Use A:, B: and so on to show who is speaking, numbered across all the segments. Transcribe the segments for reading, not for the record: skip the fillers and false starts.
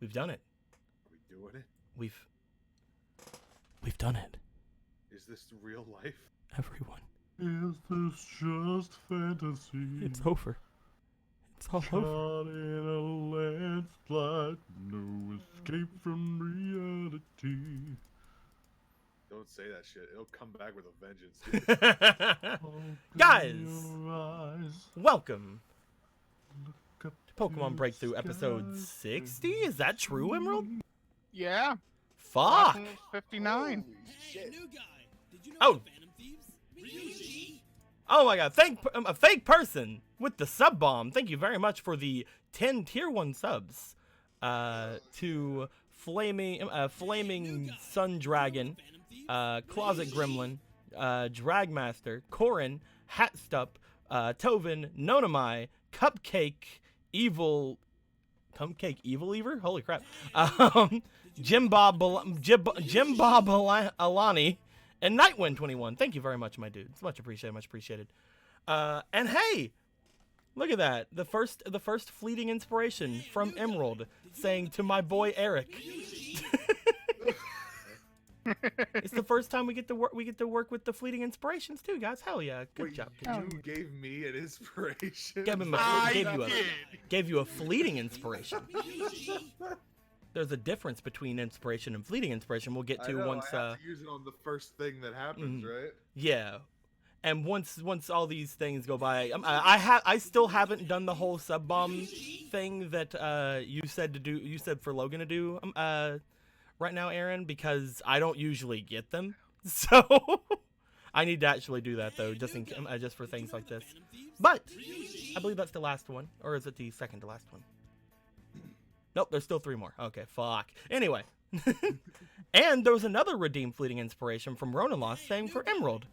A: We've done it.
B: Are we doing it?
A: We've done it.
B: Is this real life?
A: Everyone.
C: Is this just fantasy?
A: It's over. It's all over.
C: Caught in a landslide, no escape from reality.
B: Don't say that shit. It'll come back with a vengeance.
C: Open
A: Guys!
C: your eyes,
A: Welcome
C: look up
A: to Pokemon
C: to
A: Breakthrough
C: the
A: episode
C: skies.
A: 60. Is that true, Emerald?
D: Yeah.
A: Fuck!
D: 59.
E: Hey, new guy. Did you know
A: Oh.
E: the Phantom Thieves? Ryuji.
A: Oh my god, thank a fake person with the sub bomb. Thank you very much for the 10 tier 1 subs to Flaming Sun Dragon, Closet Gremlin, Dragmaster, Corin, Hatstup, Tovin, Nonamai, Cupcake Evil Eater? Holy crap. Jim Bob Alani, and Nightwind21. Thank you very much, my dude. It's much appreciated, much appreciated. And hey, look at that. The first fleeting inspiration from Emerald saying to my boy Eric. It's the first time we get to work with the fleeting inspirations too, guys. Hell yeah. Good
B: Wait,
A: job.
B: you gave me an inspiration?
A: Gave you a fleeting inspiration. There's a difference between inspiration and fleeting inspiration. We'll get
B: I
A: to
B: know,
A: once.
B: I have to use it on the first thing that happens, right?
A: Yeah, and once all these things go by, I still haven't done the whole sub bomb thing that you said to do. You said for Logan to do right now, Aaron, because I don't usually get them, so I need to actually do that though, just for things like this. But I believe that's the last one, or is it the second to last one? Nope, there's still 3 more. Okay, fuck. Anyway. And there was another redeemed fleeting inspiration from Ronan Lost saying for Emerald.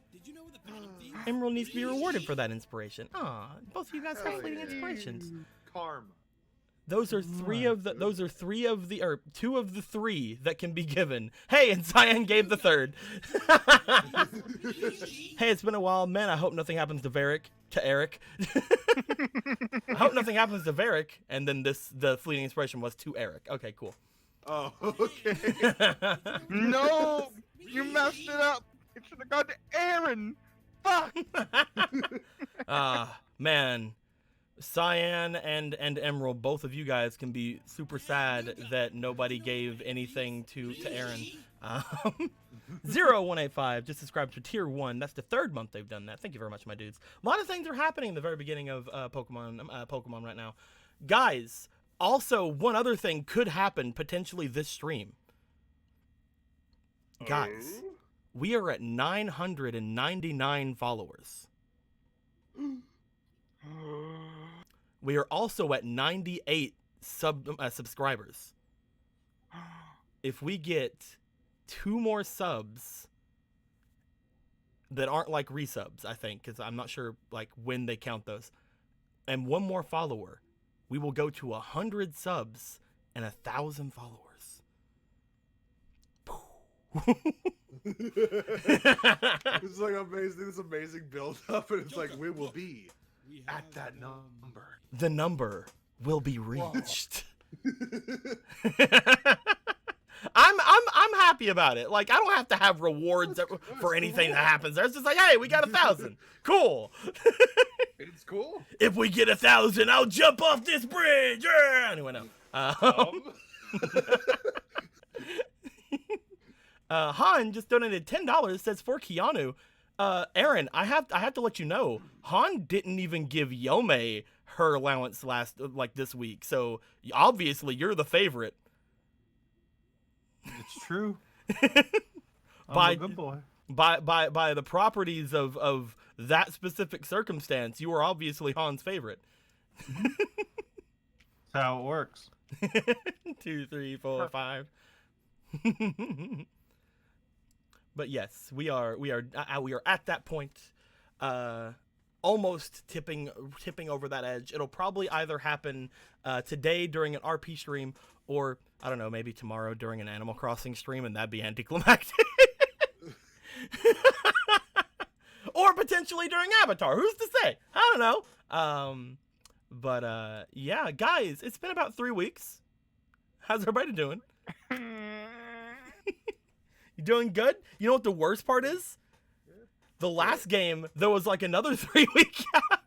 A: Emerald needs to be rewarded for that inspiration. Aw, both of you guys have
B: Hell
A: fleeting
B: yeah.
A: inspirations.
B: Karma.
A: Those are 2 of the 3 that can be given. Hey, and Cyan gave the 3rd. Hey, it's been a while, man. I hope nothing happens to Eric. I hope nothing happens to Varric. And then the fleeting inspiration was to Eric. Okay, cool.
B: Oh, okay.
D: No! You messed it up! It should have gone to Aaron! Fuck!
A: Man. Cyan and Emerald, both of you guys can be super sad that nobody gave anything to Aaron. 0185 just subscribed to tier 1. That's the 3rd month they've done that. Thank you very much, my dudes. A lot of things are happening in the very beginning of Pokemon right now. Guys, also one other thing could happen potentially this stream. Guys, we are at 999 followers. We are also at 98 subscribers. If we get 2 more subs that aren't like resubs, I think, because I'm not sure like when they count those, and 1 more follower, we will go to 100 subs and 1,000 followers.
B: It's like amazing. This amazing build up, and it's like we will be at that number.
A: The number will be reached. I'm happy about it. Like, I don't have to have rewards for anything that happens there. It's just like, hey, we got 1,000. Cool.
B: It's cool.
A: If we get 1,000, I'll jump off this bridge. Yeah. Anyway, no. Han just donated $10. Says for Keanu. Aaron, I have to let you know, Han didn't even give Yome her allowance this week. So obviously you're the favorite.
C: It's true.
A: By
C: I'm a good boy.
A: By the properties of that specific circumstance, you are obviously Han's favorite.
C: That's how it works.
A: 2, 3, 4, 5. But yes, we are at that point, almost tipping over that edge. It'll probably either happen today during an RP stream, or I don't know, maybe tomorrow during an Animal Crossing stream, and that'd be anticlimactic. Or potentially during Avatar. Who's to say? I don't know. But yeah, guys, it's been about 3 weeks. How's everybody doing? You doing good? You know what the worst part is? The last game, there was like another 3-week gap.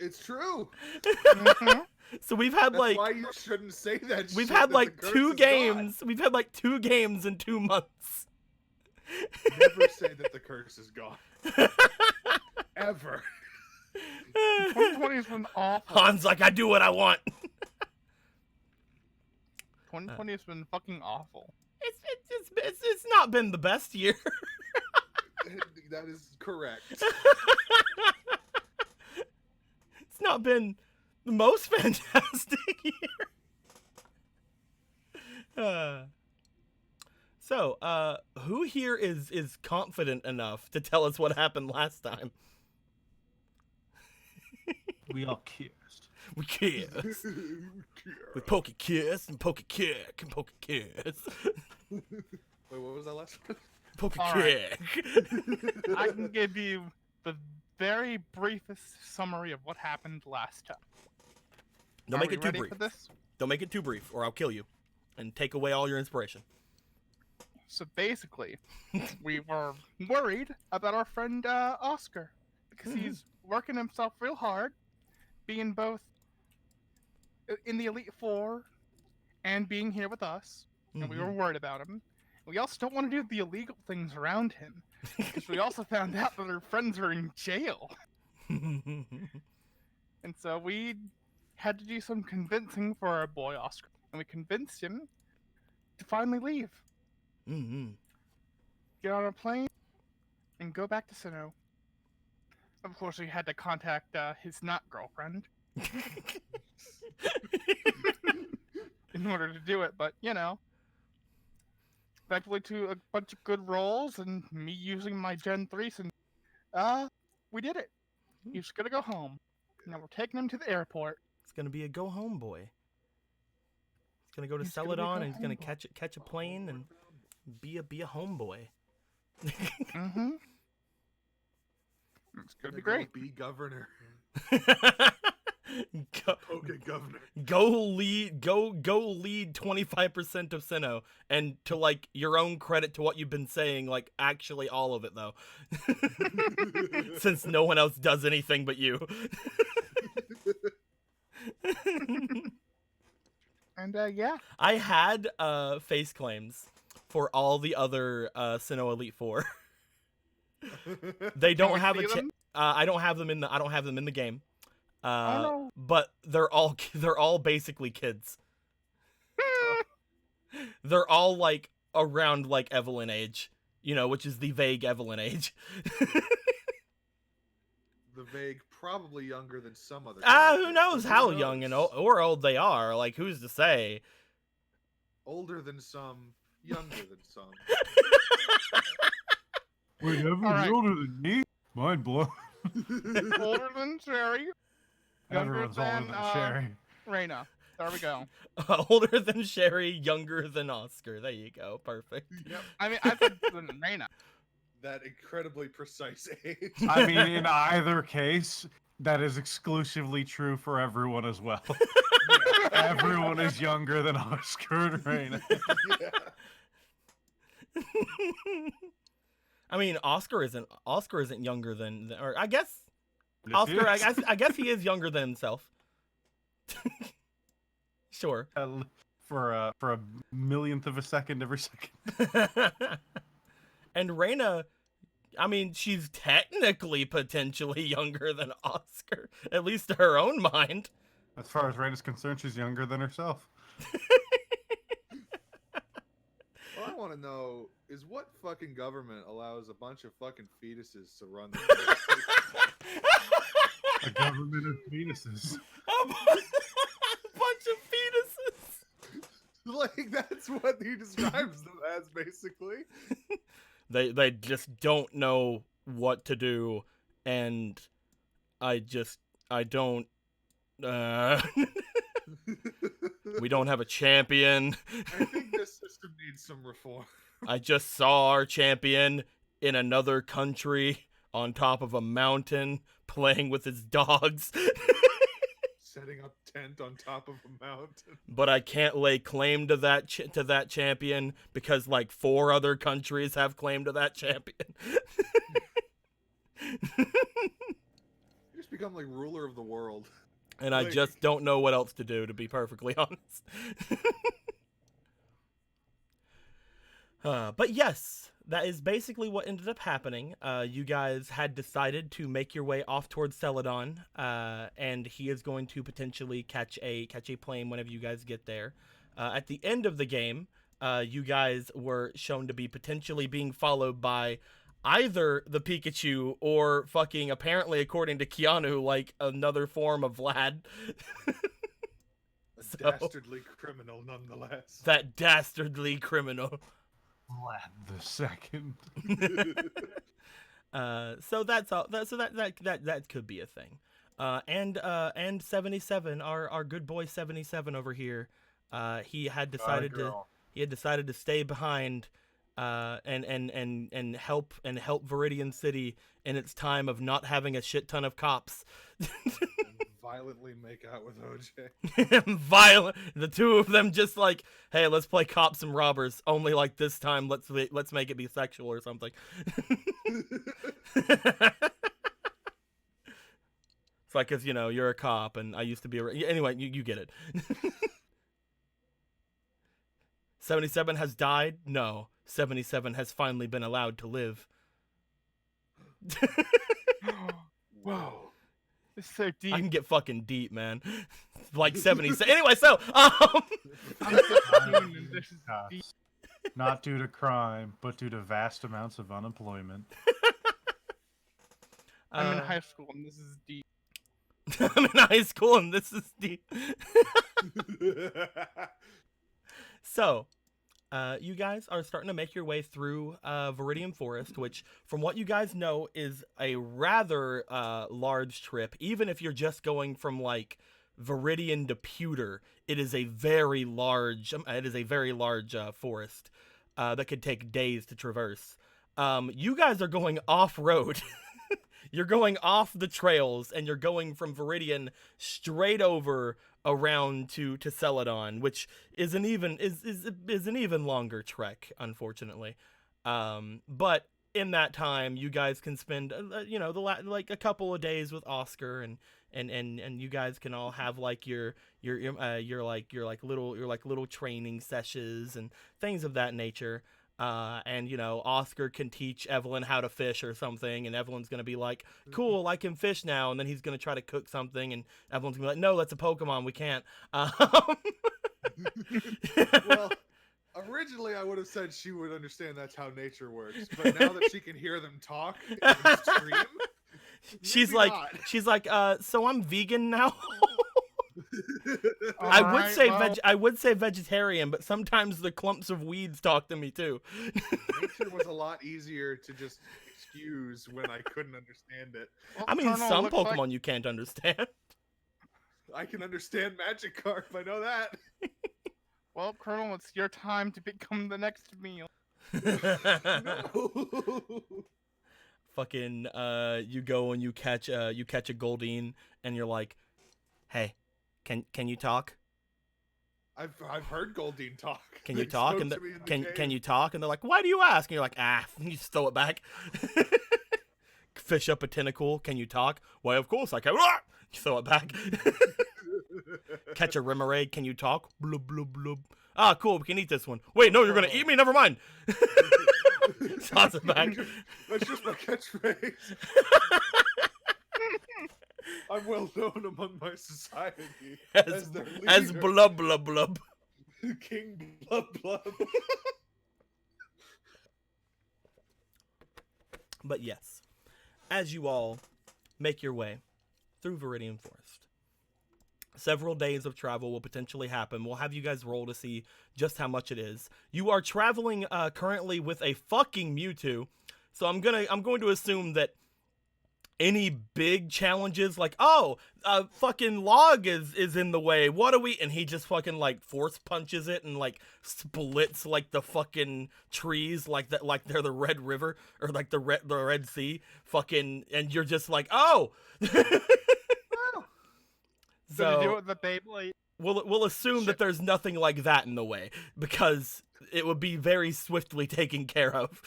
B: It's true.
A: So we've had
B: That's
A: like
B: why you shouldn't say that.
A: we've
B: shit
A: had
B: that
A: like
B: the curse
A: 2
B: is
A: games. We've had like 2 games in 2 months.
B: gone. Never say that the curse is gone. Ever.
D: 2020 has been awful.
A: Han's like, I do what I want.
D: 2020 has been fucking awful.
A: It's not been the best year.
B: That is correct.
A: It's not been the most fantastic year. So, who here is confident enough to tell us what happened last time?
C: We all kissed.
A: We kiss. We poke a kiss and poke a kick and poke a kiss.
B: Wait, what was that last one?
A: Poke a
D: All right.
A: kick.
D: I can give you the very briefest summary of what happened last time.
A: Don't
D: Are
A: make
D: we
A: it too
D: ready
A: brief.
D: for this?
A: Don't make it too brief, or I'll kill you, and take away all your inspiration.
D: So basically, we were worried about our friend Oscar because he's working himself real hard, being both in the Elite Four and being here with us, and we were worried about him. We also don't want to do the illegal things around him because we also found out that our friends are in jail, and so we had to do some convincing for our boy Oscar, and we convinced him to finally leave. Get on a plane and go back to Sinnoh. Of course, we had to contact his not girlfriend in order to do it, but you know, thankfully to a bunch of good rolls and me using my Gen 3, and we did it. He's gonna go home. Now we're taking him to the airport.
A: It's gonna be a go home boy. He's gonna go to
D: He's gonna be a
A: Celadon, and he's
D: go-home
A: gonna
D: boy.
A: catch a plane and be a homeboy.
D: Mm-hmm. It's gonna be
B: Go
D: great.
B: Be governor.
A: go,
B: Okay, governor.
A: go lead 25% of Sinnoh, and to like your own credit to what you've been saying, like actually all of it though. Since no one else does anything but you.
D: And yeah,
A: I had face claims for all the other Sinnoh Elite Four. They don't
D: we
A: have
D: see
A: a
D: them?
A: I don't have them in the game.
D: no.
A: But they're all basically kids. They're all like around like Evelyn age, you know, which is the vague Evelyn age.
B: The vague, probably younger than some other.
A: Who
B: characters,
A: knows
B: but
A: how
B: who
A: young
B: knows?
A: or old they are? Like, who's to say?
B: Older than some, younger than some.
C: Wait, everyone's
D: right.
C: older than me? Mind blown.
D: Older than Sherry, younger
C: Everyone's older
D: than
C: than Sherry.
D: Reyna. There we go.
A: Older than Sherry, younger than Oscar. There you go. Perfect.
B: Yep,
D: I mean, I said than Reyna.
B: that incredibly precise age.
C: I mean, in either case, that is exclusively true for everyone as well. Everyone is younger than Oscar and Reina.
B: Yeah.
A: I mean, Oscar isn't younger than, or I guess
C: Yes,
A: Oscar.
C: he is.
A: I guess he is younger than himself. Sure.
C: For a millionth of a second every second.
A: And Reyna, I mean, she's technically potentially younger than Oscar, at least to her own mind.
C: As far as Reina's concerned, she's younger than herself.
B: All I want to know is what fucking government allows a bunch of fucking fetuses to run the
C: A government of penises.
A: A bunch of fetuses.
B: Like, that's what he describes them as, basically.
A: They just don't know what to do, and I don't. We don't have a champion.
B: I think this system needs some reform.
A: I just saw our champion in another country on top of a mountain playing with his dogs.
B: setting up tent on top of a mountain.
A: But I can't lay claim to that champion because like 4 other countries have claim to that champion.
B: You just become like ruler of the world.
A: And I
B: Like-
A: just don't know what else to do, to be perfectly honest. But yes, that is basically what ended up happening. You guys had decided to make your way off towards Celadon, and he is going to potentially catch a plane whenever you guys get there. At the end of the game, you guys were shown to be potentially being followed by either the Pikachu or fucking, apparently, according to Keanu, like another form of Vlad.
B: A
A: So-
B: dastardly criminal, nonetheless.
A: That dastardly criminal.
C: Vlad the second.
A: So that's all. That could be a thing. And 77, our good boy 77 over here, he had decided to stay behind, and help Viridian City in its time of not having a shit ton of cops.
B: And violently make out with OJ.
A: Violent. The two of them just like, hey, let's play cops and robbers. Only like this time, let's make it be sexual or something. It's like, cause you're a cop and I used to be a. Anyway, you get it. 77 has died? No. 77 has finally been allowed to live.
B: Whoa.
D: It's so deep.
A: I can get fucking deep, man. Like 77. Anyway, so
D: I'm 15 and this is
C: Ah.
D: deep.
C: Not due to crime, but due to vast amounts of unemployment.
D: I'm in high school and this is deep.
A: I'm in high school and this is deep. So, you guys are starting to make your way through Viridian Forest, which, from what you guys know, is a rather large trip. Even if you're just going from like Viridian to Pewter, it is a very large. Forest that could take days to traverse. You guys are going off road. You're going off the trails, and you're going from Viridian straight over around to Celadon, which is an even longer trek, unfortunately. But in that time, you guys can spend like a couple of days with Oscar, and you guys can all have like your little training sessions and things of that nature. And Oscar can teach Evelyn how to fish or something, and Evelyn's gonna be like, cool, I can fish now, and then he's gonna try to cook something, and Evelyn's gonna be like, no, that's a Pokemon, we can't.
B: Well, originally I would have said she would understand that's how nature works, but now that she can hear them talk and scream,
A: she's
B: maybe
A: like,
B: not.
A: so I'm vegan now.
D: Alright,
A: I would say vegetarian, but sometimes the clumps of weeds talk to me too.
B: Nature was a lot easier to just excuse when I couldn't understand it.
D: well,
A: I mean,
D: Colonel
A: some
D: looks
A: Pokemon
D: like-
A: you can't understand.
B: I can understand Magikarp, I know that.
D: Well, Colonel, it's your time to become the next meal.
A: Fucking, you go and you catch a Goldeen, and you're like, hey, can you talk?
B: I've heard Goldeen talk.
A: Can you
B: They
A: talk?
B: spoke
A: And
B: to me in the
A: can
B: cave.
A: you talk? And they're like, why do you ask? And you're like, and you just throw it back. Fish up a tentacle. Can you talk? Why, of course I can. You throw it back. Catch a Remoraid. Can you talk? Blub blub blub. Ah, cool. We can eat this one. Wait, no, you're gonna eat me. Never mind. Toss it back.
B: That's just my catchphrase. I'm well known among my society
A: As
B: their
A: as
B: leader,
A: blub blub blub.
B: King Blub Blub.
A: But yes, as you all make your way through Viridian Forest, several days of travel will potentially happen. We'll have you guys roll to see just how much it is. You are traveling currently with a fucking Mewtwo, so I'm going to assume that any big challenges, like, oh, fucking log is in the way, what do we, and he just fucking like force punches it and like splits like the fucking trees like that, like they're the Red River or like the Red Sea, fucking, and you're just like, oh.
D: Did he do it
A: So
D: with the Beyblade?
A: we'll assume that there's nothing like that in the way because it would be very swiftly taken care of.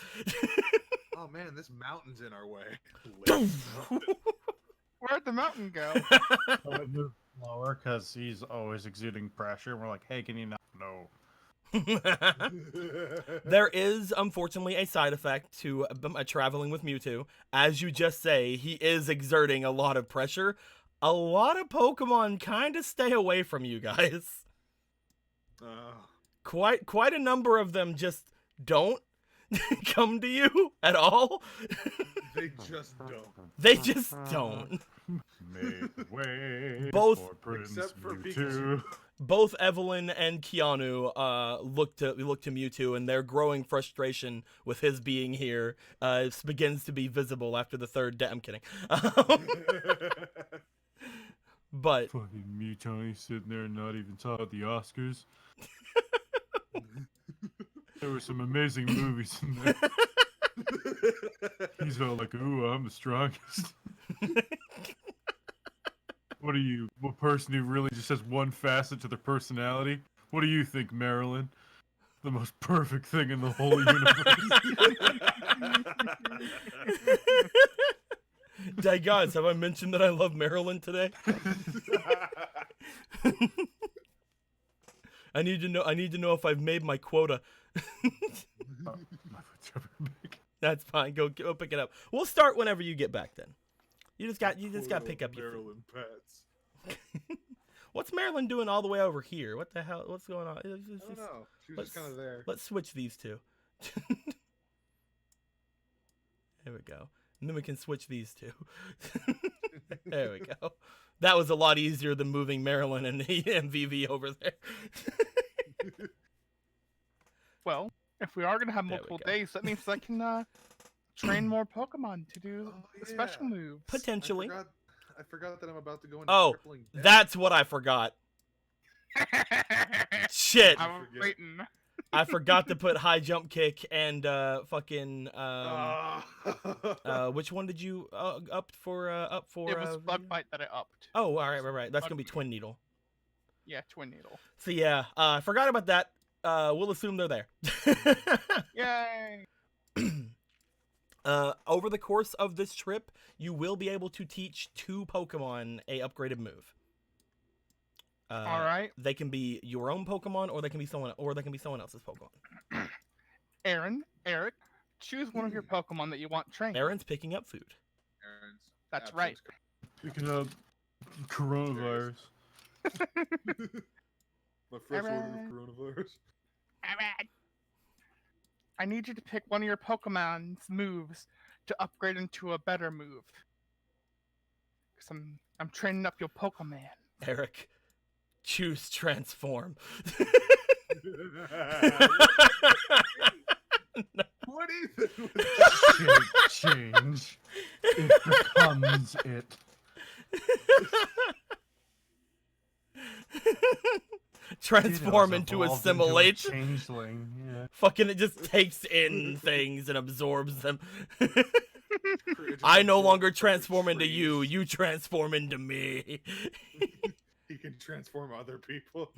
B: Oh man, this mountain's in our way.
D: Where'd the mountain go?
C: So it moved lower because he's always exuding pressure. We're like, hey, can you not? No.
A: There is, unfortunately, a side effect to traveling with Mewtwo. As you just say, he is exerting a lot of pressure. A lot of Pokemon kind of stay away from you guys. Quite a number of them just don't come to you at all.
B: They just don't.
A: They just don't.
C: Make way
A: Both-
C: for Prince
B: Except for
C: Mewtwo.
A: Both Evelyn and Keanu look to Mewtwo, and their growing frustration with his being here begins to be visible after the third day. I'm kidding. But
C: Fucking Mewtwo, he's sitting there and not even talking about the Oscars. There were some amazing movies in there. He's all like, ooh, I'm the strongest. What are you, a person who really just has one facet to their personality? What do you think, Marilyn? The most perfect thing in the whole universe.
A: Day guys, have I mentioned that I love Maryland today? I need to know if I've made my quota.
C: My foot's over back.
A: That's fine. Go pick it up. We'll start whenever you get back. Then you just got to pick up your food.
B: Maryland pets.
A: What's Maryland doing all the way over here? What the hell? What's going on?
B: I don't know. She was just kind of there.
A: Let's switch these two. There we go. And then we can switch these two. There we go. That was a lot easier than moving Maryland and MVV over there.
D: Well, if we are going to have
A: There we
D: multiple
A: go.
D: days, that means I can train more Pokemon to do the special
B: yeah.
D: moves.
A: Potentially.
B: I forgot that I'm about to go into
A: Oh,
B: crippling death.
A: that's what I forgot. Shit.
D: I was waiting.
A: I forgot to put high jump kick and fucking which one did you up for
D: It was Bug Bite that I upped.
A: Oh, all right. That's going to be Twin Needle.
D: Yeah, Twin Needle.
A: So yeah, I forgot about that. We'll assume they're there.
D: Yay!
A: Over the course of this trip, you will be able to teach 2 Pokemon a upgraded move.
D: All right,
A: They can be your own Pokemon, or they can be someone else's Pokemon.
D: Eric, choose one of your Pokemon that you want trained.
A: Aaron's picking up food.
B: Aaron's
D: That's
B: absence
D: right.
C: Picking up coronavirus.
B: My first order
D: Alright.
B: of coronavirus.
D: Alright. I need you to pick one of your Pokemon's moves to upgrade into a better move. Cause I'm training up your Pokemon.
A: Eric, choose transform.
B: What even?
C: Shape change. It becomes it.
A: Transform
C: Ditto's
A: into
C: evolved
A: assimilate.
C: Changeling, yeah.
A: Fucking it just takes in things and absorbs them. I no longer transform into you. You transform into me.
B: He can transform other people.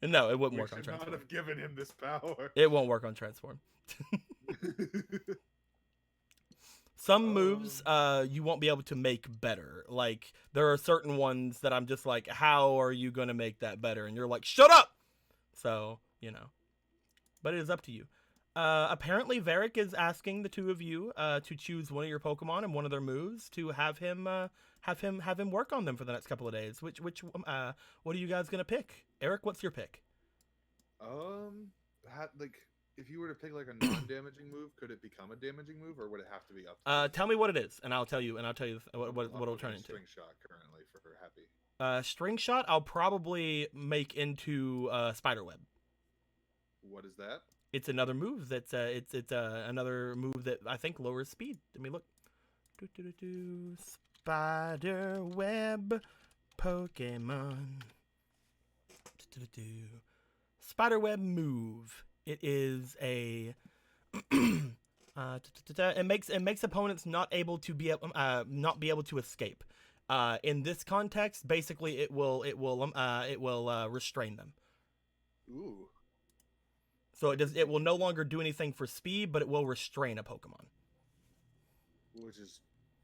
A: No, it wouldn't
B: We
A: work on
B: should not
A: transform.
B: have given him this power.
A: It won't work on transform. Some moves you won't be able to make better. Like there are certain ones that I'm just like, how are you gonna make that better? And you're like, shut up. So, but it is up to you. Apparently Varric is asking the 2 of you to choose one of your Pokemon and one of their moves to have him work on them for the next couple of days. What are you guys gonna pick? Eric, what's your pick?
B: If you were to pick like a non-damaging move, could it become a damaging move, or would it have to be up? To
A: Tell me what it is, and I'll tell you what it'll turn into.
B: String shot currently for happy.
A: String shot, I'll probably make into spider web.
B: What is that?
A: It's another move that's another move that I think lowers speed. Let me look. Spider web Pokemon. Spider web move. It is a it makes opponents not be able to escape. In this context, basically, it will restrain them.
B: Ooh.
A: So it will no longer do anything for speed, but it will restrain a Pokemon.
B: Which is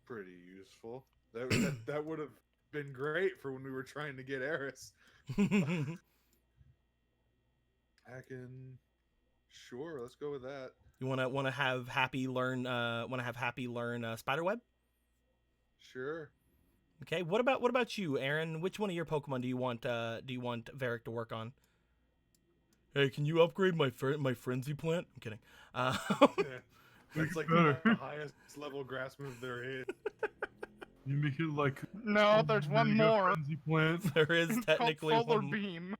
B: pretty useful. That would have been great for when we were trying to get Eris. Hacking. Sure, let's go with that.
A: You wanna have Happy learn Spiderweb?
B: Sure.
A: Okay. What about you, Aaron? Which one of your Pokemon do you want Varric to work on? Hey, can you upgrade my Frenzy Plant? I'm kidding.
B: That's like
C: Better.
B: the highest level grass move there is.
C: You make it like
D: No, there's one
C: Mega
D: more.
C: Frenzy Plant.
A: There is
D: It's
A: technically
D: called Solar
A: one.
D: Beam.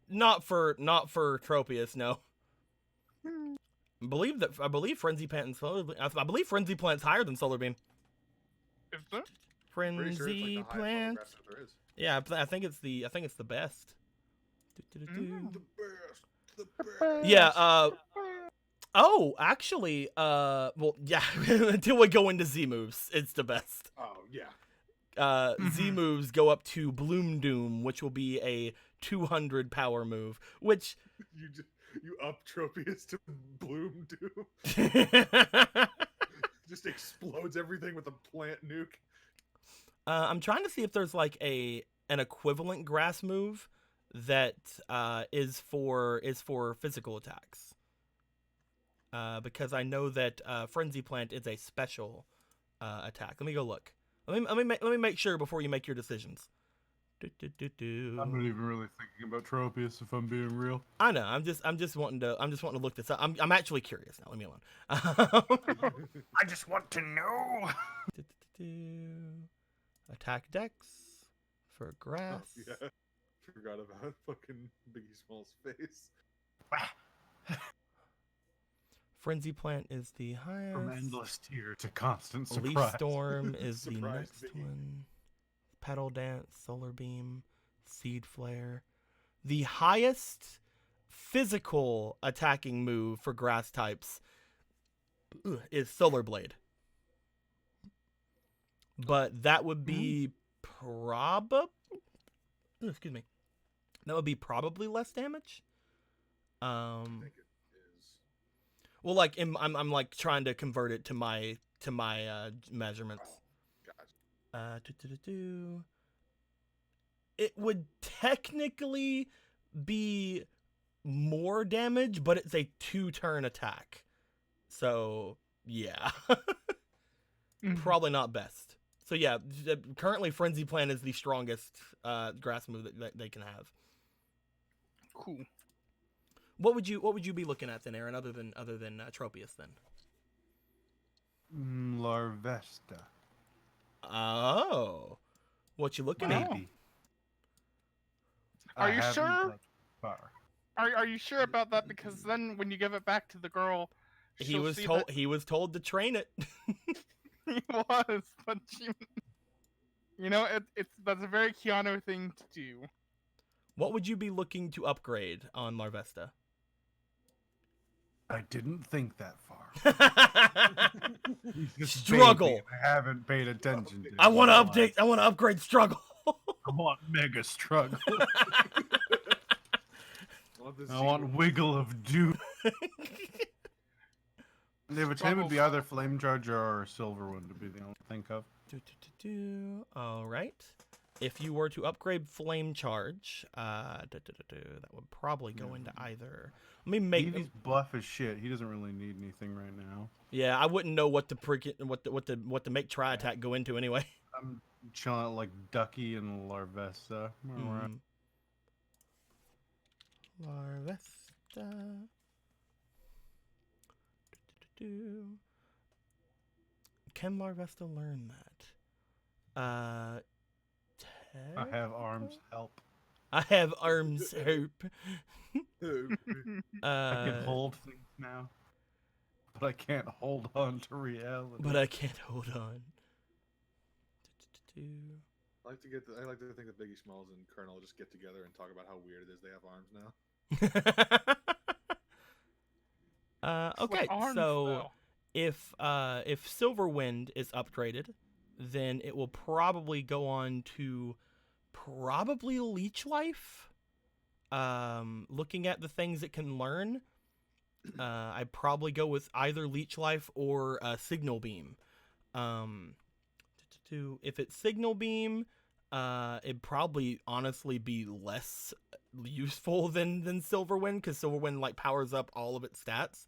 A: Not for Tropius, no. I believe Frenzy Plant and I believe Frenzy Plant's higher than Solar Beam.
D: Is there?
B: Pretty sure it's like the
A: Frenzy
B: highest level
A: Plant.
B: grass move there is.
A: Yeah, I think it's the best.
D: Mm.
B: The best. The best.
A: Yeah, oh, actually, well, yeah, until we go into Z moves, it's the best.
B: Oh yeah.
A: Z moves go up to Bloom Doom, which will be a 200 power move, which
B: You up Tropius to Bloom Doom. Just explodes everything with a plant nuke.
A: I'm trying to see if there's like an equivalent grass move that is for physical attacks. Because I know that Frenzy Plant is a special attack. Let me go look. Let me make sure before you make your decisions.
C: I'm not even really thinking about Tropius, if I'm being real.
A: I know. I'm just wanting to look this up. I'm actually curious now. Leave me alone.
C: I just want to know.
A: Attack Dex for grass.
B: Oh, yeah. Forgot about fucking Biggie Small's face.
A: Frenzy Plant is the highest.
C: From endless tear to constant
A: Leaf
C: surprise.
A: Storm is the
B: Surprise
A: next
B: Biggie.
A: one. Petal Dance, Solar Beam, Seed Flare. The highest physical attacking move for grass types is Solar Blade. But that would be excuse me. That would be probably less damage.
B: I think it is.
A: Well, like I'm like trying to convert it to my measurements.
B: Gotcha.
A: It would technically be more damage, but it's a 2-turn attack. So, yeah. Probably not best. So, yeah, currently Frenzy Plant is the strongest grass move that they can have.
D: Cool.
A: What would you be looking at then, Aaron, other than Tropius then?
C: Larvesta.
A: Oh. What you looking at?
C: Maybe.
D: Are
C: I
D: you
C: haven't
D: sure?
C: got far.
D: Are you sure about that? Because then when you give it back to the girl,
A: He was told to train it.
D: He was, but that's a very Keanu thing to do.
A: What would you be looking to upgrade on Larvesta?
C: I didn't think that far. He's just
A: Struggle.
C: baby. I haven't paid attention to.
A: I want to
C: it.
A: update. I want to upgrade struggle.
C: I want mega struggle.
B: The
C: I want wiggle of doom. Which name would be either flame charge or silver one to be the only think of.
A: All right. If you were to upgrade flame charge, that would probably go into either. Let me make.
C: Eevee's buff as shit. He doesn't really need anything right now.
A: Yeah, I wouldn't know what to make Tri Attack go into anyway.
C: I'm chilling out like Ducky and Larvesta. Alright.
A: Larvesta. Can Larvesta learn that?
C: I have arms help.
A: I have arms hope.
C: I can hold things now. But I can't hold on to reality.
A: But I can't hold on.
B: I like to think that Biggie Smalls and Colonel just get together and talk about how weird it is they have arms now.
A: Okay,
D: Like arms,
A: so
D: though.
A: if Silverwind is upgraded, then it will probably go on to probably Leech Life. Looking at the things it can learn, I'd probably go with either Leech Life or Signal Beam. If it's Signal Beam, it'd probably honestly be less useful than Silverwind, because Silverwind like powers up all of its stats.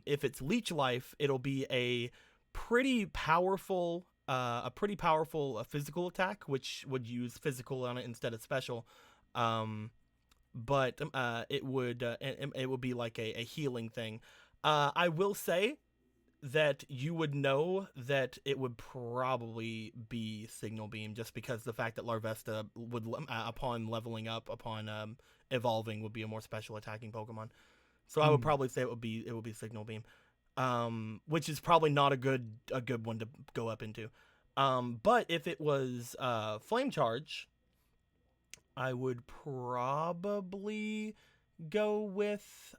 A: If it's Leech Life, it'll be a pretty powerful physical attack, which would use physical on it instead of special. But it would be like a healing thing. I will say that you would know that it would probably be Signal Beam, just because the fact that Larvesta would, upon leveling up, upon evolving, would be a more special attacking Pokemon. So I would probably say it would be Signal Beam, which is probably not a good one to go up into. But if it was Flame Charge, I would probably go with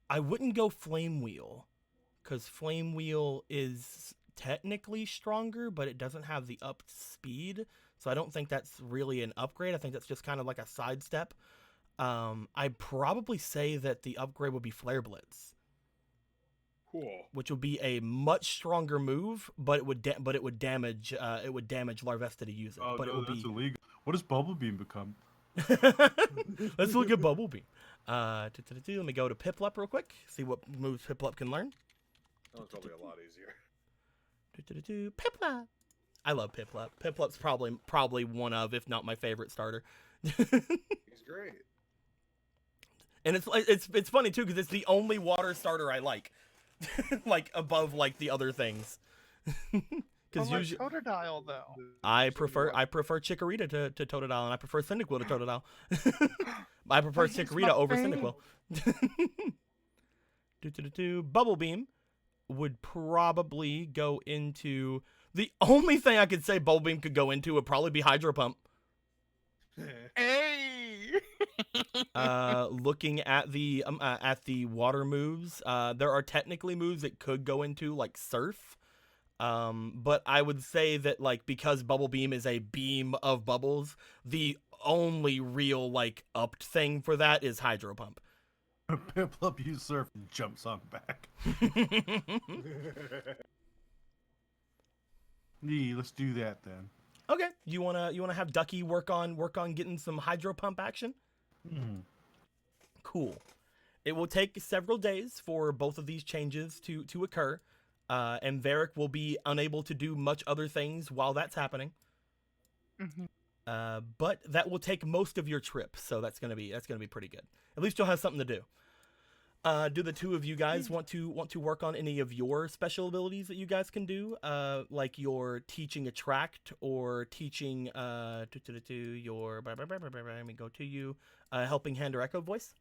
A: I wouldn't go Flame Wheel, because Flame Wheel is technically stronger, but it doesn't have the up speed, so I don't think that's really an upgrade. I think that's just kind of like a sidestep. I'd probably say that the upgrade would be Flare Blitz.
B: Cool.
A: Which would be a much stronger move, but it would damage Larvesta to use it.
C: Oh,
A: but
C: no,
A: it would
C: that's
A: be
C: illegal. What does Bubble Beam become?
A: Let's look at Bubble Beam. Let me go to Piplup real quick. See what moves Piplup can learn.
B: That was probably a lot easier.
A: Piplup. I love Piplup. Piplup's probably one of, if not my favorite starter.
B: He's great.
A: And it's funny too, because it's the only water starter I like, like above like the other things. Because usually
D: Totodile though.
A: I prefer Chikorita to Totodile, and I prefer Cyndaquil to Totodile. I prefer Chikorita over Cyndaquil. Bubble Beam would probably go into, the only thing I could say Bubble Beam could go into would probably be Hydro Pump.
D: Hey.
A: Looking at the water moves, there are technically moves it could go into, like Surf. But I would say that, like, because Bubble Beam is a beam of bubbles, the only real like upped thing for that is Hydro Pump.
C: Piplup use Surf and jumps on back. Yeah, let's do that then.
A: Okay, you wanna have Ducky work on getting some Hydro Pump action? Cool. It will take several days for both of these changes to occur, and Varric will be unable to do much other things while that's happening. But that will take most of your trip, so that's gonna be pretty good. At least you'll have something to do. Do the two of you guys want to work on any of your special abilities that you guys can do, like your teaching attract or teaching your let me go to you, helping hand or echo voice?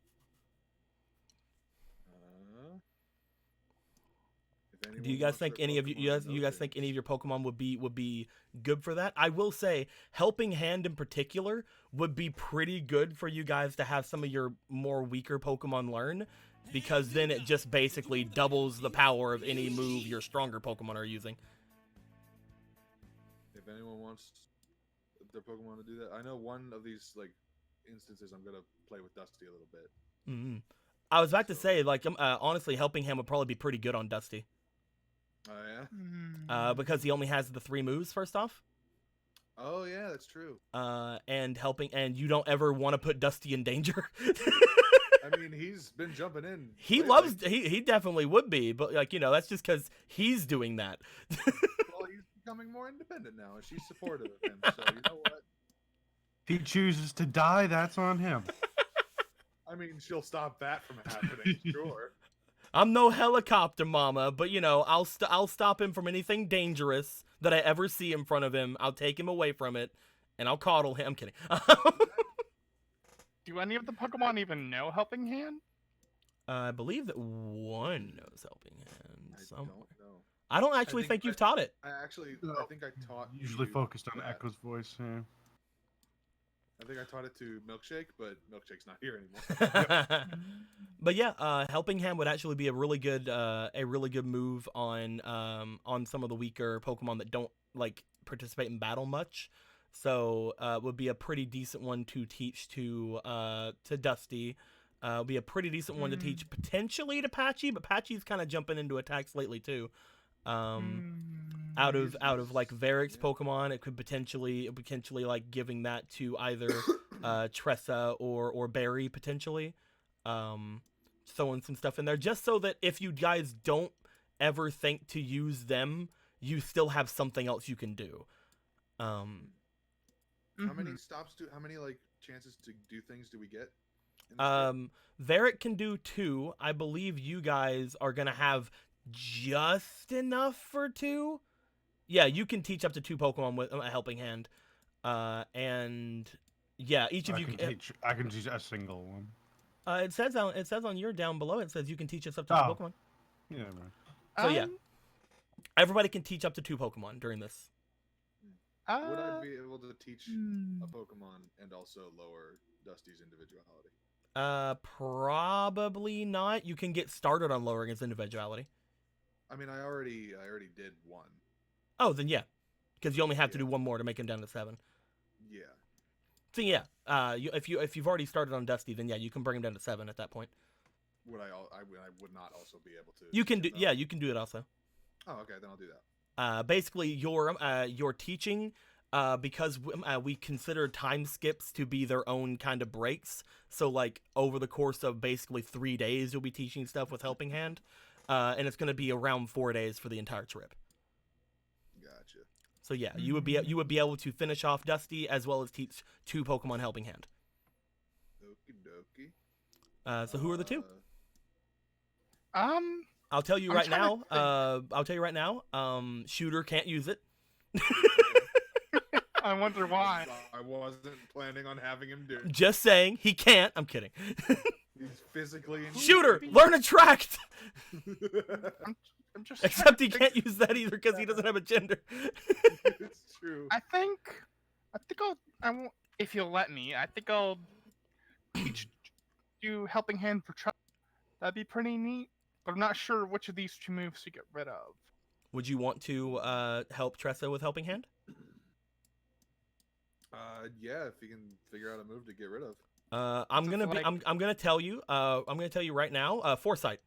A: Do you guys think any of you guys think any of your Pokemon would be good for that? I will say helping hand in particular would be pretty good for you guys to have some of your more weaker Pokemon learn, because then it just basically doubles the power of any move your stronger Pokemon are using.
B: If anyone wants their Pokemon to do that, I know one of these like instances I'm gonna play with Dusty a little bit.
A: I was about to say, like, honestly, helping hand would probably be pretty good on Dusty.
B: Oh yeah.
A: Because he only has the 3 moves. First off.
B: Oh yeah, that's true.
A: And you don't ever want to put Dusty in danger.
B: I mean, he's been jumping in.
A: He he definitely would be, but like, that's just because he's doing that.
B: Well, he's becoming more independent now, and she's supportive of him. So you know what?
C: If he chooses to die, that's on him.
B: I mean, she'll stop that from happening, sure.
A: I'm no helicopter mama, but I'll stop him from anything dangerous that I ever see in front of him. I'll take him away from it, and I'll coddle him. I'm kidding.
D: Do any of the Pokemon even know Helping Hand?
A: I believe that one knows Helping Hand somewhere.
B: Don't know.
A: I don't actually think you've taught it.
B: I think I taught.
C: Usually
B: you
C: focused on
B: that.
C: Echo's voice. Yeah.
B: I think I taught it to Milkshake, but Milkshake's not here anymore.
A: But yeah, Helping Hand would actually be a really good move on some of the weaker Pokemon that don't like participate in battle much. So would be a pretty decent one to teach to Dusty. Would be a pretty decent one to teach potentially to Patchy, but Patchy's kind of jumping into attacks lately too. Out of like Varric's Pokemon, it could potentially like giving that to either Tressa or Barry potentially. Throwing some stuff in there just so that if you guys don't ever think to use them, you still have something else you can do.
B: How many stops how many like chances to do things do we get?
A: Varric can do 2. I believe you guys are gonna have just enough for 2. Yeah, you can teach up to 2 Pokemon with a Helping Hand. And yeah, each of you
C: I can teach a single one.
A: It says on your down below. It says you can teach us up to 2 Pokemon.
C: Yeah, man.
A: So yeah, everybody can teach up to 2 Pokemon during this.
B: Would I be able to teach a Pokemon and also lower Dusty's individuality?
A: Probably not. You can get started on lowering his individuality.
B: I mean, I already did 1.
A: Oh, then yeah, because you only have to do 1 more to make him down to 7.
B: Yeah.
A: So yeah, if you've already started on Dusty, then yeah, you can bring him down to 7 at that point.
B: Would I would not also be able to?
A: You can do you can do it also.
B: Oh, okay, then I'll do that.
A: Basically, your teaching, because we consider time skips to be their own kind of breaks. So like over the course of basically 3 days, you'll be teaching stuff with Helping Hand, and it's going to be around 4 days for the entire trip.
B: Gotcha.
A: So yeah, you would be able to finish off Dusty as well as teach 2 Pokemon Helping Hand.
B: Okie dokie.
A: So who are the 2?
D: I'll
A: tell you right now. Shooter can't use it.
D: I wonder why.
B: I wasn't planning on having him do it.
A: Just saying, he can't. I'm kidding.
B: He's physically
A: Shooter, learn Attract.
D: I'm just
A: Except he can't use that either because he doesn't have a gender.
B: It's true.
D: I think if you'll let me, I think I'll teach you Helping Hand for Trust. That'd be pretty neat. But I'm not sure which of these 2 moves to get rid of.
A: Would you want to help Tressa with Helping Hand?
B: Yeah, if you can figure out a move to get rid of.
A: I'm gonna tell you right now. Foresight.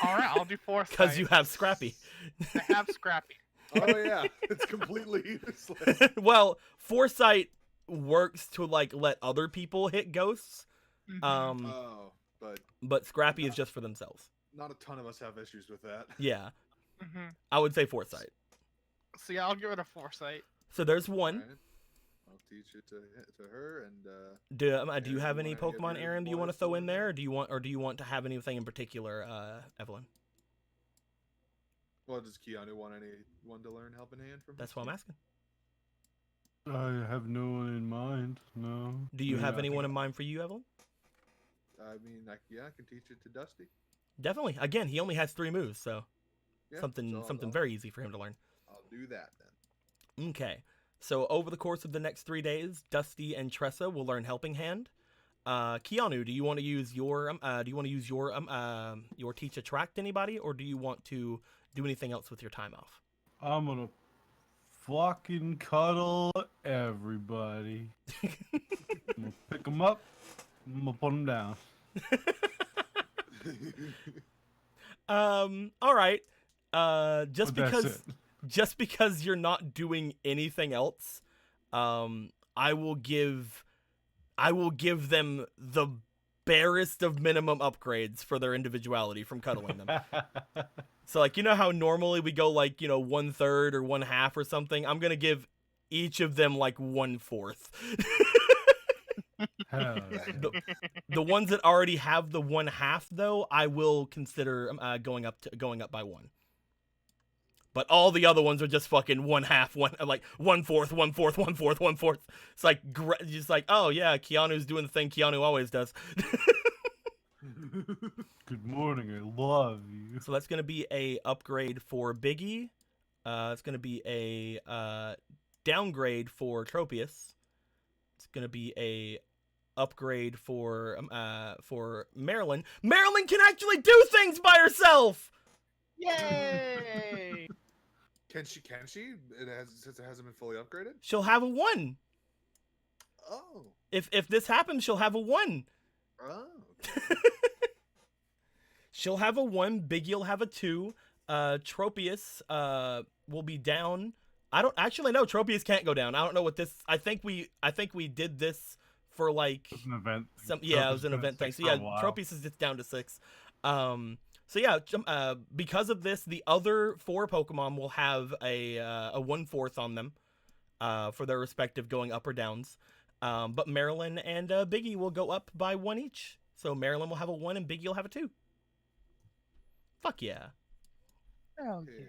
D: All right, I'll do Foresight.
A: Because you have Scrappy.
D: I have Scrappy.
B: Oh yeah, it's completely useless.
A: Well, Foresight works to like let other people hit ghosts.
B: Oh,
A: But Scrappy is just for themselves.
B: not a ton of us have issues with that.
A: Yeah. I would say Foresight.
D: So yeah, I'll give it a Foresight.
A: So there's 1.
B: Alright. I'll teach it to her and
A: Do you have any
B: wanna give
A: Pokemon,
B: your
A: Aaron? Do you want to
B: voice
A: throw
B: over
A: in there, or do you want to have anything in particular, Evelyn?
B: well, does Keanu want anyone to learn Helping Hand from?
A: That's what I'm asking.
C: I have no one in mind. No.
A: Do you have
C: I
A: anyone
C: think-
A: in mind for you, Evelyn?
B: I mean, I can teach it to Dusty.
A: Definitely. Again, he only has 3 moves, so
B: Yeah,
A: something
B: so I'll
A: very easy for him to learn.
B: I'll do that then.
A: Okay. So over the course of the next 3 days, Dusty and Tressa will learn Helping Hand. Keanu, do you want to use your teach attract anybody, or do you want to do anything else with your time off?
C: I'm gonna fucking cuddle everybody. I'm gonna pick them up. I'm gonna put them down.
A: All right.
C: But that's it.
A: Just because you're not doing anything else, I will give them the barest of minimum upgrades for their individuality from cuddling them. So like, you know how normally we go like, 1/3 or 1/2 or something? I'm going to give each of them like 1/4.
C: Hell yeah.
A: The ones that already have the 1/2 though, I will consider going up by 1. But all the other ones are just fucking 1/2, 1/4, 1/4, 1/4, 1/4. It's like just like, oh yeah, Keanu's doing the thing Keanu always does.
C: Good morning, I love you.
A: So that's gonna be a upgrade for Biggie. It's gonna be a downgrade for Tropius. It's gonna be a upgrade for Marilyn. Marilyn can actually do things by herself.
D: Yay!
B: Can she? Since it hasn't been fully upgraded.
A: She'll have a 1.
B: Oh.
A: If this happens, she'll have a 1.
B: Oh.
A: She'll have a 1. Biggie will have a 2. Tropius will be down. I don't actually know. Tropius can't go down. I don't know what this. I think we did this for like
C: It was an event.
A: it was an event thing. So yeah, Tropius is just down to 6. So yeah, because of this, the other 4 Pokemon will have a 1/4 on them, for their respective going up or downs. But Marilyn and Biggie will go up by 1 each. So Marilyn will have a 1 and Biggie will have a 2. Fuck yeah.
D: Hell
B: Yeah,
D: yeah.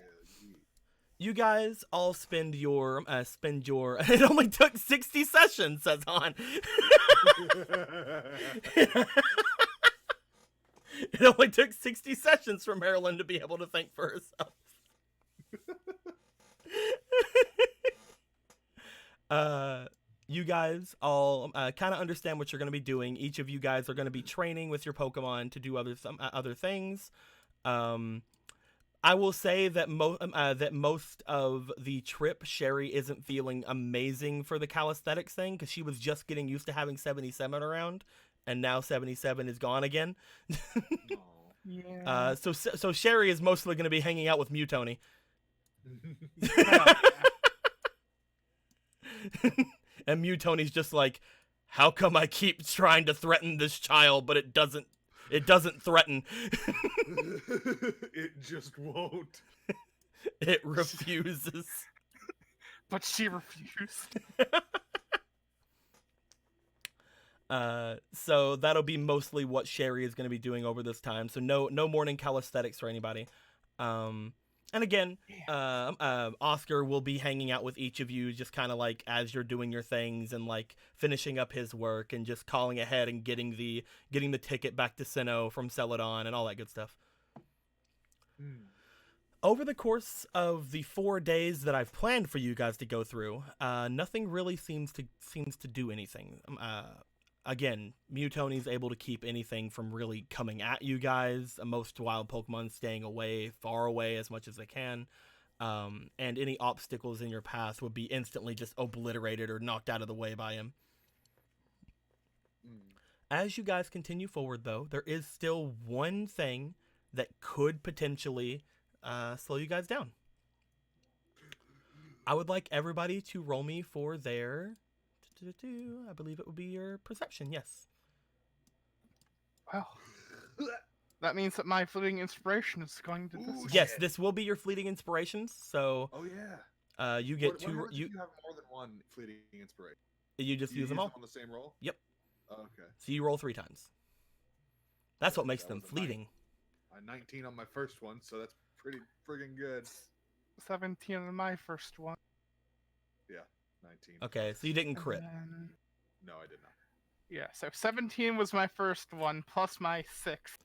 A: You guys all spend your it only took 60 sessions, says Han. It only took 60 sessions for Marilyn to be able to think for herself. You guys all kind of understand what you're going to be doing. Each of you guys are going to be training with your Pokemon to do other things. I will say that most of the trip, Sherry isn't feeling amazing for the calisthenics thing because she was just getting used to having 77 around, and now 77 is gone again.
D: Yeah.
A: So Sherry is mostly going to be hanging out with Mutoni. And Mutoni's just like, how come I keep trying to threaten this child, but it doesn't threaten.
B: It just won't.
A: It refuses.
D: But she refused.
A: So that'll be mostly what Sherry is going to be doing over this time. So no morning calisthenics for anybody. And again, Oscar will be hanging out with each of you, just kind of like as you're doing your things and like finishing up his work and just calling ahead and getting the ticket back to Sinnoh from Celadon and all that good stuff. Over the course of the 4 days that I've planned for you guys to go through, nothing really seems to do anything. Again, Mutoni's able to keep anything from really coming at you guys. Most wild Pokemon staying far away as much as they can. And any obstacles in your path would be instantly just obliterated or knocked out of the way by him. As you guys continue forward, though, there is still one thing that could potentially slow you guys down. I would like everybody to roll me for their... I believe it would be your perception, yes.
D: Well, that means that my fleeting inspiration is going to this.
A: Yes, this will be your fleeting inspirations. So,
B: Oh yeah.
A: you get
B: What
A: two.
B: happens if
A: You
B: you have more than one fleeting inspiration.
A: just
B: You
A: use them all.
B: on the same roll.
A: Yep.
B: Oh, okay.
A: So you roll 3 times. That's what makes
B: That
A: them
B: was a nine.
A: fleeting.
B: 19 on my first one, so that's pretty friggin' good.
D: 17 on my first one.
B: 19.
A: Okay, so you didn't
D: and
A: crit.
D: then-
B: No, I did not.
D: Yeah, so 17 was my first one, plus my 6th.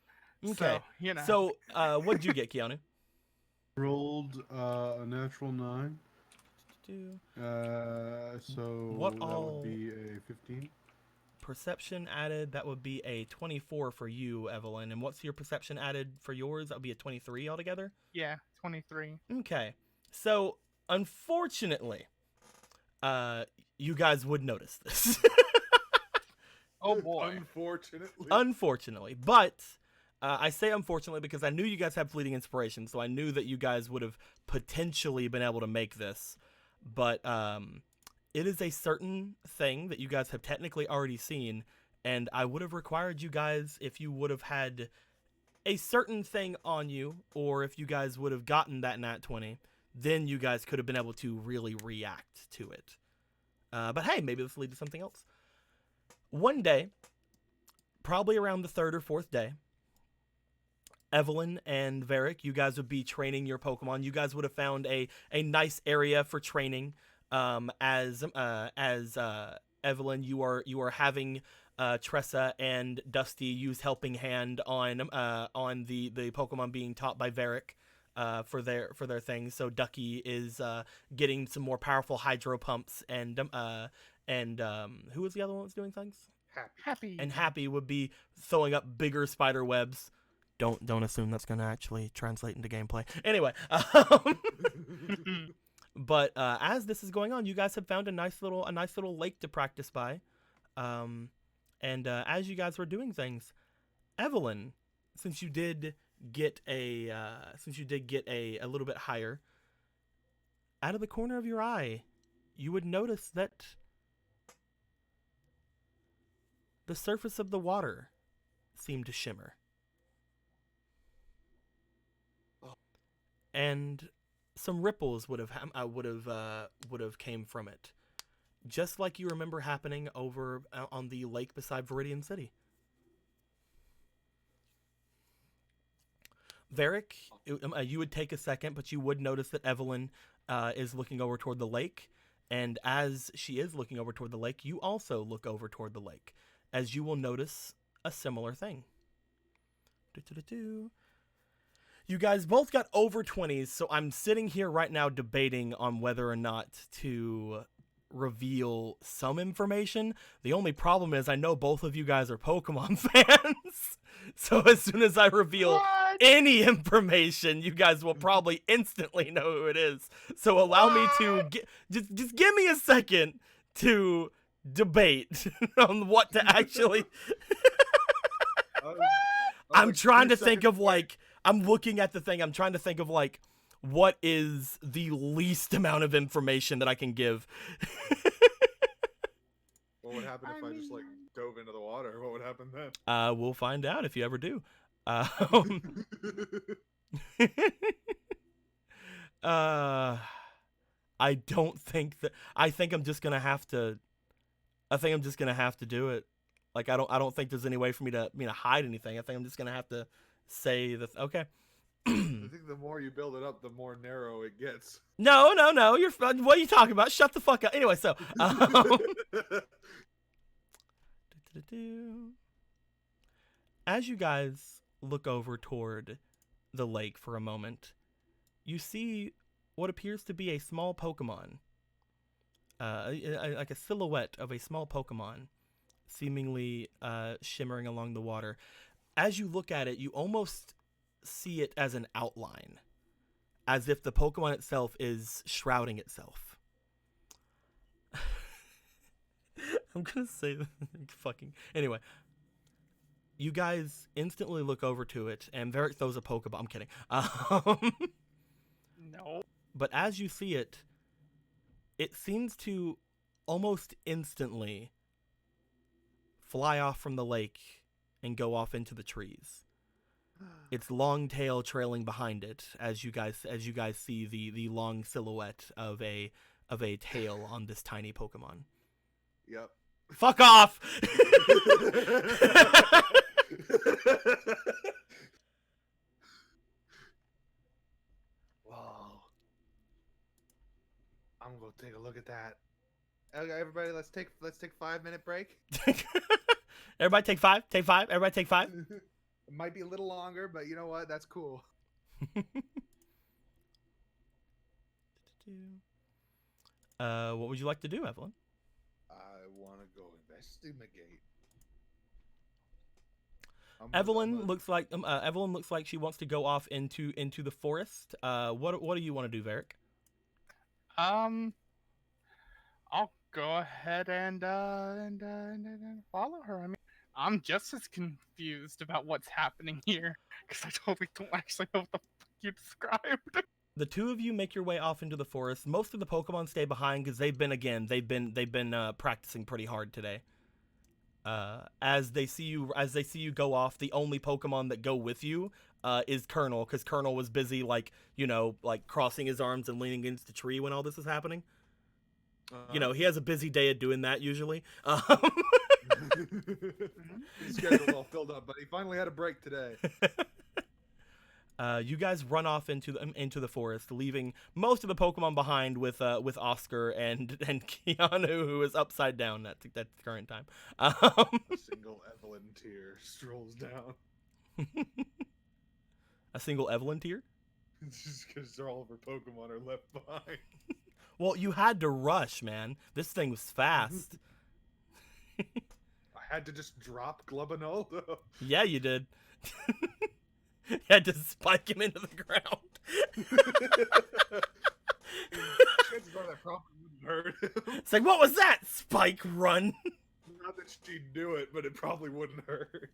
A: Okay.
D: So, you know.
A: So, what'd you get, Keanu?
F: Rolled a natural 9.
A: Do
F: So
A: What
F: that
A: all-
F: would be a 15.
A: perception added. That would be a 24 for you, Evelyn. And what's your perception added for yours? That would be a 23 altogether.
D: Yeah, 23.
A: Okay. So, unfortunately, you guys would notice this.
D: Oh boy.
B: Unfortunately.
A: But I say unfortunately because I knew you guys had fleeting inspiration, so I knew that you guys would have potentially been able to make this. But it is a certain thing that you guys have technically already seen, and I would have required you guys if you would have had a certain thing on you, or if you guys would have gotten that nat 20, then you guys could have been able to really react to it. But hey, maybe this will lead to something else. One day, probably around the 3rd or 4th day, Evelyn and Varric, you guys would be training your Pokemon. You guys would have found a nice area for training. As Evelyn, you are having Tressa and Dusty use Helping Hand on the Pokemon being taught by Varric. for their things. So Ducky is getting some more powerful hydro pumps, and who was the other one that was doing things?
D: Happy.
A: And Happy would be throwing up bigger spider webs. Don't assume that's gonna actually translate into gameplay. Anyway, but as this is going on, you guys have found a nice little lake to practice by, and as you guys were doing things, Evelyn, since you did get a little bit higher, out of the corner of your eye, you would notice that the surface of the water seemed to shimmer. And some ripples would have came from it, just like you remember happening over on the lake beside Viridian City. Varric, you would take a second, but you would notice that Evelyn is looking over toward the lake, and as she is looking over toward the lake, you also look over toward the lake, as you will notice a similar thing. You guys both got over 20s, so I'm sitting here right now debating on whether or not to reveal some information. The only problem is I know both of you guys are Pokemon fans, so as soon as I reveal any information, you guys will probably instantly know who it is. So allow me to just give me a second to debate on what to actually. I'm trying to think of I'm looking at the thing. I'm trying to think of what is the least amount of information that I can give.
B: What would happen if I just dove into the water? What would happen then?
A: We'll find out if you ever do. I don't think that. I think I'm just gonna have to. I think I'm just gonna have to do it. I don't think there's any way for me to hide anything. I think I'm just gonna have to say that. Okay.
B: I think the more you build it up, the more narrow it gets.
A: No. You're. What are you talking about? Shut the fuck up. Anyway, so. As you guys look over toward the lake for a moment, you see what appears to be a small Pokemon. Like a silhouette of a small Pokemon, seemingly shimmering along the water. As you look at it, you almost see it as an outline, as if the Pokemon itself is shrouding itself. I'm gonna say fucking anyway. You guys instantly look over to it, and Varric throws a Pokeball. I'm kidding.
D: No.
A: But as you see it, it seems to almost instantly fly off from the lake and go off into the trees. Its long tail trailing behind it, as you guys see the long silhouette of a tail on this tiny Pokemon.
B: Yep.
A: Fuck off!
B: Wow. I'm gonna take a look at that. Okay, everybody, let's take 5-minute break.
A: Everybody take five. Take 5. Everybody take 5.
B: It might be a little longer, but you know what? That's cool.
A: What would you like to do, Evelyn?
B: I want to go investigate.
A: Evelyn looks like she wants to go off into the forest. What do you want to do, Varric?
D: I'll go ahead and follow her. I mean, I'm just as confused about what's happening here because I totally don't actually know what the fuck you described.
A: The two of you make your way off into the forest. Most of the Pokemon stay behind because they've been practicing pretty hard today. As they see you go off, the only Pokemon that go with you is Colonel, because Colonel was busy crossing his arms and leaning against a tree when all this is happening. He has a busy day of doing that usually.
B: His schedule's all filled up, but he finally had a break today.
A: You guys run off into the forest, leaving most of the Pokemon behind with Oscar and Keanu, who is upside down at the current time.
B: A single Evelyn tear strolls down.
A: A single Evelyn tear?
B: Just because all of her Pokemon are left behind.
A: Well, you had to rush, man. This thing was fast.
B: I had to just drop Glubinaldo.
A: Yeah, you did. You had to spike him into the ground.
B: Chances are that probably wouldn't hurt him.
A: It's like, what was that? Spike run.
B: Not that she'd do it, but it probably wouldn't hurt.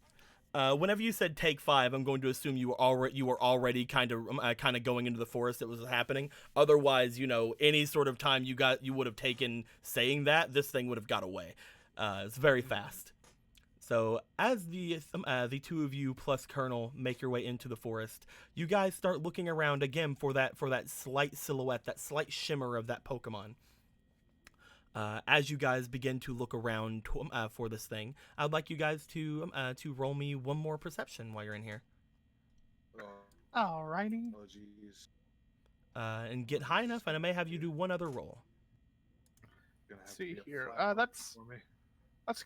A: Whenever you said take 5, I'm going to assume you were already kind of going into the forest that was happening. Otherwise, any sort of time you would have taken saying that, this thing would have got away. It's very fast. So as the two of you plus Colonel make your way into the forest, you guys start looking around again for that slight silhouette, that slight shimmer of that Pokemon. As you guys begin to look around for this thing, I'd like you guys to roll me one more perception while you're in here,
D: Alrighty.
B: Oh, jeez.
A: and get high enough, and I may have you do one other roll.
B: Gonna have to
D: See
B: get
D: here.
B: flat
D: That's
B: for me.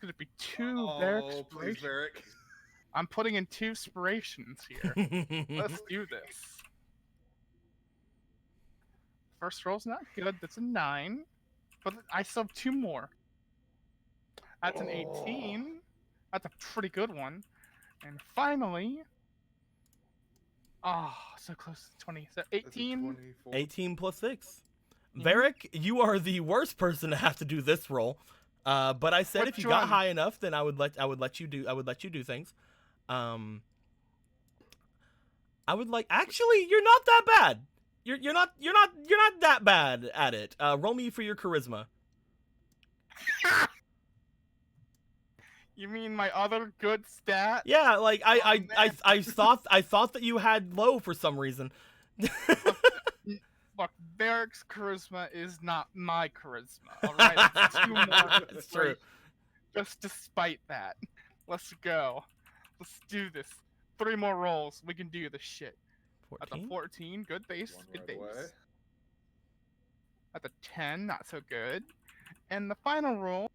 D: gonna be 2
B: Oh,
D: Varric
B: please,
D: Spirations.
B: Varric.
D: I'm putting in 2 Spirations here. Let's do this. First roll's not good. That's a 9. But I still have 2 more. That's an 18. That's a pretty good one. And finally... Oh, so close to 20. So
B: That's a
D: 18.
B: 24.
A: 18 plus 6.
D: Mhm.
A: Varric, you are the worst person to have to do this roll. But I said if
D: Which
A: you got
D: one?
A: high enough, then I would let you do things. Actually, you're not that bad. You're not that bad at it. Roll me for your charisma.
D: You mean my other good stat?
A: Yeah, like I
D: man.
A: thought that you had low for some reason.
D: Look, Varric's charisma is not my charisma. Alright, that's 2 more.
A: It's true.
D: Just despite that. Let's go. Let's do this. 3 more rolls. We can do this shit. That's a
A: 14.
D: 14. Good base.
B: One
D: Good
B: right
D: base.
B: away.
D: That's a 10. Not so good. And the final roll.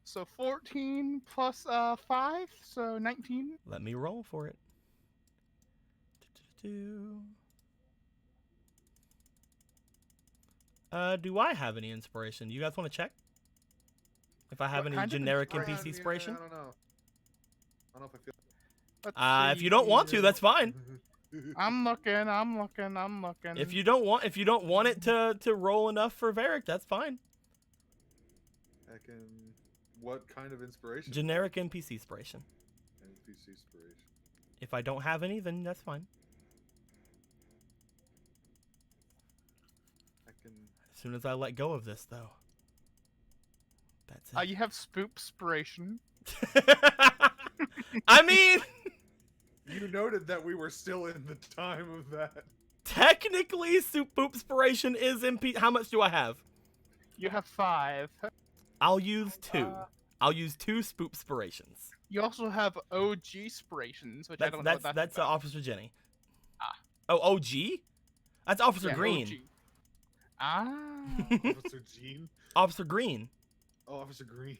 D: So 14 plus 5. So 19.
A: Let me roll for it. Do-do-do. Do I have any inspiration? You guys want to check? If I have
D: What
A: any
D: kind of
A: generic
D: inspiration?
A: NPC inspiration?
B: I don't know. I don't know if I feel.
D: Let's
A: If
D: see
A: you don't want to,
D: here.
A: that's fine.
D: I'm looking.
A: If you don't want it to roll enough for Varric, that's fine.
B: What kind of inspiration?
A: Generic NPC inspiration.
B: NPC inspiration.
A: If I don't have any, then that's fine.
B: I can.
A: As soon as I let go of this, though. That's it.
D: You have Spoop Spiration.
A: I mean,
B: You noted that we were still in the time of that.
A: technically, Soup Poop Inspiration is MP. How much do I have?
D: You have 5.
A: I'll use 2.
D: Uh,
A: I'll use 2 Spoop Inspirations.
D: You also have OG Spirations, which I don't know what
A: That's
D: about.
A: Officer Jenny.
D: Ah.
A: Oh, OG? That's Officer
D: Yeah,
A: Green.
D: OG. Ah.
B: Officer Jean.
A: Officer Green.
B: Oh, Officer Green.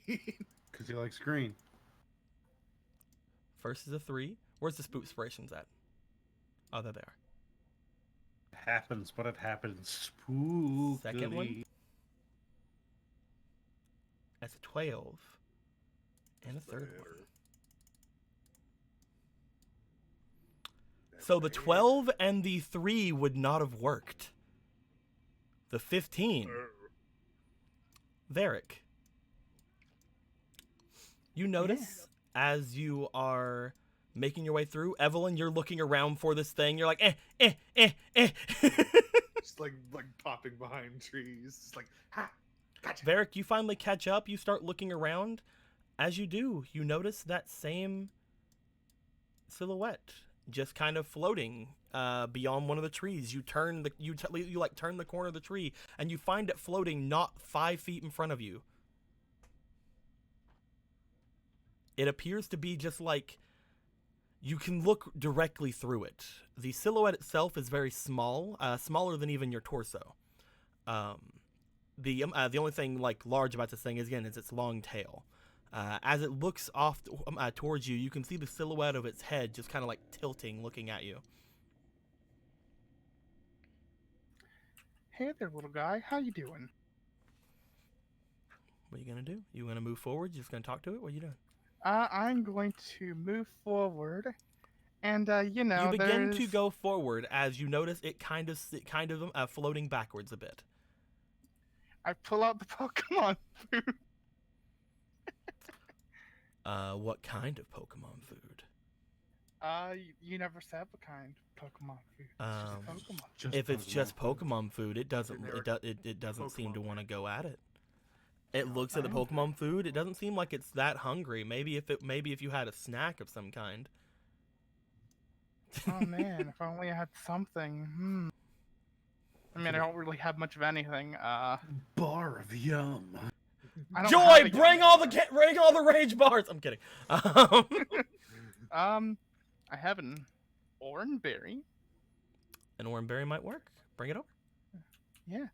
F: Because he likes green.
A: First is a 3. Where's the Spoop Inspirations at? Oh, there they are.
F: It happens, but it happens spookily.
A: Second one? That's a 12. And a third one. So the 12 and the 3 would not have worked. The 15. Varric. You notice as you are making your way through, Evelyn, you're looking around for this thing. You're like,
B: Just like popping behind trees. Just like, ha, gotcha.
A: Varric, you finally catch up. You start looking around. As you do, you notice that same silhouette just kind of floating beyond one of the trees. You turn you turn the corner of the tree, and you find it floating not 5 feet in front of you. It appears to be just like you can look directly through it. The silhouette itself is very small, smaller than even your torso. The only thing like large about this thing is its long tail. As it looks off towards you, you can see the silhouette of its head just kind of like tilting, looking at you.
D: Hey there, little guy. How you doing?
A: What are you gonna do? You gonna move forward? You just gonna talk to it? What are you doing?
D: I'm going to move forward, and you know,
A: You begin to
D: there's-
A: go forward as you notice it kind of floating backwards a bit.
D: I pull out the Pokemon food.
A: What kind of Pokemon food?
D: You never said what kind of Pokemon food. It's
A: Um,
D: just Pokemon.
A: If it's just
C: food.
A: Pokemon food, it doesn't
B: Generic
A: it doesn't seem to
B: Pokemon
A: want to go at it. It looks at the Pokemon food. It doesn't seem like it's that hungry. Maybe if you had a snack of some kind.
D: Oh man, if I only had something. I mean, I don't really have much of anything.
F: Bar of yum.
D: I don't
A: Joy,
D: have a
A: bring
D: yum.
A: all the rage bars. I'm kidding.
D: I have an Oranberry.
A: An Oranberry might work. Bring it over.
D: Yeah,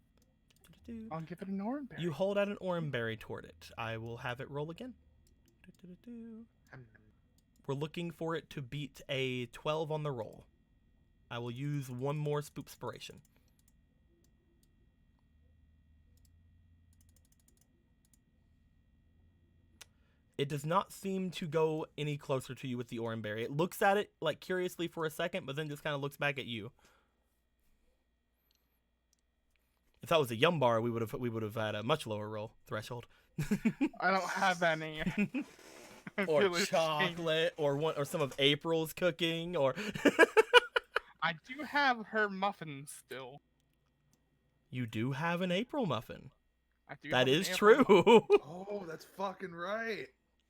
D: I'll give it an Oranberry.
A: You hold out an Oranberry toward it. I will have it roll again. We're looking for it to beat a 12 on the roll. I will use one more Spoopspiration. It does not seem to go any closer to you with the Oranberry. It looks at it like curiously for a second, but then just kind of looks back at you. If that was a Yum Bar, we would have had a much lower roll threshold.
D: I don't have any. I
A: Or
D: feel ashamed.
A: chocolate, or some of April's cooking, or
D: I do have her muffins still.
A: you do have an April muffin.
D: I do
A: That
D: have an
A: is
D: April
A: true.
B: Oh, that's fucking right.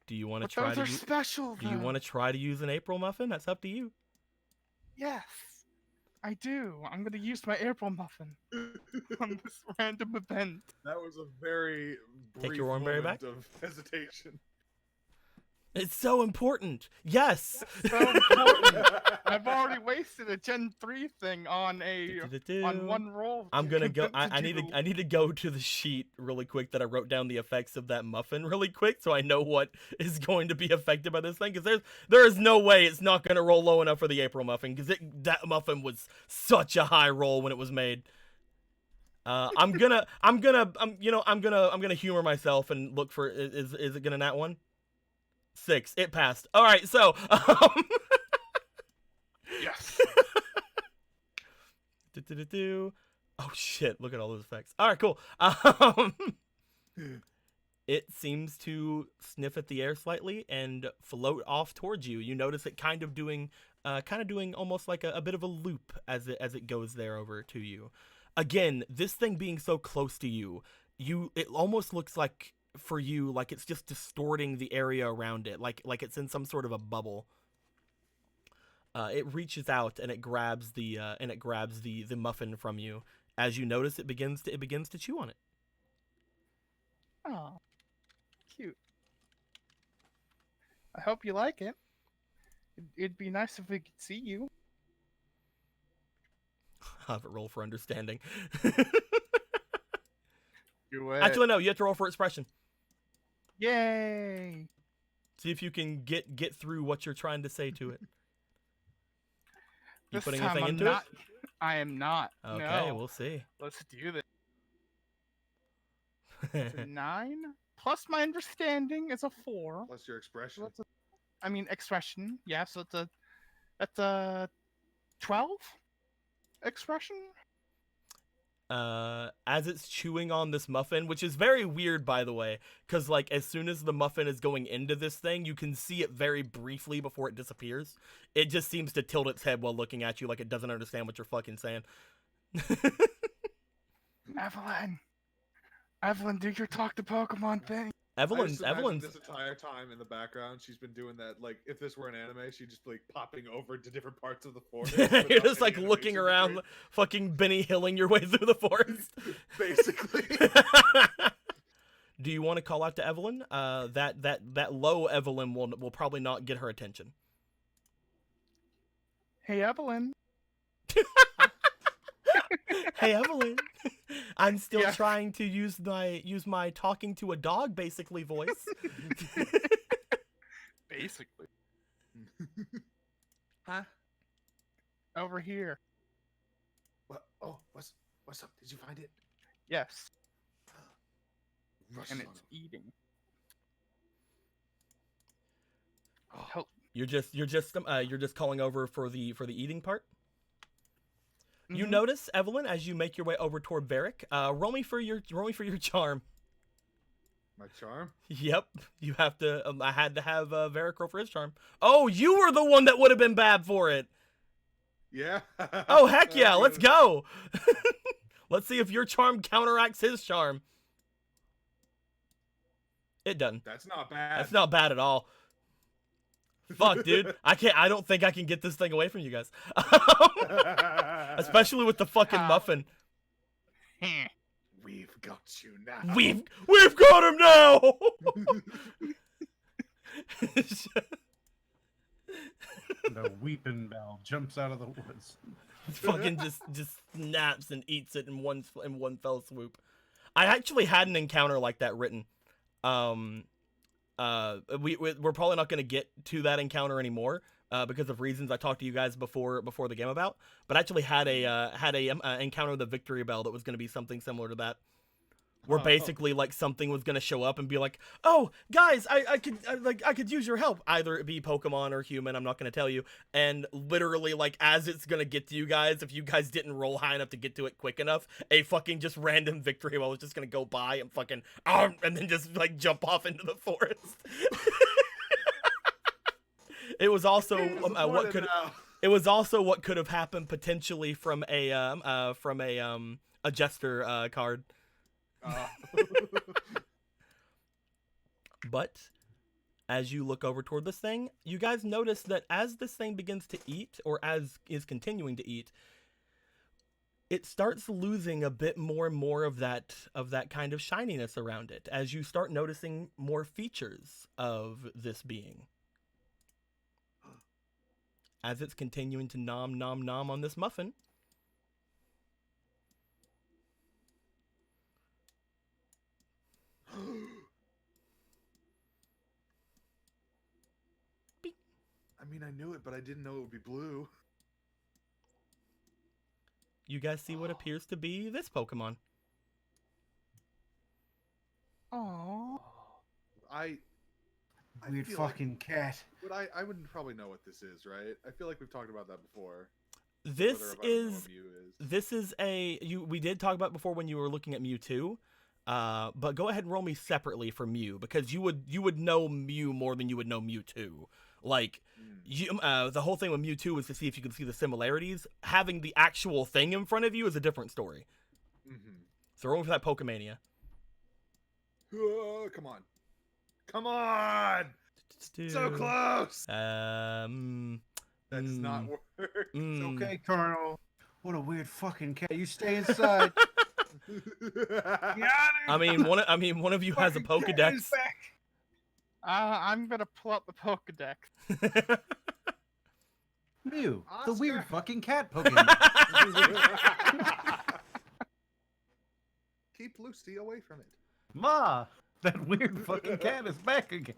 A: Do you want to
D: But
A: try
D: those
A: to?
D: are special.
A: Do you want to try to use an April muffin? That's up to you.
D: Yes, I do. I'm gonna use my April muffin on this random event.
B: That was a very
A: Take
B: brief
A: your Oranberry
B: moment
A: back?
B: of hesitation.
A: It's so important. Yes.
D: So important. I've already wasted a Gen 3 thing on one roll.
A: I'm gonna go.
D: to
A: I need
D: do.
A: to. I need to go to the sheet really quick that I wrote down the effects of that muffin really quick, so I know what is going to be affected by this thing. Because there is no way it's not gonna roll low enough for the April muffin. Because that muffin was such a high roll when it was made. I'm gonna humor myself and look for is it gonna nat one? 6. It passed. All right, so
D: Yes.
A: Oh shit! Look at all those effects. All right, cool. It seems to sniff at the air slightly and float off towards you. You notice it kind of doing almost like a bit of a loop as it goes there over to you. Again, this thing being so close to you, it almost looks like for you like it's just distorting the area around it, like it's in some sort of a bubble. It reaches out and it grabs the muffin from you. As you notice, it begins to chew on it.
D: Oh, cute. I hope you like it. It'd be nice if we could see you.
A: I'll have it roll for understanding.
D: Do it.
A: Actually, no, you have to roll for expression.
D: Yay!
A: See if you can get through what you're trying to say to it. You
D: This
A: putting
D: time
A: anything
D: I'm
A: into
D: not. I am not.
A: it? Okay,
D: No.
A: we'll see.
D: Let's do this. It's a 9 plus my understanding is a 4.
B: Plus your expression.
D: So I mean expression. Yeah, so that's a 12 expression.
A: As it's chewing on this muffin, which is very weird, by the way, because like as soon as the muffin is going into this thing, you can see it very briefly before it disappears. It just seems to tilt its head while looking at you like it doesn't understand what you're fucking saying.
D: Evelyn, do your talk to Pokemon thing.
B: I just imagine
A: Evelyn's
B: this entire time in the background, she's been doing that. Like, if this were an anime, she'd just be like popping over to different parts of the forest.
A: You're
B: without
A: just
B: any
A: like looking
B: animation
A: around,
B: between.
A: fucking Benny Hilling your way through the forest.
B: Basically.
A: Do you want to call out to Evelyn? That low Evelyn will probably not get her attention.
D: Hey, Evelyn.
A: Hey Evelyn, I'm still
D: Yeah.
A: trying to use my talking to a dog basically voice.
D: Basically.
B: Huh?
D: Over here.
B: What? Oh, what's What's up? Did you find it?
D: Yes,
B: Rush
D: and
B: on
D: it's
B: him.
D: eating.
B: Oh,
D: Help.
A: You're just calling over for the eating part. You
D: Mhm.
A: notice, Evelyn, as you make your way over toward Varric. Roll me for your charm.
B: my charm.
A: Yep, you have to. I had to have Varric roll for his charm. Oh, you were the one that would have been bad for it.
B: Yeah.
A: Oh heck yeah, let's go. Let's see if your charm counteracts his charm. It doesn't.
B: That's not bad.
A: That's not bad at all. Fuck, dude. I don't think I can get this thing away from you guys. Especially with the fucking
D: How?
A: muffin.
D: Heh.
B: We've got you now.
A: We've got him now.
F: The weeping bell jumps out of the woods.
A: Fucking just snaps and eats it in one fell swoop. I actually had an encounter like that written. We're probably not going to get to that encounter anymore because of reasons I talked to you guys before the game about. But I actually had a encounter with the victory bell that was going to be something similar to that. Where basically like something was gonna show up and be like, "Oh, guys, I could use your help." Either it be Pokemon or human, I'm not gonna tell you. And literally, like as it's gonna get to you guys, if you guys didn't roll high enough to get to it quick enough, a fucking just random victory bell was just gonna go by and fucking and then just like jump off into the forest. It was also it was also what could have happened potentially from a jester card. But as you look over toward this thing, you guys notice that as this thing begins to eat, or as is continuing to eat, it starts losing a bit more and more of that kind of shininess around it, as you start noticing more features of this being. As it's continuing to nom on this muffin.
B: I mean, I knew it, but I didn't know it would be blue.
A: You guys see what appears to be this Pokemon.
D: Aww.
B: I
C: Weird
B: feel like-
C: fucking cat.
B: But I wouldn't probably know what this is, right? I feel like we've talked about that before.
A: This
B: whether if I would know
A: is
B: what Mew is.
A: This is we did talk about before when you were looking at Mewtwo. But go ahead and roll me separately for Mew, because you would know Mew more than you would know Mewtwo. Like the whole thing with Mewtwo was to see if you could see the similarities. Having the actual thing in front of you is a different story.
B: Mm-hmm.
A: So roll for that Pokemania.
B: Oh, come on. Come on! So close!
A: That
B: That does not work.
C: It's okay, Colonel. What a weird fucking cat. You stay inside.
A: I mean, one of you has a Pokedex.
D: I'm gonna pull out the Pokedex.
C: Mew, the
B: Oscar.
C: weird fucking cat Pokemon.
B: Keep Lucy away from it.
C: Ma, that weird fucking cat is back again.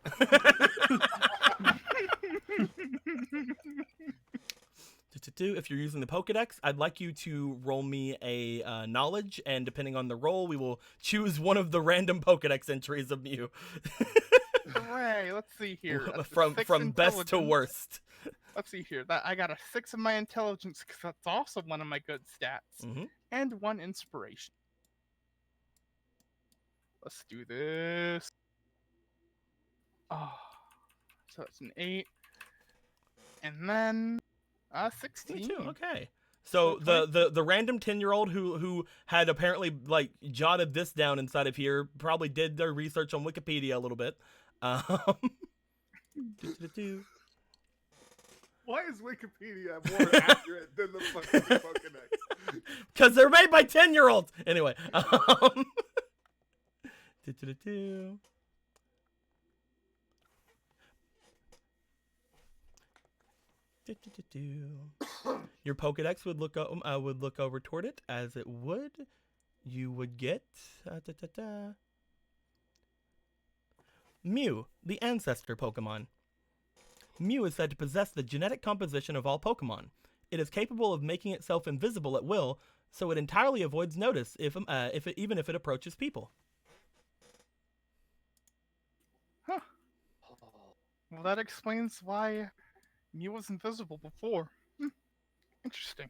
A: If you're using the Pokedex, I'd like you to roll me a knowledge, and depending on the roll, we will choose one of the random Pokedex entries of Mew.
D: Hooray! Let's see here. That's a
A: from
D: 6
A: best to
D: intelligence.
A: worst.
D: Let's see here. That I got a 6 in my intelligence because that's also one of my good stats,
A: Mhm.
D: and 1 inspiration. Let's do this. Oh, so it's an 8, and then 16.
A: 22, okay. So the random 10-year-old who had apparently like jotted this down inside of here probably did their research on Wikipedia a little bit.
B: Why is Wikipedia more accurate than the fucking Pokedex?
A: Because they're made by 10-year-olds. Anyway. Your Pokedex would look over toward it, as it would. You would get Mew, the ancestor Pokemon. Mew is said to possess the genetic composition of all Pokemon. It is capable of making itself invisible at will, so it entirely avoids notice even if it approaches people.
D: Huh. Well, that explains why Mew was invisible before. Interesting.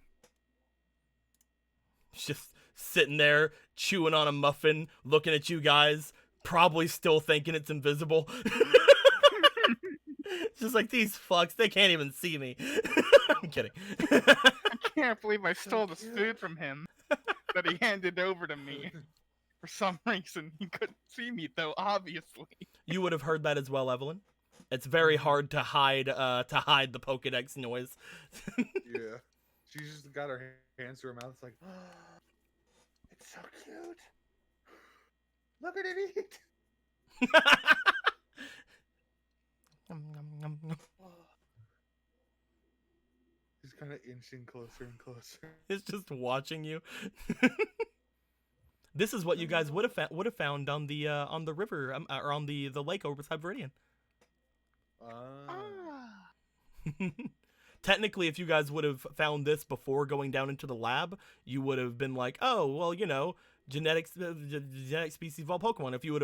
A: It's just sitting there, chewing on a muffin, looking at you guys, probably still thinking it's invisible. It's just like, these fucks, they can't even see me. I'm kidding.
D: I can't believe I stole this food from him that he handed over to me. For some reason, he couldn't see me, though, obviously.
A: You would have heard that as well, Evelyn. It's very hard to hide the Pokedex noise.
B: Yeah. She's just got her hands to her mouth. It's like, oh, it's so cute. Look at it eat. Oh. He's kind of inching closer and closer.
A: It's just watching you. This is what you guys would have found on the river or on the lake over beside Viridian. Technically, if you guys would have found this before going down into the lab, you would have been like, "Oh, well, you know, genetic species of all Pokemon." If you would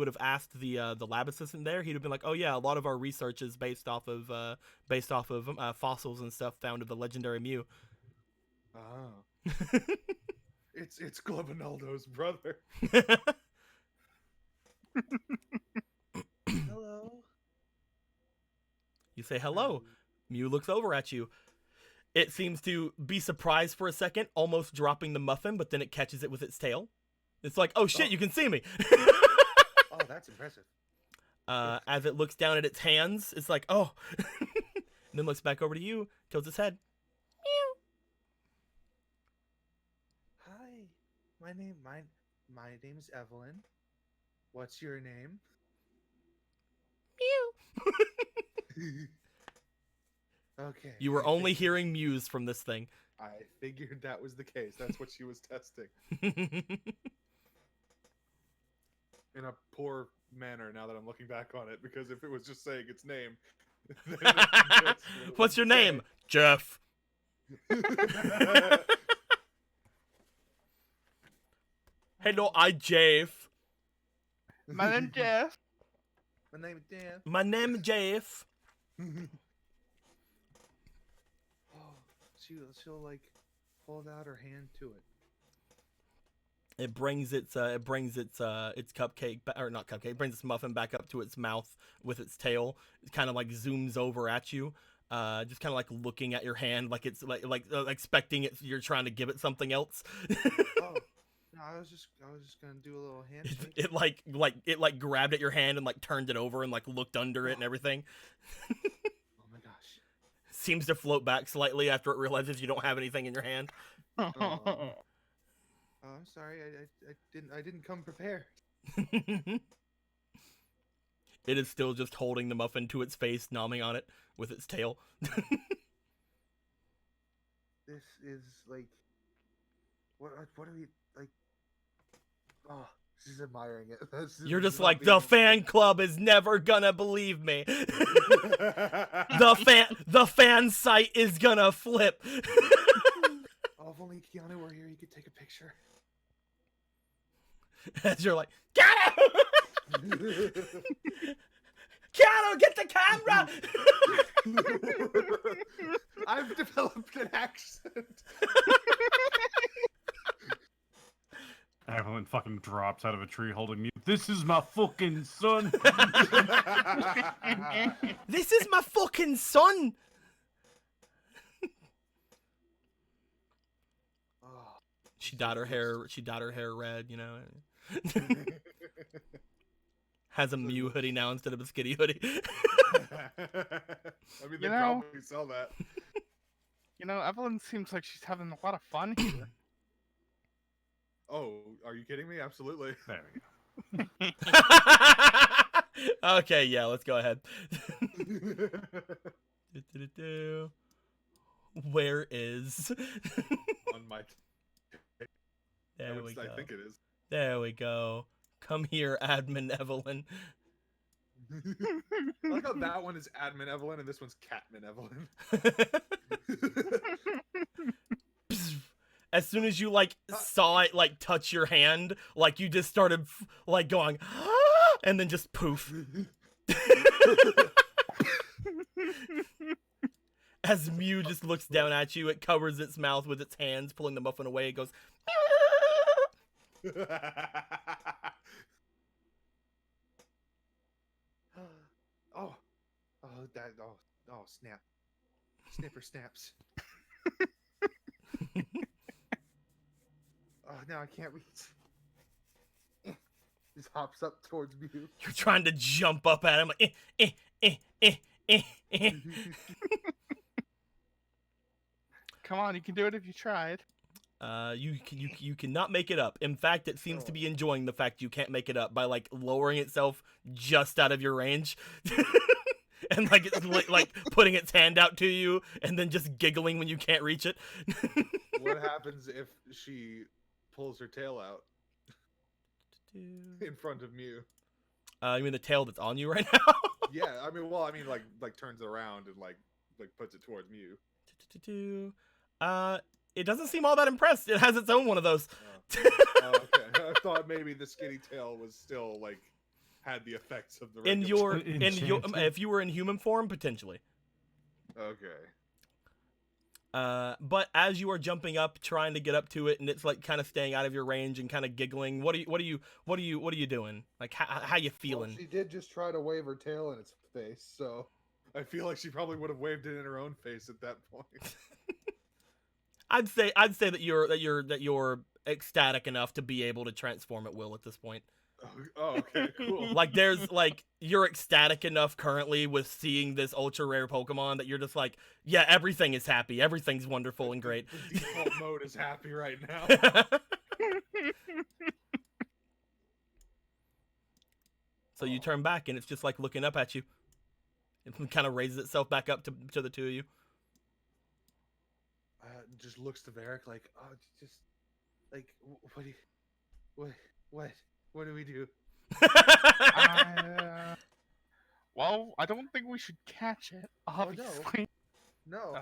A: have asked the lab assistant there, he'd have been like, "Oh yeah, a lot of our research is based off of fossils and stuff found of the legendary Mew."
B: Oh. It's Globinaldo's brother. Hello.
A: You say hello. Mew looks over at you. It seems to be surprised for a second, almost dropping the muffin, but then it catches it with its tail. It's like, oh shit, you can see me.
B: Oh, that's impressive.
A: As it looks down at its hands, it's like, oh. And then looks back over to you, tilts its head. Mew.
B: Hi. My name's Evelyn. What's your name?
A: Mew.
B: Okay.
A: You were only hearing mews from this thing.
B: I figured that was the case. That's what she was testing. In a poor manner now that I'm looking back on it, because if it was just saying its name. then it's just
A: What's your name? Jeff. Hello, I Jeff.
D: My name's Jeff.
B: My name is Dan.
A: My name Jeff.
B: She'll like hold out her hand to it.
A: It brings its cupcake or not cupcake. It brings its muffin back up to its mouth with its tail. It kind of like zooms over at you, just kind of like looking at your hand, like it's like expecting it. You're trying to give it something else.
B: Oh, no, I was just gonna do a little handshake.
A: It like grabbed at your hand and like turned it over and like looked under it and everything.
B: Oh my gosh.
A: Seems to float back slightly after it realizes you don't have anything in your hand.
B: Oh, I'm sorry. I didn't come prepared.
A: It is still just holding the muffin to its face, nomming on it with its tail.
B: This is like, what are we like? Oh, she's admiring it.
A: You're just like, the fan club is never gonna believe me. The fan site is gonna flip.
B: Oh, if only Keanu were here, he could take a picture.
A: As you're like, Keanu! Keanu, get the camera!
B: I've developed an accent.
C: Evelyn fucking drops out of a tree holding Mew. This is my fucking son.
A: This is my fucking son!
B: Oh,
A: She dyed her hair red, you know. Has a Mew hoodie now instead of a Skitty hoodie.
B: I mean, they
D: You know-
B: probably sell that.
D: You know, Evelyn seems like she's having a lot of fun here.
B: Oh, are you kidding me? Absolutely.
C: There we go.
A: Okay, yeah, let's go ahead. Where is?
B: On my.
A: There we go.
B: I think it is.
A: There we go. Come here, Admin Evelyn.
B: I like how that one is admin Evelyn and this one's Catman Evelyn.
A: As soon as you like saw it like touch your hand, like you just started like going, and then just poof. As Mew just looks down at you, it covers its mouth with its hands, pulling the muffin away. It goes.
B: Oh, snap. Snipper snaps. Oh, now I can't reach. Just hops up towards Mew.
A: You're trying to jump up at him. Like,
D: Come on, you can do it if you tried.
A: You cannot make it up. In fact, it seems to be enjoying the fact you can't make it up by like lowering itself just out of your range, and like it's like putting its hand out to you, and then just giggling when you can't reach it.
B: What happens if she pulls her tail out in front of Mew?
A: You mean the tail that's on you right now?
B: Yeah, I mean, like turns around and like puts it towards Mew.
A: It doesn't seem all that impressed. It has its own one of those.
B: Oh, okay. I thought maybe the skinny tail was still like had the effects of the regular
A: if you were in human form, potentially.
B: Okay.
A: But as you are jumping up, trying to get up to it, and it's like kind of staying out of your range and kind of giggling. What are you doing? Like how you feeling?
B: Well, she did just try to wave her tail in its face, so I feel like she probably would have waved it in her own face at that point.
A: I'd say that you're ecstatic enough to be able to transform at will at this point.
B: Oh, okay, cool.
A: Like you're ecstatic enough currently with seeing this ultra rare Pokemon that you're just like, yeah, everything is happy, everything's wonderful and great.
B: The default mode is happy right now.
A: So you turn back and it's just like looking up at you. It kind of raises itself back up to the two of you.
B: Just looks to Varric like, oh, just like, what do we do?
D: Well, I don't think we should catch it. Obviously.
B: No.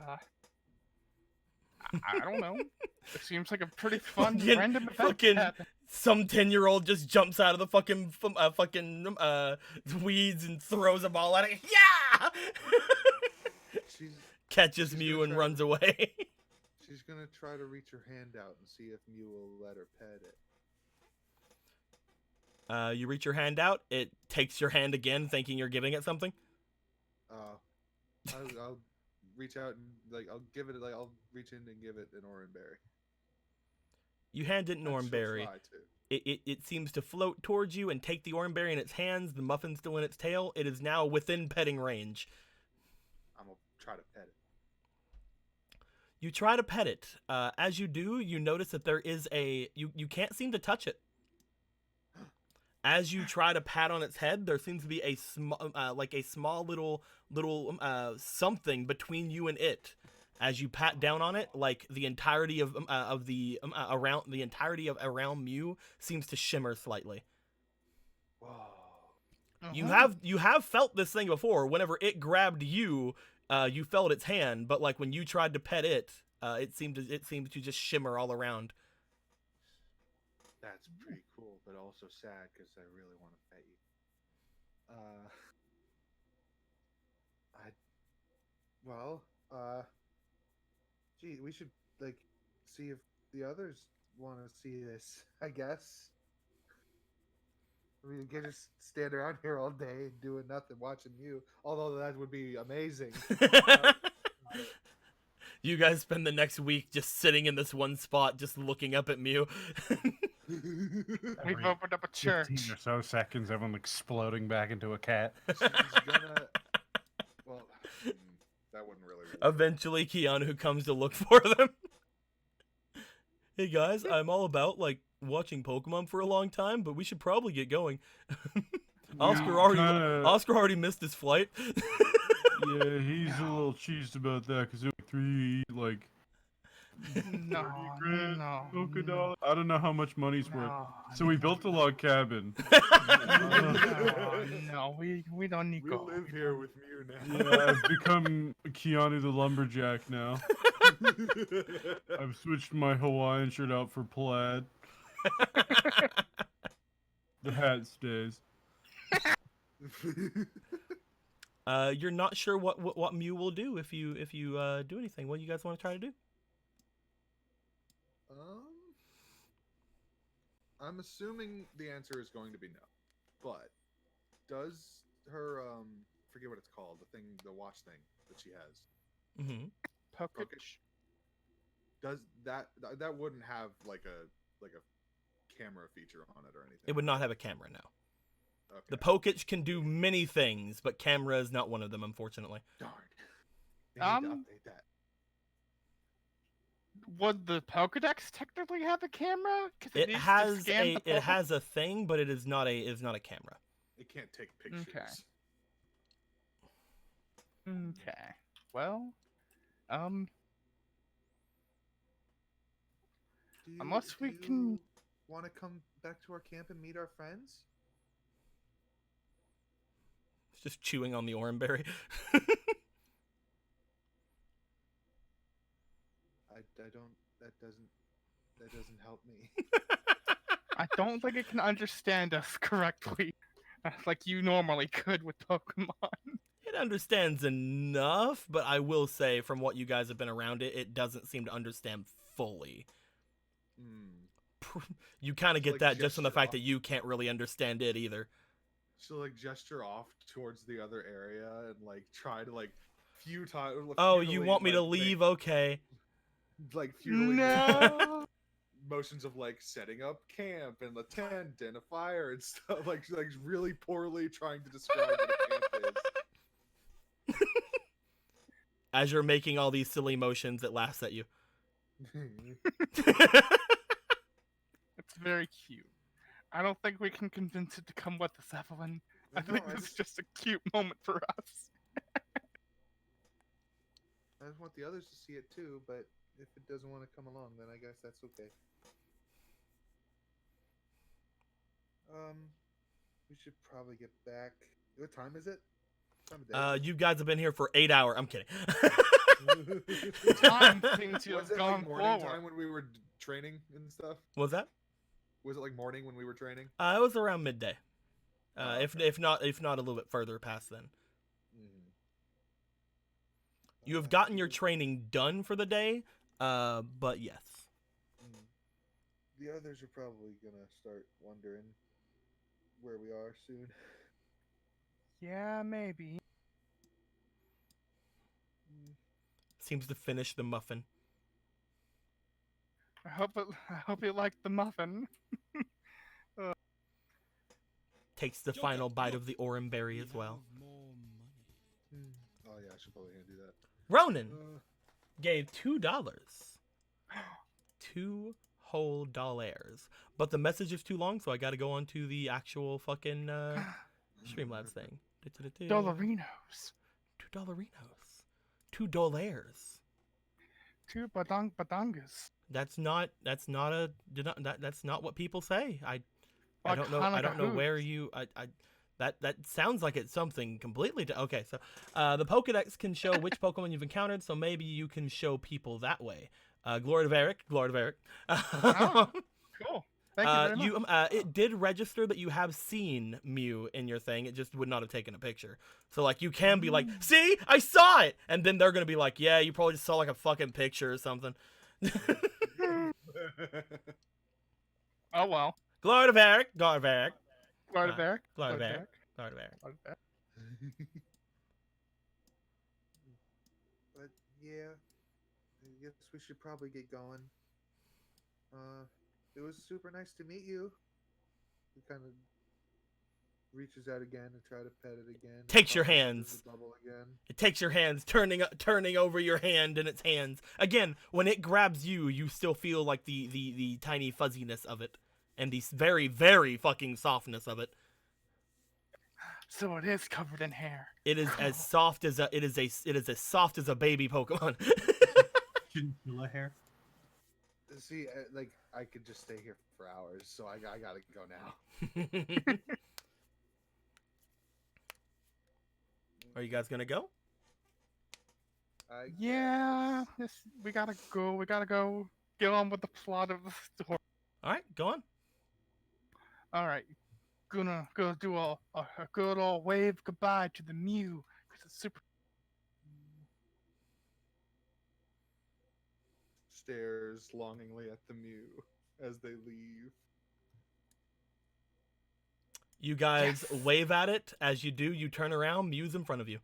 D: I don't know. It seems like a pretty fun
A: Fucking-
D: random event.
A: fucking-
D: to happen.
A: Some 10-year-old just jumps out of the fucking weeds and throws a ball at it. Yeah! Catches
B: she's
A: Mew
B: gonna
A: and
B: try
A: runs away.
B: She's gonna try to reach her hand out and see if Mew will let her pet it.
A: You reach your hand out. It takes your hand again, thinking you're giving it something.
B: I'll reach out and I'll give it I'll reach in and give it an Oran berry.
A: You hand it an
B: And
A: Oran
B: she'll
A: berry.
B: try to.
A: It seems to float towards you and take the Oran berry in its hands. The muffin's still in its tail. It is now within petting range.
B: I'm gonna try to pet it.
A: You try to pet it. As you do, you notice that there is you can't seem to touch it. As you try to pat on its head, there seems to be a small little something between you and it. As you pat down on it, like the entirety of around Mew seems to shimmer slightly.
B: Whoa.
A: You have felt this thing before. Whenever it grabbed you, you felt its hand, but like when you tried to pet it, it seemed to just shimmer all around.
B: That's pretty cool, but also sad because I really want to pet you. Gee, we should see if the others want to see this. I guess. I mean, you can just stand around here all day doing nothing, watching you. Although that would be amazing.
A: You guys spend the next week just sitting in this one spot, just looking up at Mew.
D: We've opened up a
C: 15
D: church.
C: or so seconds, everyone exploding back into a cat.
B: She's gonna. Well, that wouldn't really. Work.
A: Eventually, Keanu comes to look for them. Hey guys, I'm all about watching Pokemon for a long time, but we should probably get going. Oscar already missed his flight.
C: Yeah, he's a little cheesed about that because it was 3
D: No.
C: $30,000. I don't know how much money's worth.
D: No.
C: So we built a log cabin.
D: No. No, we don't need
B: We
D: gold.
B: live here with Mew now.
C: Yeah, I've become Keanu the lumberjack now. I've switched my Hawaiian shirt out for plaid. The hat stays.
A: You're not sure what Mew will do if you do anything. What do you guys want to try to do?
G: I'm assuming the answer is going to be no. But does her forget what it's called, the watch thing that she has.
A: Mm-hmm.
D: Pokish.
G: Does that wouldn't have like a camera feature on it or anything?
A: It would not have a camera now.
G: Okay.
A: The Pokitch can do many things, but camera is not one of them, unfortunately.
G: Darn. They need to update that.
D: Would the Pokedex technically have a camera? 'Cause
A: It
D: needs to
A: has
D: scan
A: a
D: the
A: it
D: Poke-
A: has a thing, but it is not a camera.
G: It can't take pictures.
D: Okay. Well, unless we can-
B: want to come back to our camp and meet our friends.
A: It's just chewing on the oranberry.
B: I don't. That doesn't help me.
D: I don't think it can understand us correctly, like you normally could with Pokemon.
A: It understands enough, but I will say, from what you guys have been around it, it doesn't seem to understand fully. You kind of
G: She'll,
A: get
G: like,
A: that just from the
G: gesture
A: fact
G: off.
A: that you can't really understand it either.
G: She'll like gesture off towards the other area and like try to like futile.
A: Oh, you want me to leave? Okay.
G: Like futilely
D: No.
G: motions of like setting up camp and a tent and a fire and stuff. Like really poorly trying to describe what a camp is.
A: As you're making all these silly motions, it laughs at you.
D: It's very cute. I don't think we can convince it to come with us, Evelyn. I
B: No,
D: think
B: I
D: this is
B: just-
D: just a cute moment for us.
B: I just want the others to see it too, but if it doesn't want to come along, then I guess that's okay. We should probably get back. What time is it? What time of day?
A: You guys have been here for 8 hours. I'm kidding.
D: Time seems to
G: Was
D: have
G: it
D: gone
G: like morning
D: forward.
G: time when we were training and stuff?
A: What was that?
G: Was it like morning when we were training?
A: It was around midday.
G: Oh,
A: If
G: okay.
A: if not a little bit further past then.
G: Mhm.
A: You have gotten your training done for the day, but yes.
B: The others are probably gonna start wondering where we are soon.
D: Yeah, maybe.
A: Seems to finish the muffin.
D: I hope you like the muffin.
A: Takes the
E: Joker,
A: final bite
E: look,
A: of the oranberry
E: We
A: as well.
E: have more money.
G: Oh yeah, I should probably do that.
A: Ronan
G: Uh,
A: gave $2. 2 whole dollars. But the message is too long, so I gotta go on to the actual fucking Streamlabs thing.
D: Dollarinos.
A: $2. $2.
D: Two badangas.
A: That's not what people say. I don't know.
D: Like
A: I don't know
D: Hanukkah
A: where
D: hoops.
A: you. That sounds like it's something completely. Okay, so the Pokedex can show which Pokemon you've encountered, so maybe you can show people that way. Glory to Varric.
D: Oh, cool. Thank you very much.
A: It did register that you have seen Mew in your thing. It just would not have taken a picture. So like you can be like, see, I saw it, and then they're gonna be like, yeah, you probably just saw like a fucking picture or something.
D: Oh well.
A: Glory to Varric. Glory to Varric.
D: Glory to
A: Uh,
D: Varric.
A: Glory to
D: Glory to
A: Varric. Glory to Varric.
D: Glory to Varric.
B: But yeah, I guess we should probably get going. It was super nice to meet you. He kind of reaches out again and try to pet it again.
A: Takes your
B: Bubbles
A: hands.
B: the bubble again.
A: It takes your hands, turning over your hand in its hands. Again, when it grabs you, you still feel like the tiny fuzziness of it, and the very, very fucking softness of it.
D: So it is covered in hair.
A: It is as soft as it is as soft as a baby Pokemon.
F: Chinchilla hair.
B: See, like I could just stay here for hours, so I gotta go now.
A: Are you guys gonna go?
D: Yeah, we gotta go. We gotta go. Get on with the plot of the story.
A: All right, go on.
D: All right, gonna go do a good old wave goodbye to the Mew because it's super.
G: Stares longingly at the Mew as they leave.
A: You guys wave at it. As you do, you turn around. Mew's in front of you.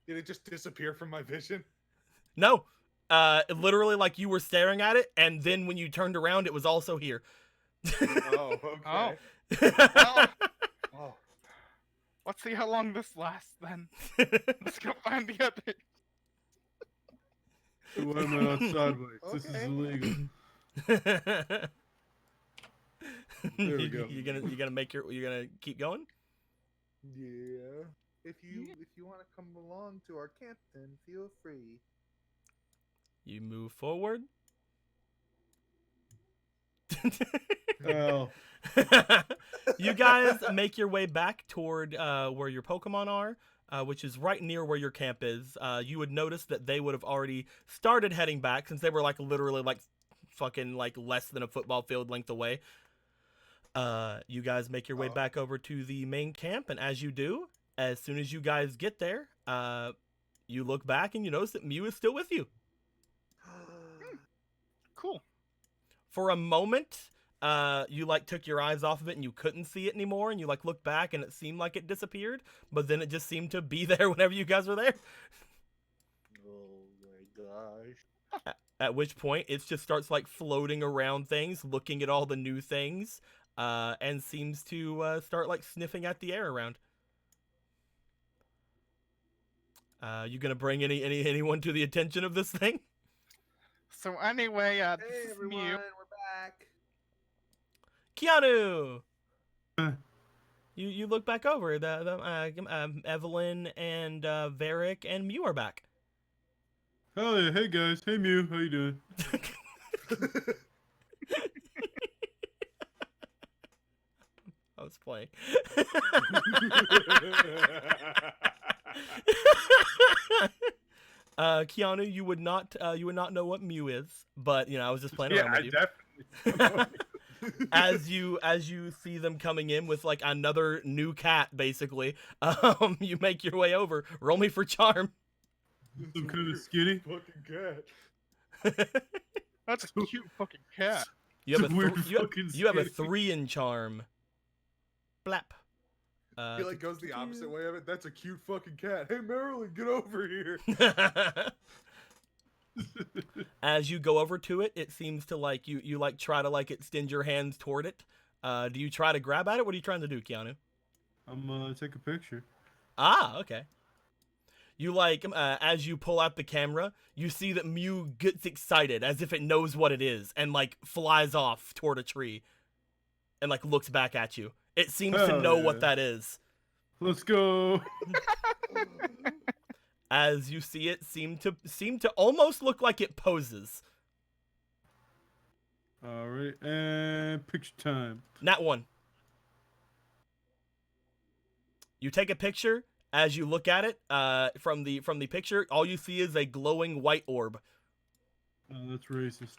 G: Did it just disappear from my vision?
A: No, literally like you were staring at it, and then when you turned around, it was also here.
G: Oh, okay.
D: Oh.
G: Oh.
D: Well, let's see how long this lasts then. Let's go find the other.
H: Why am I not sideways? This is
G: Okay.
H: illegal. There we go.
A: You're gonna keep going.
G: Yeah.
B: If you want to come along to our camp, then feel free.
A: You move forward.
H: Well,
A: You guys make your way back toward where your Pokemon are, which is right near where your camp is. You would notice that they would have already started heading back since they were like literally like fucking like less than a football field length away. You guys make your way back over to the main camp, and as you do, as soon as you guys get there, you look back and you notice that Mew is still with you.
D: Cool.
A: For a moment, you like took your eyes off of it and you couldn't see it anymore, and you like looked back and it seemed like it disappeared, but then it just seemed to be there whenever you guys were there.
G: Oh my gosh.
A: At which point it just starts like floating around things, looking at all the new things, and seems to start like sniffing at the air around. You gonna bring anyone to the attention of this thing?
D: So anyway,
B: Hey
D: this is
B: everyone,
D: Mew.
B: we're back.
A: Keanu.
H: Uh.
A: You look back over. Evelyn and Varric and Mew are back.
H: hell yeah. Hey guys. Hey Mew. How you doing?
A: I was playing. Keanu, you would not know what Mew is, but you know I was just playing
H: Yeah,
A: around
H: I
A: with you.
H: definitely.
A: as you see them coming in with like another new cat, basically, you make your way over. Roll me for charm.
H: Some kind of skinny.
G: Fucking cat.
D: That's a cute fucking cat.
A: You have
H: It's
A: a
H: a weird
A: you have a
H: fucking
A: 3 in charm. Blap.
G: He like goes the opposite way of it. That's a cute fucking cat. Hey Marilyn, get over here.
A: As you go over to it, it seems to like you like try to like extend your hands toward it. Do you try to grab at it? What are you trying to do, Keanu?
H: I'm gonna take a picture.
A: Ah, okay. You like as you pull out the camera, you see that Mew gets excited as if it knows what it is and like flies off toward a tree and like looks back at you. It seems to
H: Hell
A: know
H: yeah.
A: what that is.
H: Let's go.
A: As you see it seem to almost look like it poses.
H: All right, and picture time.
A: Nat 1. You take a picture. As you look at it, from the picture, all you see is a glowing white orb.
H: Oh, that's racist.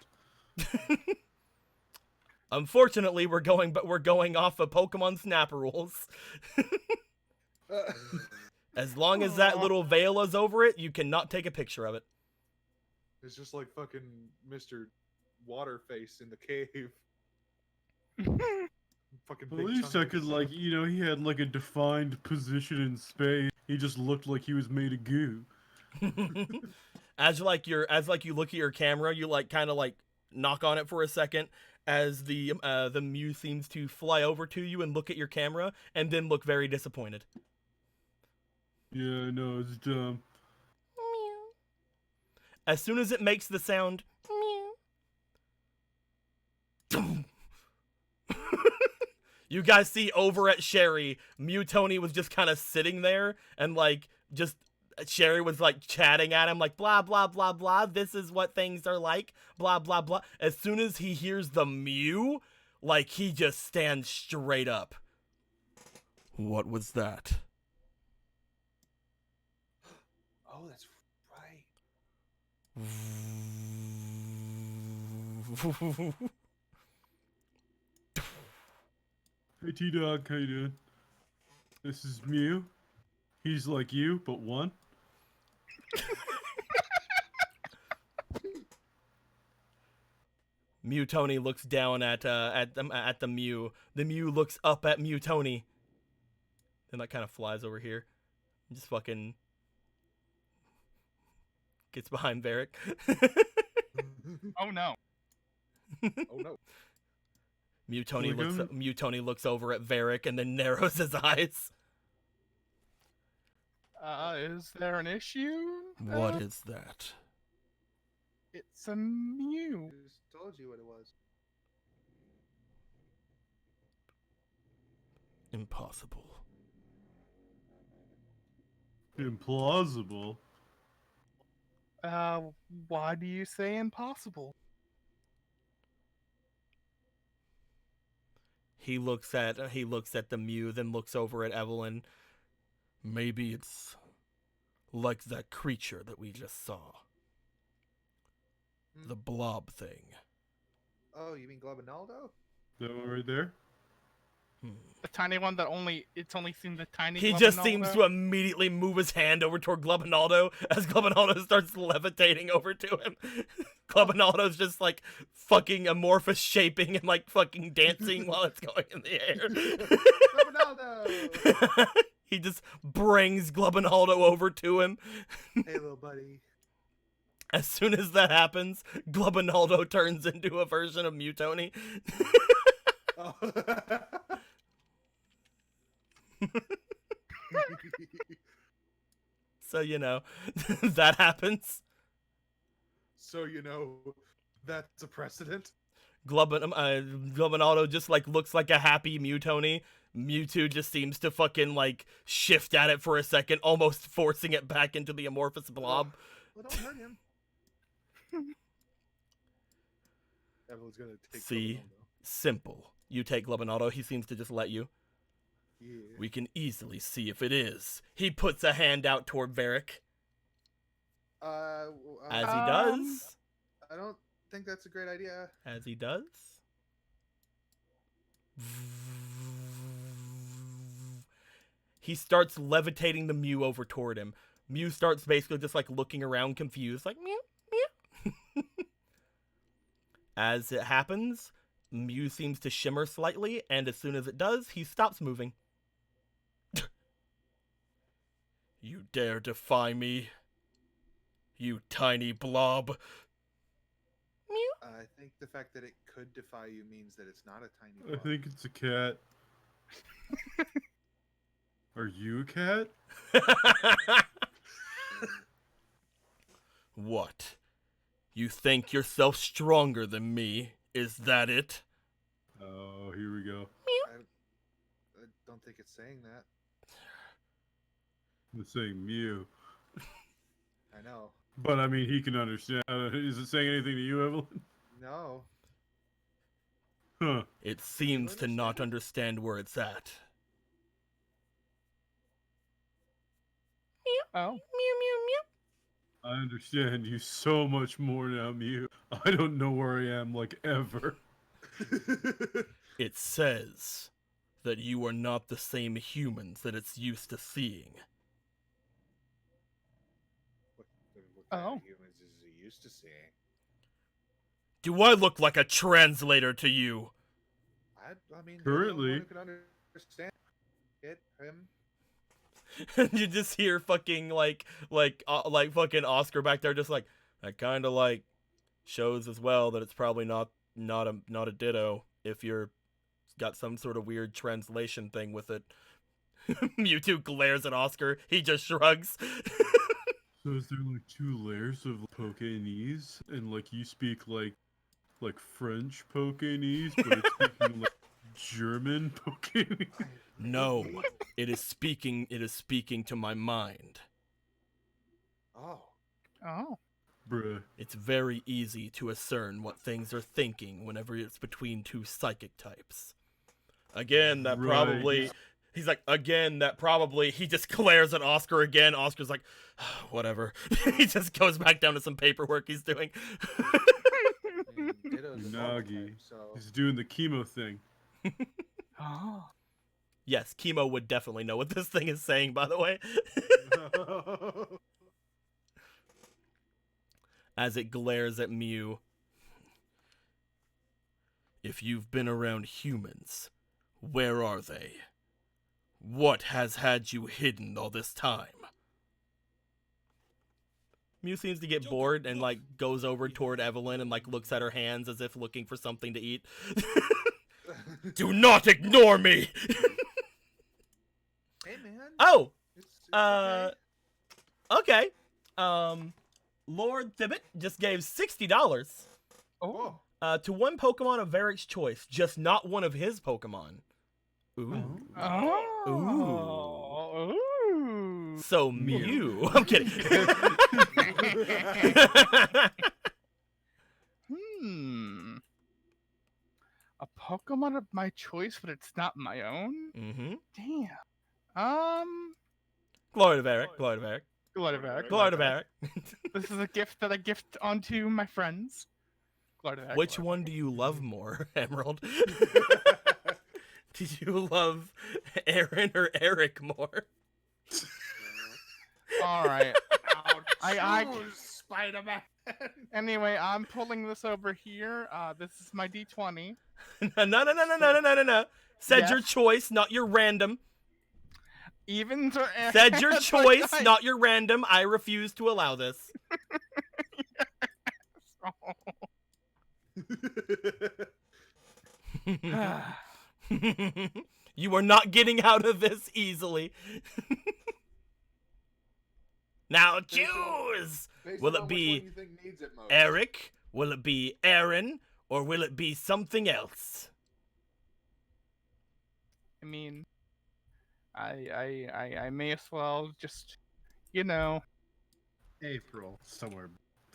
A: Unfortunately, we're going off of Pokemon Snap rules. As long as that little veil is over it, you cannot take a picture of it.
G: It's just like fucking Mr. Waterface in the cave. Fucking
H: At
G: big
H: least
G: chunk
H: I
G: of
H: could
G: his-
H: like, you know, he had like a defined position in space. He just looked like he was made of goo.
A: As you look at your camera, you like kind of like knock on it for a second as the Mew seems to fly over to you and look at your camera and then look very disappointed.
H: Yeah, I know, it's dumb.
A: As soon as it makes the sound, you guys see over at Sherry, Mew Tony was just kind of sitting there and like just Sherry was like chatting at him like blah blah blah blah. This is what things are like. Blah blah blah. As soon as he hears the Mew, like he just stands straight up. What was that?
G: Oh, that's right.
H: Hey T-Dog, how you doing? This is Mew. He's like you, but one.
A: Mew Tony looks down at the Mew. The Mew looks up at Mew Tony. Then that kind of flies over here. Just fucking gets behind Varric.
D: Oh no.
G: Oh no.
A: Mew Tony
H: Look,
A: Mew Tony looks over at Varric and then narrows his eyes.
D: Is there an issue?
A: What is that?
D: It's a Mew.
B: Just told you what it was.
A: Impossible.
H: Implausible.
D: Why do you say impossible?
A: He looks at the Mew, then looks over at Evelyn. Maybe it's like that creature that we just saw. The blob thing.
B: Oh, you mean Globinaldo?
H: That one right there?
D: The tiny one that only seen the tiny.
A: He just
D: Globinaldo?
A: seems to immediately move his hand over toward Globinaldo as Globinaldo starts levitating over to him. Globinaldo's just like fucking amorphous shaping and like fucking dancing while it's going in the air.
B: Globinaldo!
A: He just brings Globinaldo over to him.
B: Hey, little buddy.
A: As soon as that happens, Globinaldo turns into a version of Mew Tony.
G: Oh.
A: So, you know, that happens.
G: So you know, that's a precedent.
A: Globinaldo just like looks like a happy Mew Tony. Mewtwo just seems to fucking like shift at it for a second, almost forcing it back into the amorphous blob.
B: Well, don't hurt him.
G: Evelyn's gonna take.
A: See?
G: Globinaldo.
A: Simple. You take Globinaldo, he seems to just let you.
G: Yeah.
A: We can easily see if it is. He puts a hand out toward Varric. As he does.
B: I don't think that's a great idea.
A: As he does. He starts levitating the Mew over toward him. Mew starts basically just like looking around confused, like mew, mew. As it happens, Mew seems to shimmer slightly, and as soon as it does, he stops moving. You dare defy me, you tiny blob. Mew.
B: I think the fact that it could defy you means that it's not a tiny
H: I
B: blob.
H: think it's a cat. Are you a cat?
A: What? You think yourself stronger than me? Is that it?
H: Oh, here we go.
B: I don't think it's saying that.
H: It's saying Mew.
B: I know.
H: But I mean, he can understand. Is it saying anything to you, Evelyn?
B: No.
H: Huh.
A: It seems to not understand where it's at.
D: Oh.
A: Mew, mew, mew.
H: I understand you so much more now, Mew. I don't know where I am, like, ever.
A: It says that you are not the same humans that it's used to seeing.
G: What kind
D: Oh.
G: of humans is he used to seeing?
A: Do I look like a translator to you?
B: I mean,
H: Currently.
B: anyone who can understand it, him.
A: You just hear fucking like fucking Oscar back there, just like that kind of like shows as well that it's probably not a ditto if you're got some sort of weird translation thing with it. Mewtwo glares at Oscar. He just shrugs.
H: So is there like 2 layers of Pokénese, and like you speak like French Pokénese, but it's speaking like German Pokénese?
A: No, it is speaking to my mind.
B: Oh.
D: Oh.
H: Bruh.
A: It's very easy to discern what things are thinking whenever it's between 2 psychic types. Again, that
H: Right.
A: probably He's like, again, that probably. He just glares at Oscar again. Oscar's like, whatever. He just goes back down to some paperwork he's doing.
B: I mean, Ditto's a normal
H: Nagi.
B: type, so
H: He's doing the chemo thing.
D: Oh.
A: Yes, Chemo would definitely know what this thing is saying, by the way. As it glares at Mew. If you've been around humans, where are they? What has had you hidden all this time? Mew seems to get bored and, like, goes over toward Evelyn and, like, looks at her hands as if looking for something to eat. Do not ignore me!
B: hey man.
A: Oh!
B: It's
A: Okay. Lord Thibbet just gave $60
D: Oh.
A: to one Pokemon of Eric's choice, just not one of his Pokemon. Ooh.
D: Oh. Ooh.
A: So Mew. I'm kidding.
D: A Pokemon of my choice, but it's not my own?
A: Mm-hmm.
D: Damn.
A: Glory to Eric. Glory to Eric.
D: Glory to Eric.
A: Glory to Eric.
D: This is a gift that I gift onto my friends. Glory to Eric.
A: Which one do you love more, Emerald? Do you love Aaron or Eric more?
D: All right. I
B: Spider-Man.
D: Anyway, I'm pulling this over here. This is my D20.
A: No. Said your
D: Yes.
A: choice, not your random.
D: Evens or
A: Said your
D: That's my
A: choice,
D: dice.
A: not your random. I refuse to allow this. You are not getting out of this easily. Now choose!
G: Based
A: Will
G: on
A: it
G: which
A: be
G: one you think needs it most.
A: Eric? Will it be Aaron? Or will it be something else?
D: I mean, I may as well just, you know.
C: April, somewhere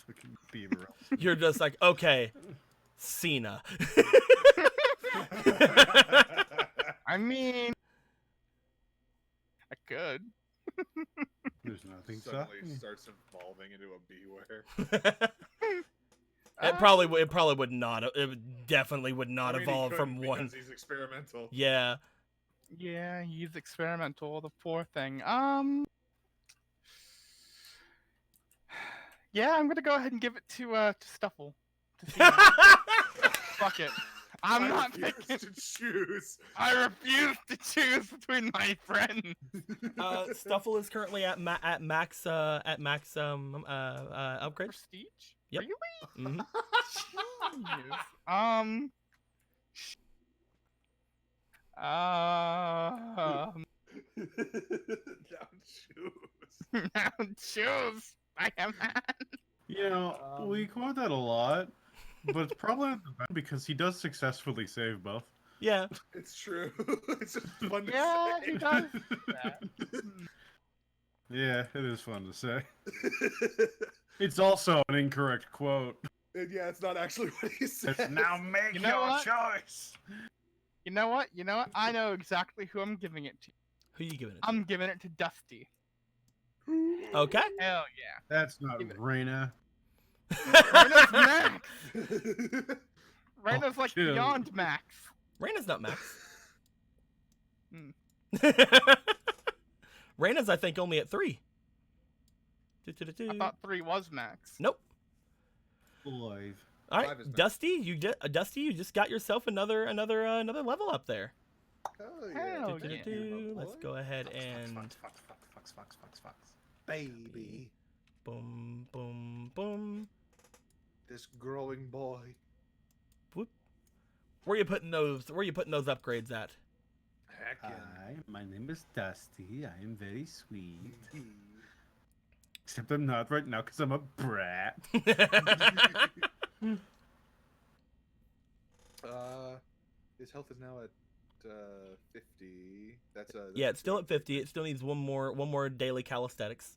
C: fucking Beaver.
A: You're just like, okay, Cena.
D: I mean, I could.
C: There's nothing
G: Suddenly
C: so.
G: starts evolving into a Beware.
A: It probably would not. It definitely would not
G: I mean, he
A: evolve from
G: couldn't
A: one.
G: because he's experimental.
A: Yeah.
D: Yeah, he's experimental. The poor thing. Yeah, I'm gonna go ahead and give it to Stuffle. To see Fuck it. I'm
G: I
D: not
G: refuse
D: picking.
G: to choose.
D: I refuse to choose between my friends.
A: Stuffle is currently at max upgrade.
D: Prestige?
A: Yep.
D: Really?
A: Mhm.
D: Jeez.
G: Now choose.
D: Now choose. I am.
C: You know, we quote that a lot, but it's probably not the best because he does successfully save both.
A: Yeah.
G: It's true. It's just fun to
D: Yeah,
G: say.
D: he does. that.
C: Yeah, it is fun to say. It's also an incorrect quote.
G: And yeah, it's not actually what he said.
C: It's now make
D: You know
C: your
D: what?
C: choice.
D: You know what? You know what? I know exactly who I'm giving it to.
A: Who you giving it to?
D: I'm giving it to Dusty.
A: Okay.
D: Hell yeah.
C: That's not
D: Give it-
C: Reyna.
D: Reyna's Max. Reyna's like
C: chill.
D: beyond Max.
A: Reyna's not max.
D: Hmm.
A: Reyna's, I think, only at 3.
D: I thought 3 was Max.
A: Nope.
C: Live.
A: All right,
G: 5 is max.
A: Dusty, you just got yourself another level up there.
G: Hell
D: Hell
G: yeah.
D: yeah.
A: Let's go ahead and
C: Fox.
B: Baby,
A: boom, boom, boom.
B: this growing boy.
A: Where are you putting those upgrades at?
G: Heck yeah.
C: Hi, my name is Dusty. I am very sweet. Except I'm not right now because I'm a brat.
G: His health is now at 50. That's
A: Yeah, it's still at 50. It still needs one more daily calisthenics.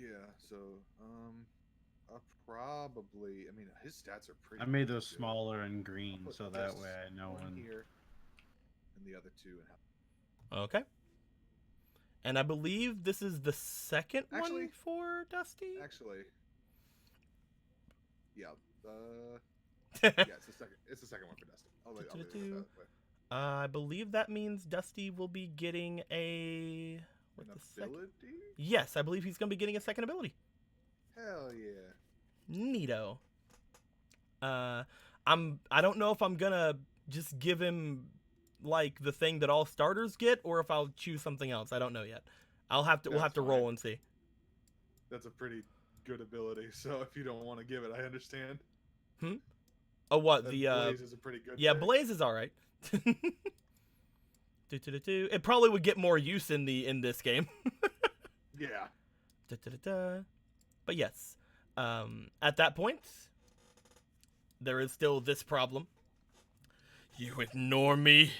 G: Yeah, so I'll probably. I mean, his stats are pretty.
C: I made those
G: good.
C: smaller and green
G: I'll put
C: so that
G: this
C: way I know
G: one
C: when.
G: here, and the other two. And
A: Okay. And I believe this is the second
G: Actually-
A: one for Dusty.
G: Actually, yeah. Yeah, it's the second. It's the second one for Dustin. I'll leave it that way.
A: I believe that means Dusty will be getting a.
G: An
A: What's the second?
G: ability?
A: Yes, I believe he's gonna be getting a second ability.
G: Hell yeah.
A: Neato. I don't know if I'm gonna just give him like the thing that all starters get, or if I'll choose something else. I don't know yet. We'll have
G: That's
A: to
G: fine.
A: roll and see.
G: That's a pretty good ability. So if you don't want to give it, I understand.
A: Oh, what
G: And
A: the
G: Blaze is a pretty good.
A: Yeah,
G: thing.
A: Blaze is all right. It probably would get more use in this game.
G: Yeah.
A: But yes, at that point, there is still this problem. You ignore me?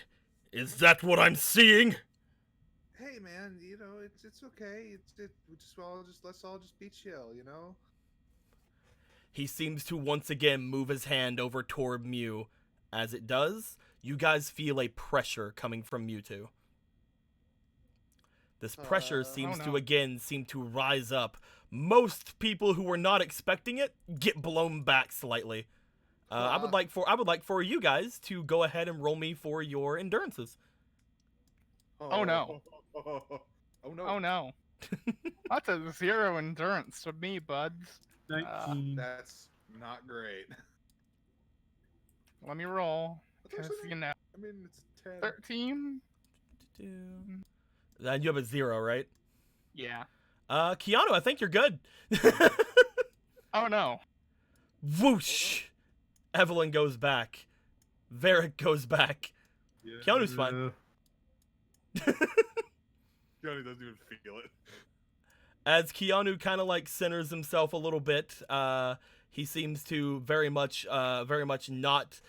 A: Is that what I'm seeing?
G: Hey man, you know it's okay. Let's all just be chill, you know.
A: He seems to once again move his hand over toward Mew. As it does, you guys feel a pressure coming from Mewtwo. This pressure seems
D: oh
A: to
D: no.
A: again seem to rise up. Most people who were not expecting it get blown back slightly. I would like for you guys to go ahead and roll me for your endurances.
D: Oh, no.
G: Oh no.
D: Oh no. That's a 0 endurance to me, buds.
H: 19.
G: That's not great.
D: Let me roll.
G: That's
D: 'Cause,
G: actually
D: you know,
G: I mean, it's 10.
D: 13?
A: Then you have a 0, right?
D: Yeah.
A: Keanu, I think you're good.
D: Oh no.
A: Whoosh! Evelyn goes back. Varric goes back.
H: Yeah.
A: Keanu's fine.
G: Johnny doesn't even feel it.
A: As Keanu kind of like centers himself a little bit, he seems to very much not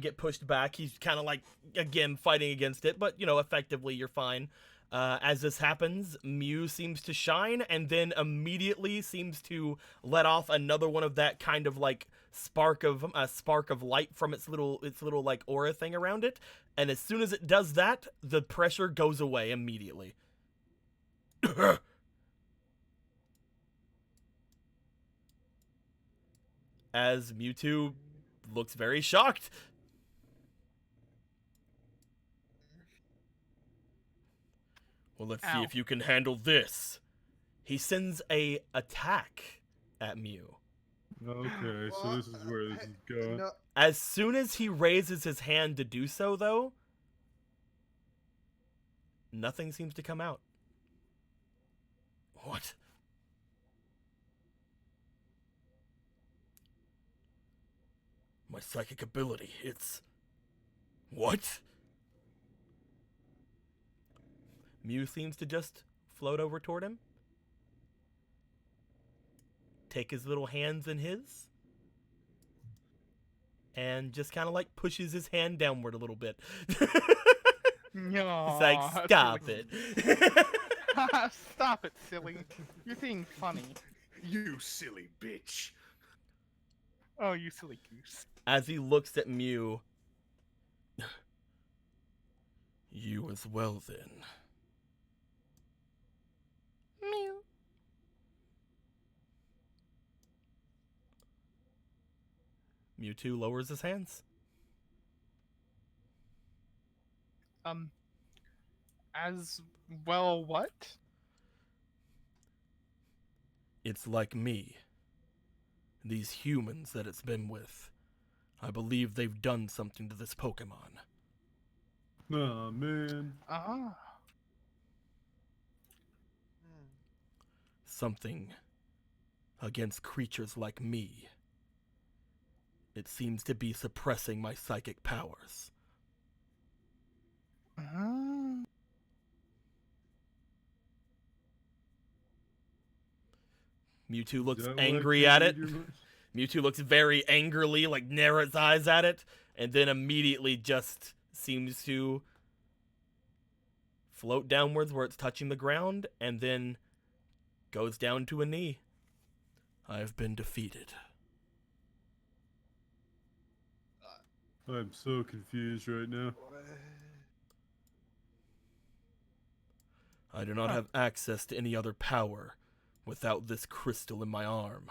A: get pushed back. He's kind of like again fighting against it, but effectively you're fine. As this happens, Mew seems to shine, and then immediately seems to let off another one of that kind of like spark of light from its little like aura thing around it. And as soon as it does that, the pressure goes away immediately. As Mewtwo looks very shocked. Well, let's see
D: Ow.
A: if you can handle this. He sends a attack at Mew.
H: Okay, so this is where this is going.
B: No,
A: As soon as he raises his hand to do so, though, nothing seems to come out. What? My psychic ability, it's... What? Mew seems to just float over toward him. Take his little hands in his. And just kind of like pushes his hand downward a little bit.
D: No.
A: It's like, stop it.
D: Stop it, silly. You're being funny.
G: You silly bitch.
D: Oh, you silly goose.
A: As he looks at Mew. You as well, then. Mew. Mewtwo lowers his hands.
D: As well what?
A: It's like me. These humans that it's been with. I believe they've done something to this Pokemon.
H: Oh man.
D: Ah.
A: Something against creatures like me. It seems to be suppressing my psychic powers.
D: Ah.
A: Mewtwo looks
H: Is that what I
A: angry
H: can
A: at it.
H: read your mind?
A: Mewtwo looks very angrily, like narrows its eyes at it, and then immediately just seems to float downwards where it's touching the ground, and then goes down to a knee. I have been defeated.
H: I'm so confused right now.
A: I do not have access to any other power without this crystal in my arm.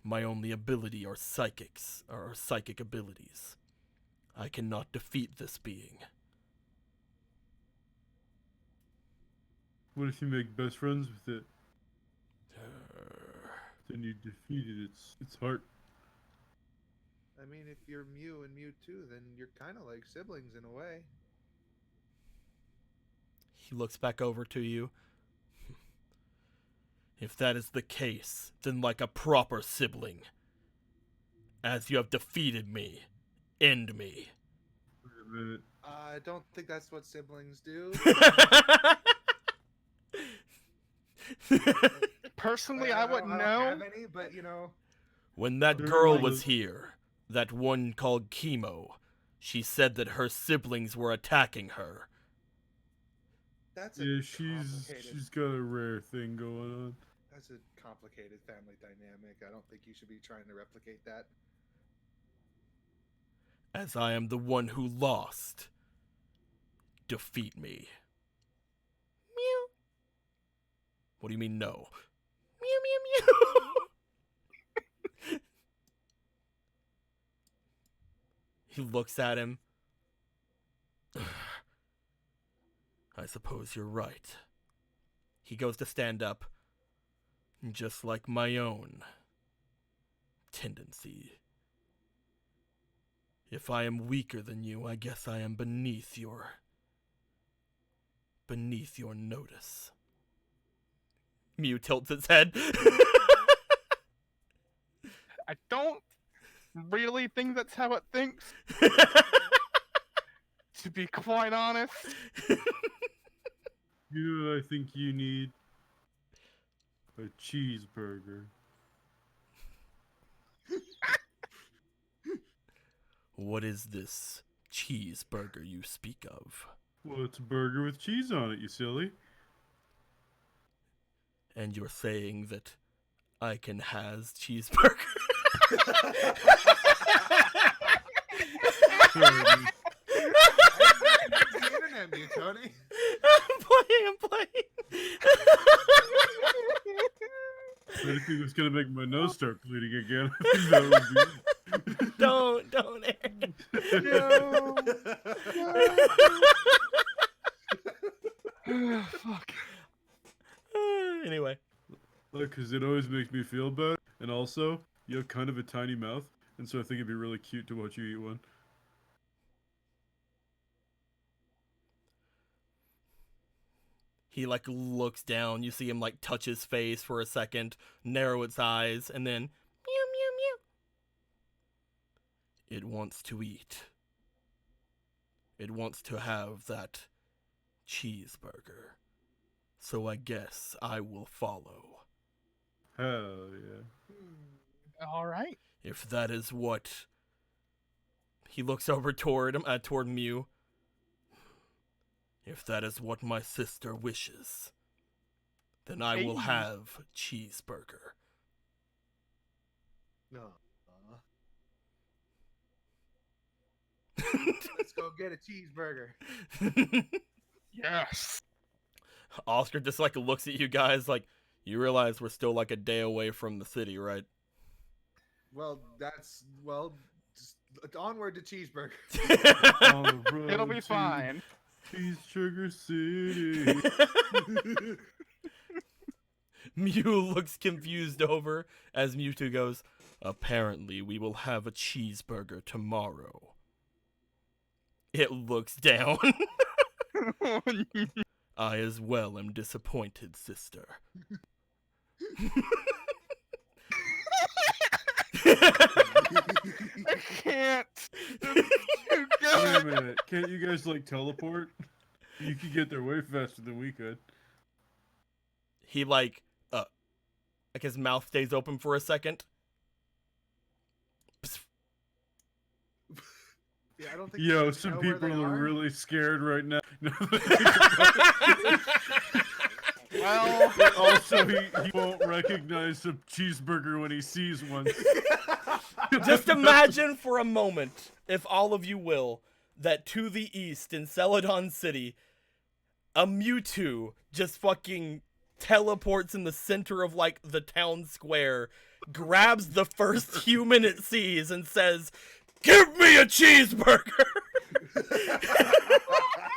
A: My only ability are psychic abilities. I cannot defeat this being.
H: What if you make best friends with it? Then you defeated its heart.
B: I mean, if you're Mew and Mewtwo, then you're kind of like siblings in a way.
A: He looks back over to you. If that is the case, then like a proper sibling, as you have defeated me, end me.
H: Wait a minute.
B: I don't think that's what siblings do.
D: Personally, I wouldn't
B: don't
D: know.
B: have any, but you know.
A: When that
H: There
A: girl
H: was-
A: was here, that one called Chemo, she said that her siblings were attacking her.
B: That's a
H: Yeah, she's
B: complicated.
H: got a rare thing going on.
B: That's a complicated family dynamic. I don't think you should be trying to replicate that.
A: As I am the one who lost, defeat me. Mew. What do you mean no? Mew, mew, mew. He looks at him. I suppose you're right. He goes to stand up, just like my own tendency. If I am weaker than you, I guess I am beneath your notice. Mew tilts its head.
D: I don't really think that's how it thinks, to be quite honest.
H: You know what I think you need? A cheeseburger.
A: What is this cheeseburger you speak of?
H: Well, it's a burger with cheese on it, you silly.
A: And you're saying that I can has cheeseburger?
H: Sorry, dude.
B: the internet, Mew, Tony.
A: I'm playing.
H: I didn't think it was gonna make my nose start bleeding again. I think that would be...
A: Don't, Aaron.
D: Fuck.
A: Anyway.
H: Look, because it always makes me feel better. And also, you have kind of a tiny mouth, and so I think it'd be really cute to watch you eat one.
A: He like looks down. You see him like touch his face for a second, narrow its eyes, and then mew mew mew. It wants to eat. It wants to have that cheeseburger. So I guess I will follow.
H: Hell yeah.
D: All right.
A: If that is what... He looks over toward him, toward Mew. If that is what my sister wishes, then I will
D: Hey.
A: have cheeseburger.
B: No. Let's go get a cheeseburger.
D: Yes.
A: Oscar just like looks at you guys like, you realize we're still like a day away from the city, right?
B: Well, just onward to cheeseburger.
H: On the road
D: It'll be
H: to
D: fine.
H: Cheese Sugar City.
A: Mew looks confused over as Mewtwo goes, apparently we will have a cheeseburger tomorrow. It looks down. I as well am disappointed, sister.
D: I can't. It's too
H: Wait a
D: good.
H: minute. Can't you guys like teleport? You could get there way faster than we could.
A: He like his mouth stays open for a second.
B: Yeah, I don't think.
H: Yo,
B: you
H: some
B: know where
H: people
B: they
H: are really scared right now.
D: Well,
H: Also, he won't recognize a cheeseburger when he sees one.
A: Just imagine for a moment, if all of you will, that to the east in Celadon City, a Mewtwo just fucking teleports in the center of like the town square, grabs the first human it sees, and says, "Give me a cheeseburger."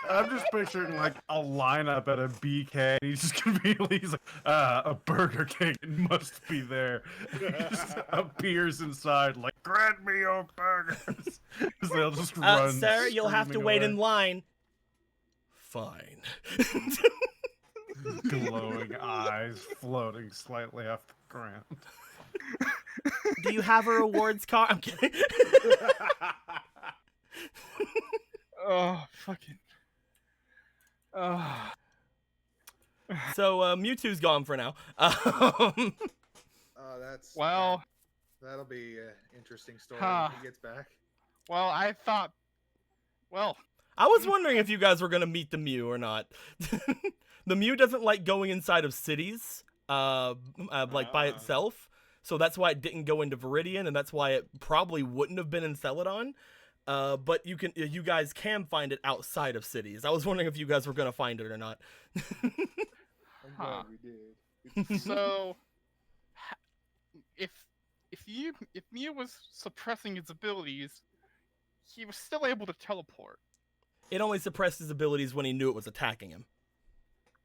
C: I'm just picturing like a lineup at a BK. He's just conveniently he's like, a Burger King. It must be there. He just appears inside like, grant me your burgers. So they'll just run.
A: Sir, you'll have to
C: screaming
A: wait
C: away.
A: in line. Fine.
C: Glowing eyes floating slightly off the ground.
A: Do you have a rewards card? I'm kidding.
D: Oh, fucking. Oh.
A: So Mewtwo's gone for now.
G: Oh, that's
D: Well,
G: that'll be an interesting story
D: Huh.
G: when he gets back.
D: well, I thought. Well,
A: I was wondering if you guys were gonna meet the Mew or not. The Mew doesn't like going inside of cities, like by itself. So that's why it didn't go into Viridian, and that's why it probably wouldn't have been in Celadon. But you guys can find it outside of cities. I was wondering if you guys were gonna find it or not.
G: I'm
D: Huh.
G: glad we did.
D: so if Mew was suppressing his abilities, he was still able to teleport.
A: It only suppressed his abilities when he knew it was attacking him.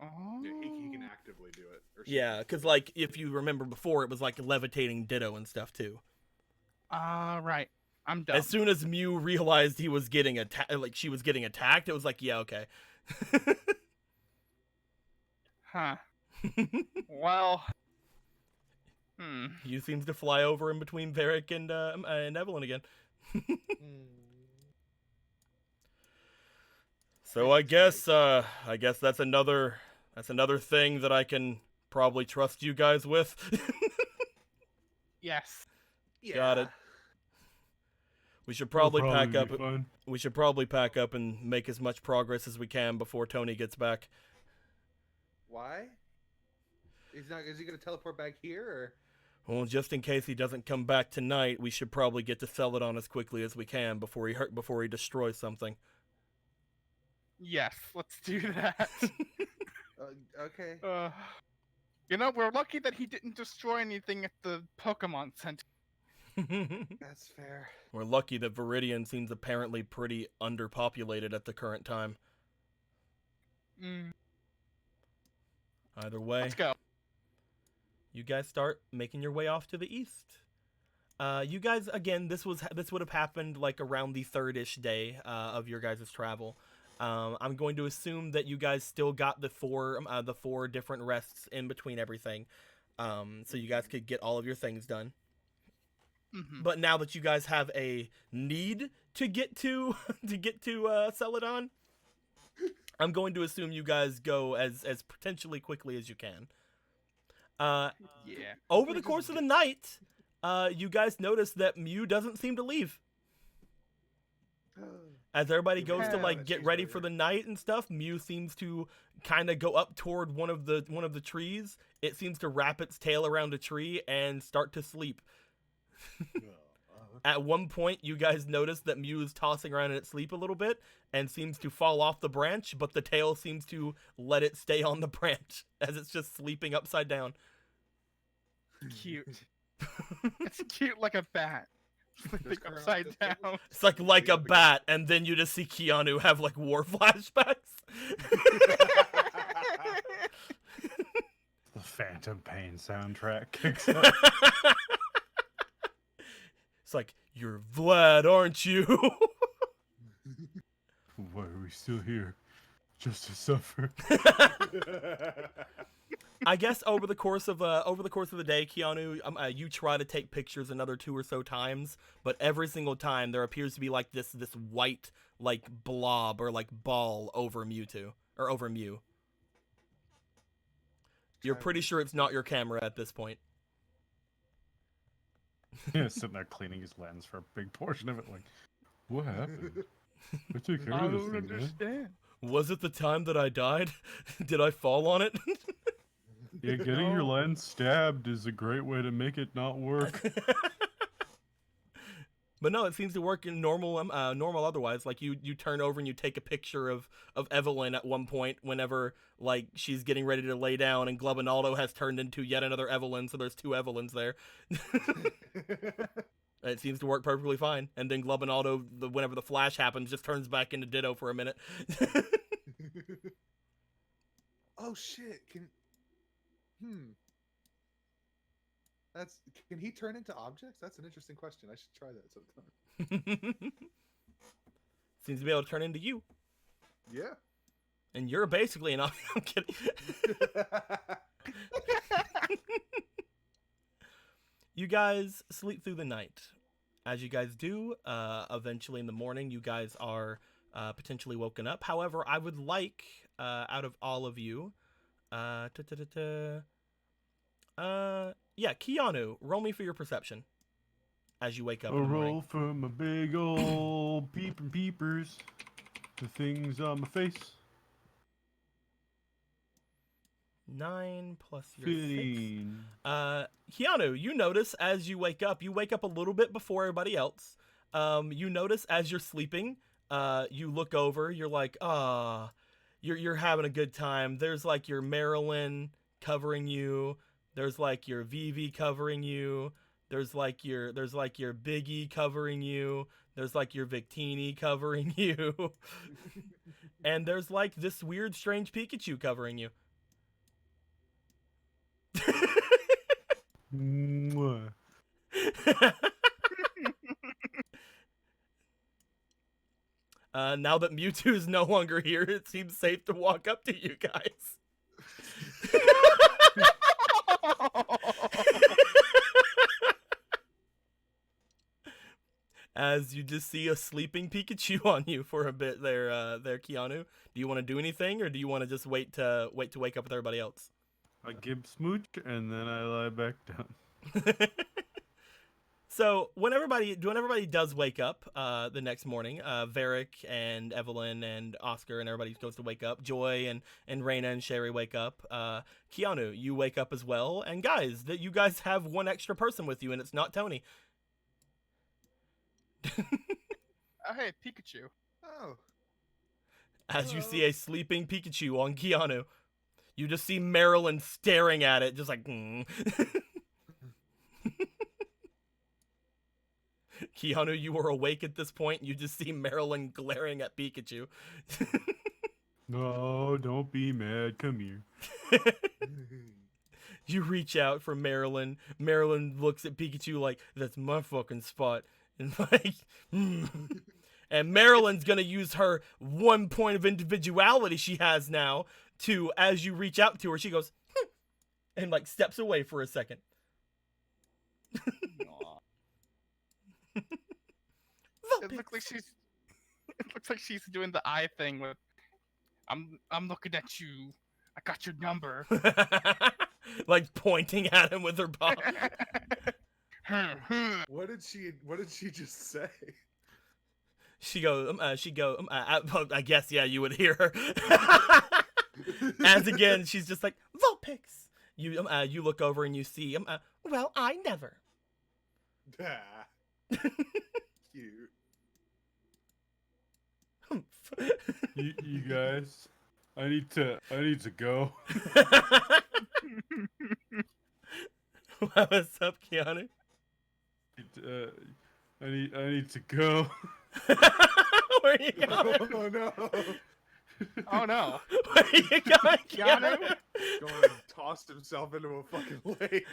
D: Oh.
G: Yeah, he can actively do it. Or
A: Yeah, because like if you remember before, it was like levitating Ditto and stuff too.
D: Right. I'm done.
A: As soon as Mew realized he was getting she was getting attacked, it was like, yeah, okay.
D: Huh. Well.
A: You seems to fly over in between Varric and Evelyn again. So I guess that's another thing that I can probably trust you guys with.
D: Yes.
G: Yeah.
A: Got it. We should
H: It'll
A: probably pack
H: be
A: up.
H: fun.
A: We should probably pack up and make as much progress as we can before Tony gets back.
G: Why? Is he gonna teleport back here or?
A: Well, just in case he doesn't come back tonight, we should probably get to Celadon as quickly as we can before he destroys something.
D: Yes. Let's do that.
G: Okay.
D: We're lucky that he didn't destroy anything at the Pokemon Center.
G: That's fair.
A: We're lucky that Viridian seems apparently pretty underpopulated at the current time. Either way,
D: Let's go.
A: you guys start making your way off to the east. You guys, again, this would have happened like around the third-ish day of your guys' travel. I'm going to assume that you guys still got the four different rests in between everything, so you guys could get all of your things done.
D: Mm-hmm.
A: But now that you guys have a need to get to Celadon, I'm going to assume you guys go as potentially quickly as you can.
D: Yeah.
A: Over the course of the night, you guys notice that Mew doesn't seem to leave. As everybody goes to
G: Yeah,
A: like
G: that
A: get ready for
G: cheeseburger.
A: the night and stuff, Mew seems to kind of go up toward one of the trees. It seems to wrap its tail around a tree and start to sleep. At one point, you guys notice that Mew is tossing around in its sleep a little bit and seems to fall off the branch, but the tail seems to let it stay on the branch as it's just sleeping upside down.
D: Cute. It's cute like a bat. Sleeping
G: Just around
D: upside
G: the
D: down.
A: It's like a bat, and then you just see Keanu have like war flashbacks.
C: The Phantom Pain soundtrack kicks up.
A: It's like, you're Vlad, aren't you?
H: Why are we still here? Just to suffer.
A: I guess over the course of the day, Keanu, you try to take pictures another 2 or so times, but every single time there appears to be like this white like blob or like ball over Mewtwo or over Mew. You're pretty sure it's not your camera at this point.
H: Yeah, sitting there cleaning his lens for a big portion of it. Like, what happened? I took care
D: I
H: of this
D: don't
H: thing, man.
D: understand.
A: Was it the time that I died? Did I fall on it?
H: Yeah, getting your lens stabbed is a great way to make it not work.
A: But no, it seems to work in normal otherwise. Like you turn over and you take a picture of Evelyn at one point whenever like she's getting ready to lay down, and Glubinaldo has turned into yet another Evelyn, so there's two Evelyns there. It seems to work perfectly fine. And then Glubinaldo, whenever the flash happens, just turns back into Ditto for a minute.
G: Oh shit! Can he turn into objects? That's an interesting question. I should try that sometime.
A: Seems to be able to turn into you.
G: Yeah.
A: And you're basically an I'm kidding. You guys sleep through the night. As you guys do, eventually in the morning, you guys are potentially woken up. However, I would like, out of all of you, Keanu, roll me for your perception as you wake up
H: A
A: in the morning.
H: roll for my big old peepers. The things on my face.
A: 9 plus your 6.
H: 15.
A: Keanu, you notice as you wake up a a little bit before everybody else. You notice as you're sleeping, you look over, you're like, you're having a good time. There's like your Marilyn covering you. There's like your Vivi covering you. There's like your Biggie covering you. There's like your Victini covering you. And there's like this weird strange Pikachu covering you.
H: Mwah.
A: Now that Mewtwo is no longer here, it seems safe to walk up to you guys. As you just see a sleeping Pikachu on you for a bit there, Keanu. Do you want to do anything, or do you want to just wait to wake up with everybody else?
H: I give smooch and then I lie back down.
A: So when everybody does wake up the next morning, Varric and Evelyn and Oscar and everybody goes to wake up. Joy and Raina and Sherry wake up. Keanu, you wake up as well. And guys, that you guys have one extra person with you, and it's not Tony.
D: Oh, hey, Pikachu.
G: Oh.
A: As you see a sleeping Pikachu on Keanu. You just see Marilyn staring at it, just like, Keanu, you were awake at this point. You just see Marilyn glaring at Pikachu.
H: No, don't be mad. Come here.
A: You reach out for Marilyn. Marilyn looks at Pikachu like, that's my fucking spot. And like, And Marilyn's gonna use her 1 point of individuality she has now to, as you reach out to her, she goes, and like steps away for a second.
D: It looks like she's doing the eye thing with I'm looking at you. I got your number.
A: Like pointing at him with her paw.
G: What did she just say?
A: She goes, I guess, yeah, you would hear her. As again, she's just like, Vulpix. You look over and you see, well, I never.
G: Cute.
H: You guys, I need to go.
A: What's up, Keanu?
H: I need to go.
A: Where are you going?
G: Oh no!
D: Oh no!
A: Where are you going,
D: Keanu?
G: Going and tossed himself into a fucking lake.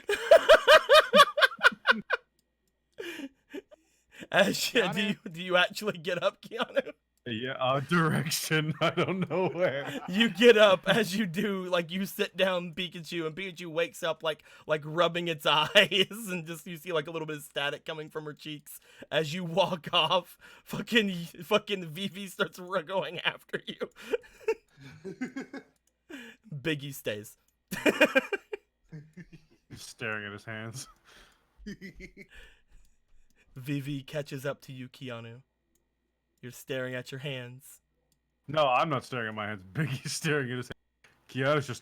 A: Do you actually get up, Keanu?
H: Yeah, direction. I don't know where.
A: You get up. As you do, like you sit down Pikachu, and Pikachu wakes up like rubbing its eyes, and just you see like a little bit of static coming from her cheeks. As you walk off, fucking Vivi starts going after you. Biggie stays.
H: He's staring at his hands.
A: Vivi catches up to you, Keanu. You're staring at your hands.
H: No, I'm not staring at my hands. Biggie's staring at his hands. Keanu's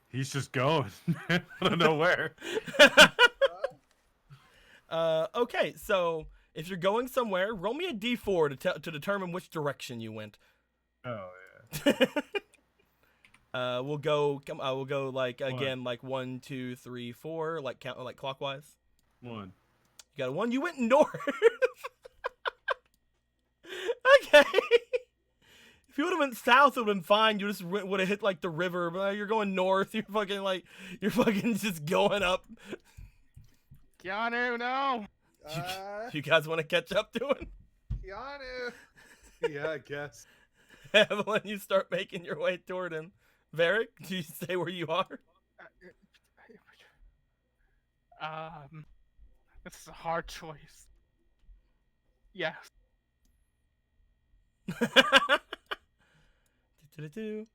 H: he's just going. I don't know where.
A: Okay, so If you're going somewhere, roll me a d4 to determine which direction you went.
C: Oh yeah.
A: We'll go. We'll go like
H: One.
A: again, like 1, 2, 3, 4, like count like clockwise.
H: 1.
A: You got a 1. You went north. Okay. If you would have went south, it would have been fine. You just would have hit like the river. But you're going north. You're fucking just going up.
D: Keanu, no.
A: You guys want to catch up to him?
B: Keanu.
G: Yeah, I guess.
A: Evelyn, you start making your way toward him. Varric, do you stay where you are?
D: This is a hard choice. Yes.
A: Do-do-do-do.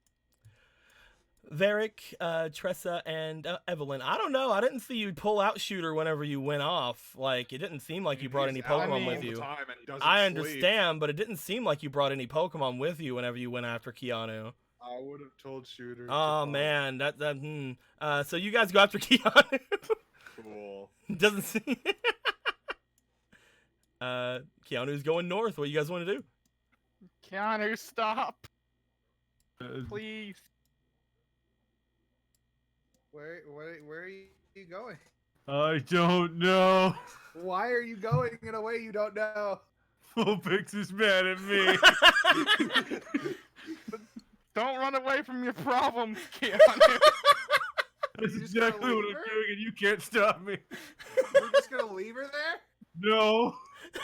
A: Varric, Tressa, and Evelyn. I don't know. I didn't see you pull out Shooter whenever you went off. Like, it didn't seem like you brought any
G: He's out
A: Pokemon
G: all
A: with
G: the
A: you.
G: time and doesn't
A: I
G: sleep.
A: understand, but it didn't seem like you brought any Pokemon with you whenever you went after Keanu.
G: I would have told Shooter. to
A: Oh
G: follow.
A: man, so you guys go after Keanu.
G: Cool.
A: Doesn't seem. Keanu's going north. What you guys want to do?
D: Keanu, stop,
H: Uh,
D: please.
B: Where are you going?
H: I don't know.
B: Why are you going in a way you don't know?
H: Vulpix is mad at me.
D: Don't run away from your problems, Keanu.
H: That's
B: You just gonna
H: exactly what
B: leave
H: I'm
B: her?
H: doing, and you can't stop me.
B: You're just gonna leave her there?
H: No.
B: So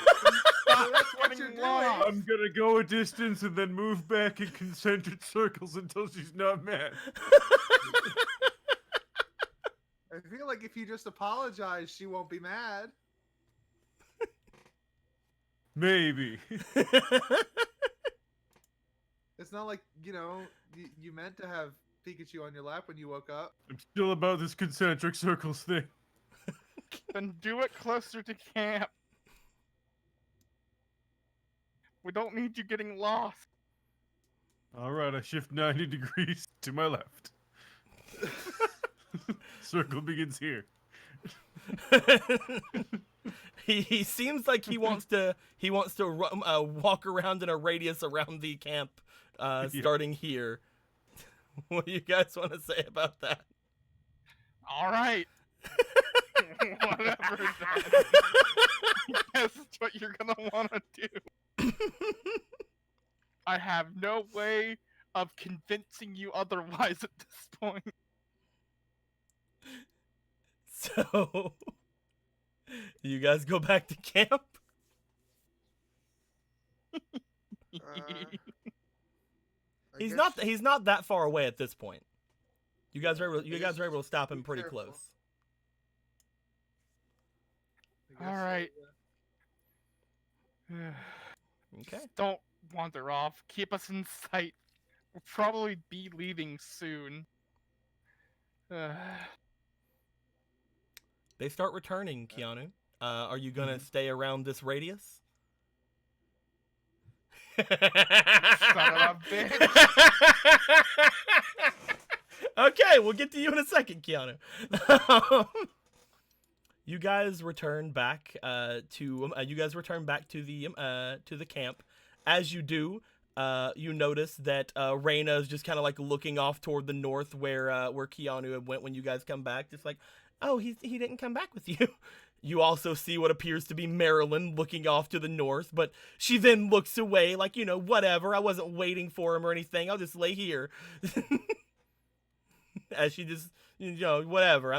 B: that's what you're
D: Getting lost.
B: doing.
H: I'm gonna go a distance and then move back in concentric circles until she's not mad.
B: I feel like if you just apologize, she won't be mad.
H: Maybe.
B: It's not like, you meant to have Pikachu on your lap when you woke up.
H: I'm still about this concentric circles thing.
D: Then do it closer to camp. We don't need you getting lost.
H: Alright, I shift 90 degrees to my left. Circle begins here.
A: He seems like he wants to walk around in a radius around the camp, starting here. What do you guys want to say about that?
D: All right. Whatever. Guess it's what you're gonna want to do. I have no way of convincing you otherwise at this point.
A: So, you guys go back to camp?
B: I
A: He's
B: guess
A: he's not that far away at this point. You guys are
B: I
A: able
B: guess
A: to stop him
B: be
A: pretty
B: careful.
A: close.
B: I guess
D: All right.
A: Okay.
D: Don't wander off. Keep us in sight. We'll probably be leaving soon.
A: They start returning, Keanu. Are you gonna stay around this radius?
D: Son of a bitch.
A: Okay, we'll get to you in a second, Keanu. You guys return back to the camp. As you do, you notice that Reyna is just kind of like looking off toward the north where Keanu had went when you guys come back. Just like, oh, he didn't come back with you. You also see what appears to be Marilyn looking off to the north, but she then looks away like, whatever. I wasn't waiting for him or anything. I'll just lay here. As she just, whatever.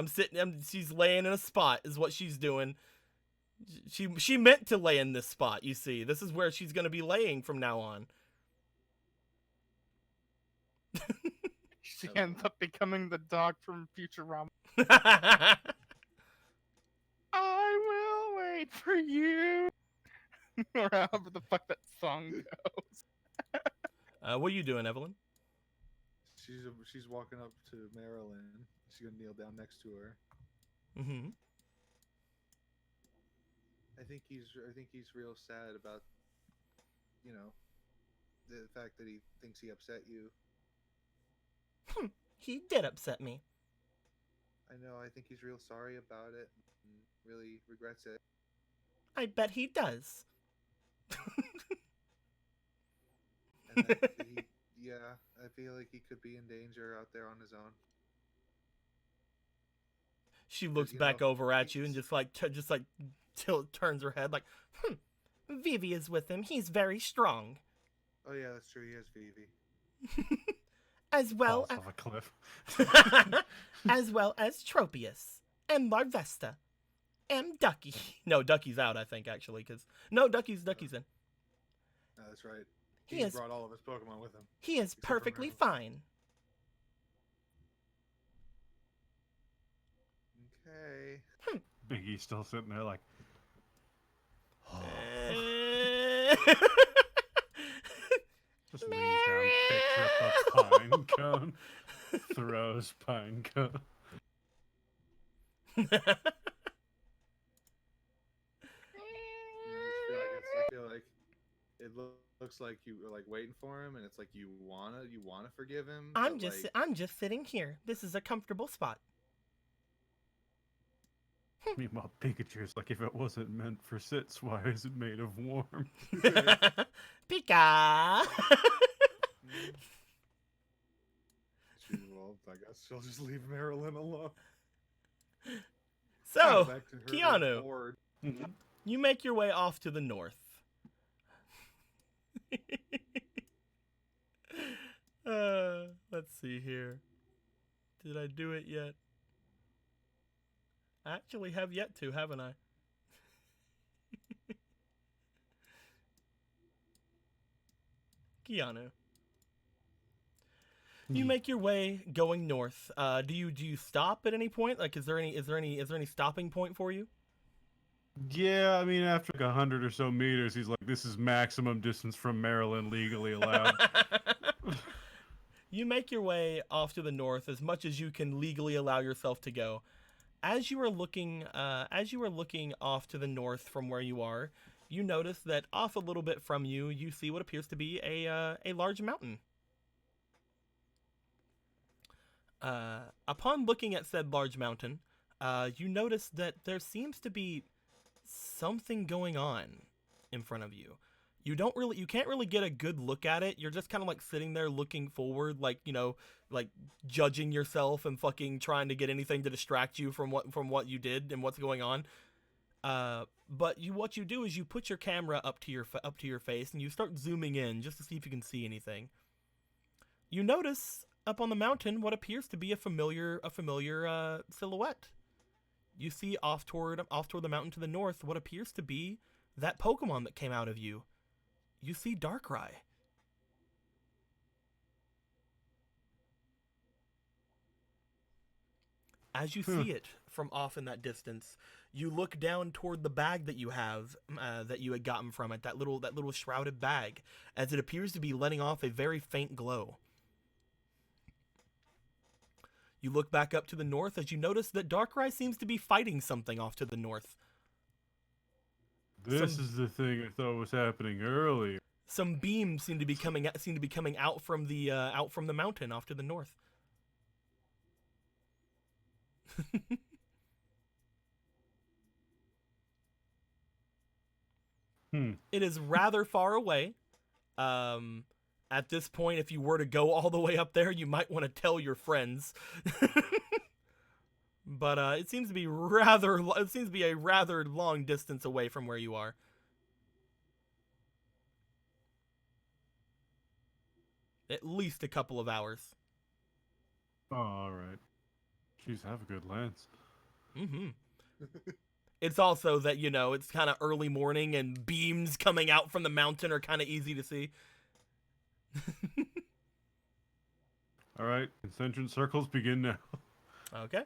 A: She's laying in a spot is what she's doing. She meant to lay in this spot, you see. This is where she's going to be laying from now on.
D: She ends up becoming the dog from Futurama. I will wait for you. Or however the fuck that song goes.
A: What are you doing, Evelyn?
G: She's walking up to Marilyn. She's gonna kneel down next to her.
A: Mm-hmm.
B: I think he's real sad about, the fact that he thinks he upset you.
A: He did upset me.
B: I know. I think he's real sorry about it and really regrets it.
A: I bet he does.
B: And that yeah, I feel like he could be in danger out there on his own.
A: She looks
B: you
A: back
B: know,
A: over at you and
B: he's-
A: just like turns her head like, Vivi is with him. He's very strong.
B: Oh yeah, that's true. He has Vivi.
A: As well
C: Falls off a cliff.
A: as well as Tropius and Larvesta and Ducky. No, Ducky's out, I think, actually, because no, Ducky's in.
G: No, that's right.
A: He
G: He
A: is
G: brought all of his Pokemon with him.
A: he is
G: Except for
A: perfectly
G: Merlin.
A: fine.
B: Okay.
C: Biggie's still sitting there like, just leans down, picks up a pine cone, throws pine cone.
G: I feel like it looks like you were like waiting for him, and it's like you wanna forgive him.
A: I'm
G: but,
A: just
G: like,
A: I'm just sitting here. This is a comfortable spot.
C: Meanwhile, Pikachu's like, if it wasn't meant for sits, why is it made of warm?
A: Pika.
G: well, I guess she'll just leave Marilyn alone.
A: So,
G: Back to her
A: Keanu.
G: horde.
A: you make your way off to the north. Let's see here. Did I do it yet? I actually have yet to, haven't I? Keanu. You make your way going north. Do you stop at any point? Like, is there any stopping point for you?
C: Yeah, I mean, after like 100 or so meters, he's like, this is maximum distance from Maryland legally allowed.
A: You make your way off to the north as much as you can legally allow yourself to go. As you are looking off to the north from where you are, you notice that off a little bit from you, you see what appears to be a large mountain. Upon looking at said large mountain, you notice that there seems to be something going on in front of you. You can't really get a good look at it. You're just kind of like sitting there looking forward, like, you know, like judging yourself and fucking trying to get anything to distract you from what you did and what's going on. But what you do is you put your camera up to your face and you start zooming in just to see if you can see anything. You notice up on the mountain what appears to be a familiar silhouette. You see off toward the mountain to the north what appears to be that Pokemon that came out of you. You see Darkrai. As you see it from off in that distance, you look down toward the bag that you have, that you had gotten from it, that little shrouded bag, as it appears to be letting off a very faint glow. You look back up to the north as you notice that Darkrai seems to be fighting something off to the north.
C: This is the thing I thought was happening earlier.
A: Some beams seem to be coming out from the mountain off to the north. It is rather far away. At this point, if you were to go all the way up there, you might want to tell your friends. But it seems to be a rather long distance away from where you are. At least a couple of hours.
C: Oh, all right. Jeez, have a good lens.
A: Mm-hmm. It's also that, you know, it's kind of early morning and beams coming out from the mountain are kind of easy to see.
C: All right, concentric circles begin now.
A: Okay.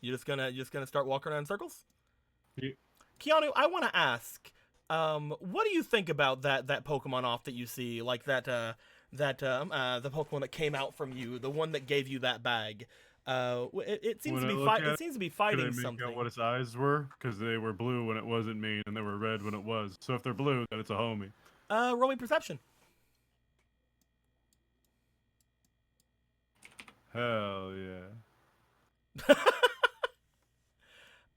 A: You're just gonna start walking around in circles?
C: Yeah.
A: Keanu, I want to ask, what do you think about that Pokemon off that you see, like the Pokemon that came out from you, the one that gave you that bag? It seems
C: When
A: to
C: I
A: be
C: look at
A: it seems to be
C: Could I
A: fighting
C: make
A: something.
C: out what its eyes were? Because they were blue when it wasn't me, and they were red when it was. So if they're blue, then it's a homie.
A: Roll me perception.
C: Hell yeah.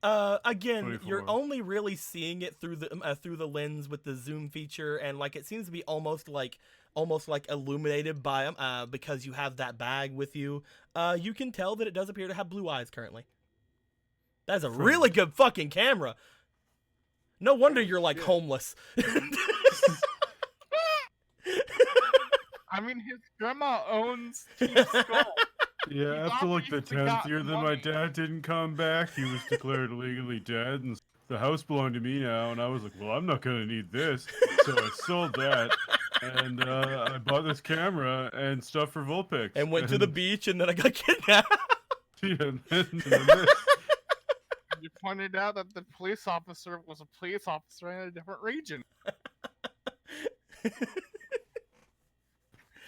A: Again, you're
C: 24.
A: only really seeing it through the lens with the zoom feature, and like it seems to be almost like illuminated by because you have that bag with you. You can tell that it does appear to have blue eyes currently. That's a really good fucking camera. No wonder you're like
G: shit.
A: homeless.
D: I mean, his grandma owns Chief Skull.
C: Yeah,
D: He's
C: after like the
D: obviously
C: 10th
D: got
C: year that my
D: money.
C: dad didn't come back, he was declared legally dead, and the house belonged to me now. And I was like, well, I'm not gonna need this, so I sold that, and I bought this camera and stuff for Vulpix.
A: And went to the beach, and then I got kidnapped.
C: Yeah, and then this.
D: You pointed out that the police officer was a police officer in a different region.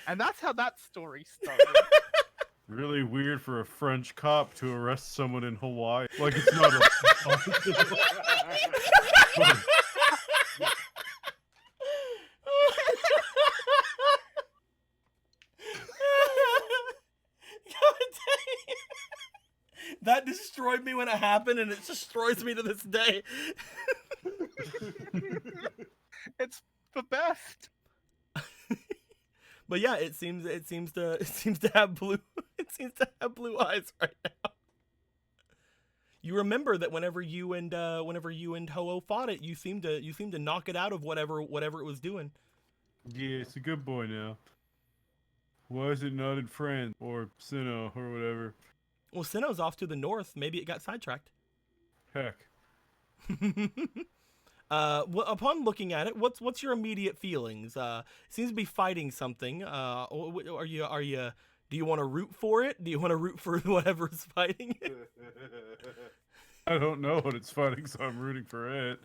D: And that's how that story started.
C: Really weird for a French cop to arrest someone in Hawaii. Like it's not a.
A: God dang. That destroyed me when it happened, and it destroys me to this day.
D: It's the best.
A: But yeah, it seems to have blue eyes right now. You remember that whenever you and Ho-Oh fought it, you seemed to knock it out of whatever it was doing.
C: Yeah, it's a good boy now. Why is it not in France or Sinnoh or whatever?
A: Well, Sinnoh's off to the north. Maybe it got sidetracked.
C: Heck.
A: Well, upon looking at it, what's your immediate feelings? It seems to be fighting something. Are you? Do you want to root for it? Do you want to root for whatever's fighting it?
C: I don't know what it's fighting, so I'm rooting for it.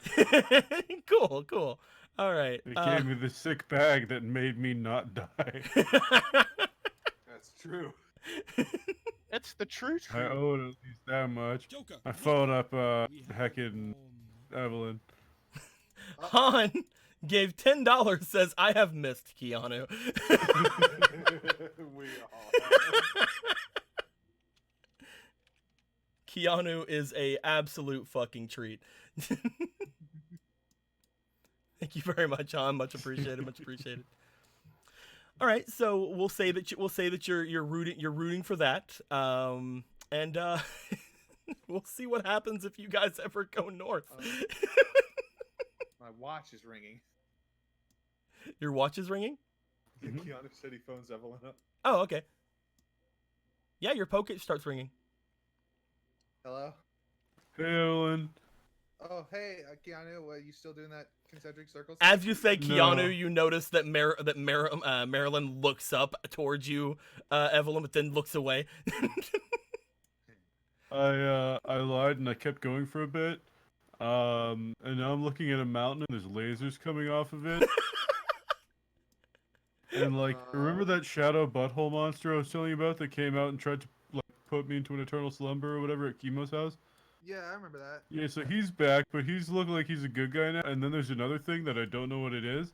A: Cool. All right.
C: It gave me the sick bag that made me not die.
G: That's true.
D: It's the true
C: I
D: truth.
C: owe it at least that much.
E: Joker.
C: I followed up
E: we have
C: heckin'
E: all
C: Evelyn.
A: Han gave $10. Says I have missed Keanu.
G: We all.
A: Keanu is a absolute fucking treat. Thank you very much, Han. Much appreciated. Much appreciated. All right, so we'll say that you're rooting for that, and we'll see what happens if you guys ever go north.
G: My watch is ringing.
A: Your watch is ringing?
C: Mhm.
G: Keanu said he phones Evelyn up.
A: Oh, okay. Yeah, your Pocket starts ringing.
B: Hello.
C: Hey, Evelyn.
B: Oh, hey, Keanu. You still doing that concentric circles?
A: As you say Keanu,
C: No.
A: you notice that Marilyn looks up towards you, Evelyn, but then looks away.
C: I lied and I kept going for a bit. And now I'm looking at a mountain and there's lasers coming off of it. And like, remember that shadow butthole monster I was telling you about that came out and tried to like put me into an eternal slumber or whatever at Chemo's house?
B: Yeah, I remember that.
C: Yeah, so he's back, but he's looking like he's a good guy now. And then there's another thing that I don't know what it is.